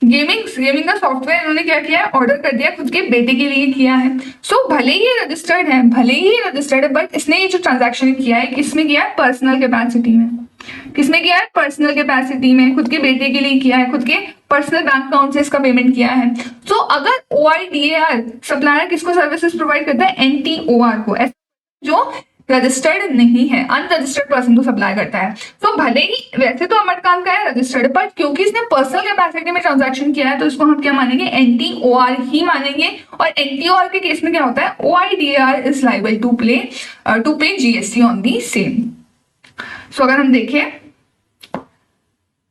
गेमिंग का सॉफ्टवेयर इन्होंने क्या किया है, ऑर्डर कर दिया, खुद के बेटे के लिए किया है. सो भले ही रजिस्टर्ड है बट इसने ये जो ट्रांजैक्शन किया है किसमें किया है, पर्सनल कैपेसिटी में. किसमें किया है, पर्सनल कैपेसिटी में, खुद के बेटे के लिए किया है, खुद के पर्सनल बैंक अकाउंट से इसका पेमेंट किया है. सो अगर OIDAR सप्लायर किसको सर्विसेज प्रोवाइड करता है, NTOR को, जो रजिस्टर्ड नहीं है, अनरजिस्टर्ड पर्सन को सप्लाई करता है. तो भले ही वैसे तो अमरकांत का है रजिस्टर्ड, पर क्योंकि इसने पर्सनल कैपेसिटी में ट्रांजैक्शन किया है तो इसको हम क्या मानेंगे, NTOR ही मानेंगे. और NTOR के केस में क्या होता है, OIDAR इज लाइबल टू पे GST ऑन दी सेम. सो अगर हम देखें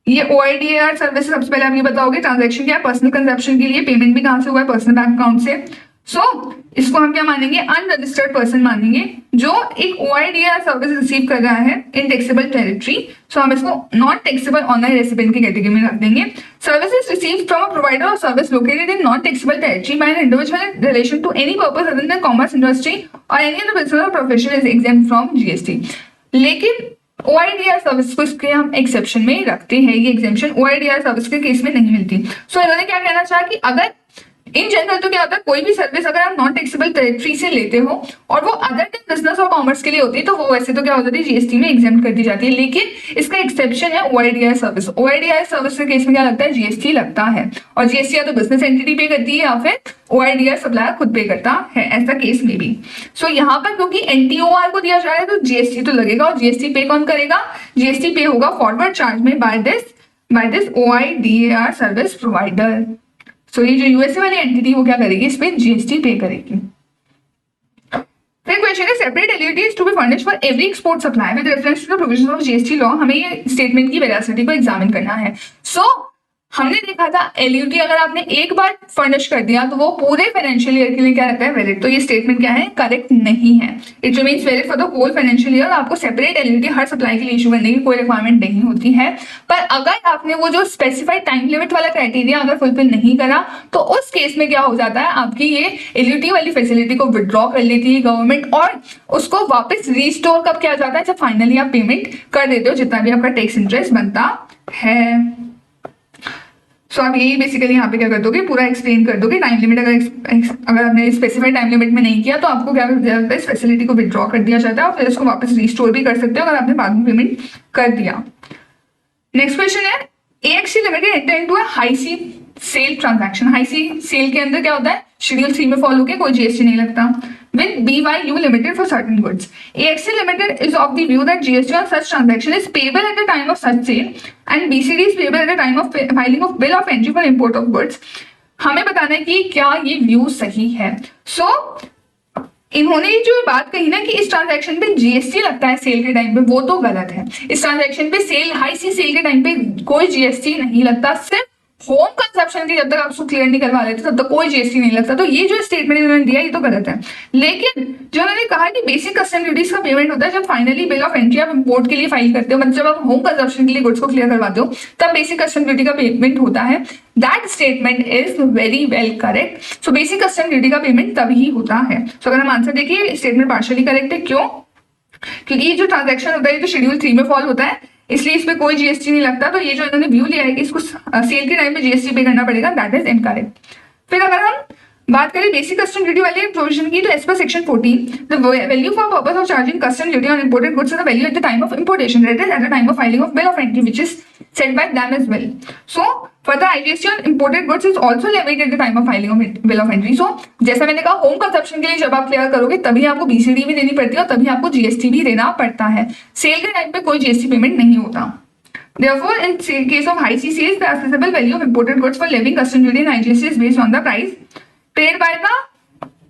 ये OIDAR सर्विस, सबसे पहले आप ये बताओगे ट्रांजैक्शन क्या है, पर्सनल कंजप्शन के लिए, पेमेंट भी कहां से हुआ है, पर्सनल बैंक अकाउंट से. सो इसको हम क्या मानेंगे, अनरजिस्टर्ड पर्सन मानेंगे जो एक OIDAR सर्विस रिसीव कर रहा है इन टैक्सेबल टेरिटरी. सो हम इसको नॉट टैक्सेबल ऑनलाइन रेसिडेंट की कैटेगरी में रख देंगे. Services received from a provider of service located in not taxable territory by an individual in relation to any purpose other than commerce, industry और any other business और profession is exempt from GST. लेकिन OIDAR service को इसके हम exception में रखते हैं. ये एग्जेम्पशन OIDAR सर्विस के केस में नहीं मिलती. सो इन्होंने क्या कहना चाहा कि अगर इन जनरल तो क्या होता है, कोई भी सर्विस अगर आप नॉन टैक्सेबल टेरिटरी से लेते हो और वो अदर देन बिजनेस और कॉमर्स के लिए होती है तो वो वैसे तो क्या हो जाती है, GST में एग्जेम्प्ट कर दी जाती है. लेकिन इसका एक्सेप्शन है OIDAR सर्विस. OIDAR सर्विस के केस में क्या लगता है, GST लगता है. और GST या तो बिजनेस एंटिटी पे करती है या फिर OIDAR सप्लायर खुद पे करता है, ऐसा केस में भी. सो यहाँ पर क्योंकि NTOR को दिया जा रहा है तो GST तो लगेगा. और GST पे कौन करेगा, GST पे होगा फॉरवर्ड चार्ज में by this OIDAR service provider. So ये जो यूएसए वाली एंटिटी वो क्या करेगी, इस पे GST पे करेगी. फिर क्वेश्चन है, separate eligibility is to be furnished for every export supply with reference to the provisions of GST law. हमें ये स्टेटमेंट की वेरासिटी को एग्जामिन करना है. सो हमने देखा था एलयूटी अगर आपने एक बार फर्निश कर दिया तो वो पूरे फाइनेंशियल ईयर के लिए क्या रहता है, वैलिड. तो ये स्टेटमेंट क्या है, करेक्ट नहीं है. It remains valid for the whole financial year. आपको सेपरेट एलयूटी हर सप्लाई के लिए इशू करने की कोई रिक्वायरमेंट नहीं होती है. पर अगर आपने वो जो स्पेसिफाइड टाइम लिमिट वाला क्राइटेरिया अगर फुलफिल नहीं करा तो उस केस में क्या हो जाता है, आपकी ये एलयूटी वाली फैसिलिटी को विड्रॉ कर लेती है गवर्नमेंट और उसको वापस रिस्टोर कब किया जाता है, जब फाइनली आप पेमेंट कर देते हो जितना भी आपका टैक्स इंटरेस्ट बनता है. सो आप यही बेसिकली यहाँ पे क्या कर दोगे, पूरा एक्सप्लेन कर दोगे. टाइम लिमिट अगर आपने स्पेसिफाइड टाइम लिमिट में नहीं किया तो आपको क्या कर जाता है, इस फैसिलिटी को विड्रॉ कर दिया जाता है और फिर इसको वापस रिस्टोर भी कर सकते हो अगर आपने बाद में पेमेंट कर दिया. नेक्स्ट क्वेश्चन है, AXC limited enter into a high sea sale transaction. High sea sale के अंदर क्या होता है, शेड्यूल 3 में फॉलो होकर कोई GST नहीं लगता. With BYU Limited for certain goods. AXC Limited is of the view that GST on such transaction is payable at the time of such sale and BCD is payable at the time of filing of bill of entry for import of goods. हमें बताना है कि क्या ये view सही है. सो इन्होंने जो बात कही ना कि इस ट्रांजैक्शन पे GST लगता है सेल के टाइम पे, वो तो गलत है. इस ट्रांजैक्शन पे सेल हाई सी सेल के टाइम पे कोई GST नहीं लगता. सिर्फ होम कंजप्शन की जब तक आप उसको क्लियर नहीं करवा लेते तब तक कोई GST नहीं लगता. तो ये जो स्टेटमेंट इन्होंने दिया ये तो गलत है. लेकिन जो उन्होंने कहा कि बेसिक कस्टम ड्यूटीज का पेमेंट होता है जब फाइनली बिल ऑफ एंट्री आप इंपोर्ट के लिए फाइल करते हो, मतलब जब आप होम कंजप्शन के लिए गुड्स को क्लियर करवाते हो तब बेसिक कस्टम ड्यूटी का पेमेंट होता है. That statement is very well correct. So basic custom duty का पेमेंट तभी होता है. सो अगर हम आंसर देखिए, स्टेटमेंट पार्शियली करेक्ट है. क्यों? क्योंकि ये जो ट्रांजैक्शन होता है ये तो शेड्यूल 3 में फॉल होता है, इसलिए इस पे कोई GST नहीं लगता. तो ये जो इन्होंने व्यू लिया है कि इसको सेल के टाइम पे GST पे करना पड़ेगा, दैट इज इनकरेक्ट. फिर अगर हम बात करें बेसिक कस्टम ड्यूटी वाले प्रोविजन की, तो as per section 14 the value for purpose of charging custom duty on imported goods is the value at the time of importation that is at the time of filing of bill of entry which is set by them as well. So further IGST on imported goods is also levied at the time of filing of bill of entry. So जैसा मैंने कहा home consumption के लिए जब आप clear करोगे तभी आपको BCD भी देनी पड़ती है और तभी आपको GST भी देना पड़ता है. सेल के टाइम पे कोई GST पेमेंट नहीं होता. Therefore, in case of high C sales, the assessable value of imported goods for levying custom duty and IGST is based on the price paid by the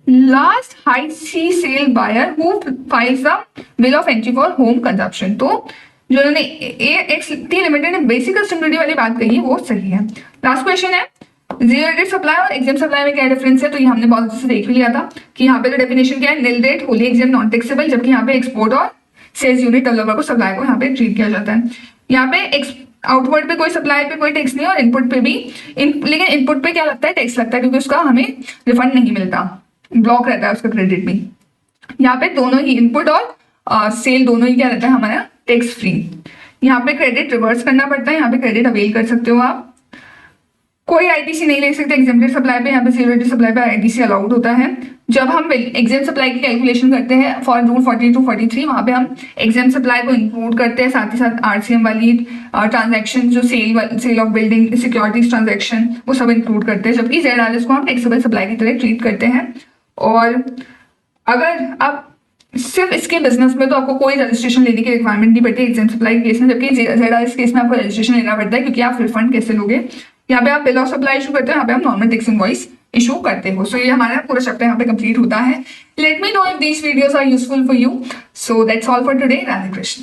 last high sea sale buyer who files the bill of entry for home consumption. तो जो उन्होंने XT limited ने basic custom duty वाली बात कही है वो सही है। लास्ट क्वेश्चन है जीरो रेटेड सप्लाई और एग्जाम सप्लाई में क्या डिफरेंस है। तो ये हमने बहुत अच्छे से देख भी लिया था कि यहाँ पे तो डेफिनेशन क्या है, nil rate, wholly exempt, non taxable, जबकि यहाँ पे एक्सपोर्ट और सेल्स यूनिट डेवलपर को सप्लाई को यहाँ पे ट्रीट किया जाता है। यहाँ पे आउटवर्ड पे कोई सप्लाई पे कोई टैक्स नहीं है और इनपुट पे भी लेकिन इनपुट पे क्या लगता है, टैक्स लगता है, क्योंकि उसका हमें रिफंड नहीं मिलता, ब्लॉक रहता है उसका क्रेडिट भी। यहाँ पे दोनों ही इनपुट और सेल दोनों ही क्या रहता है हमारा, टैक्स फ्री। यहाँ पे क्रेडिट रिवर्स करना पड़ता है, यहाँ पे क्रेडिट अवेल कर सकते हो आप। कोई आईटीसी नहीं ले सकते एग्जेम्प्टेड सप्लाई पे, यहाँ पे जीरो रेटेड सप्लाई पे आईटीसी अलाउड होता है। जब हम एग्जाम सप्लाई की कैलकुलेशन करते हैं फॉर रूल 42-43, वहाँ पे हम एग्जाम सप्लाई को इंक्लूड करते हैं, साथ ही साथ आरसीएम वाली ट्रांजैक्शन जो sale of building securities transaction वो सब इंक्लूड करते हैं, जबकि ZRS को हम टैक्सेबल सप्लाई की तरह ट्रीट करते हैं। और अगर आप सिर्फ इसके बिजनेस में तो आपको कोई रजिस्ट्रेशन लेने की रिक्वायरमेंट नहीं पड़ती एग्जाम सप्लाई के केस में, जबकि ZRS केस में आपको रजिस्ट्रेशन लेना पड़ता है, क्योंकि आप रिफंड कैसे लोगे। यहाँ पे आप बिल ऑफ सप्लाई इशू करते हो, यहाँ पे आप नॉर्मल टैक्स इनवॉइस इशू करते हो। सो ये हमारा पूरा चैप्टर यहाँ पे कंप्लीट होता है। Let me know if these videos are useful for you. So that's all for today. Radhe Krishna.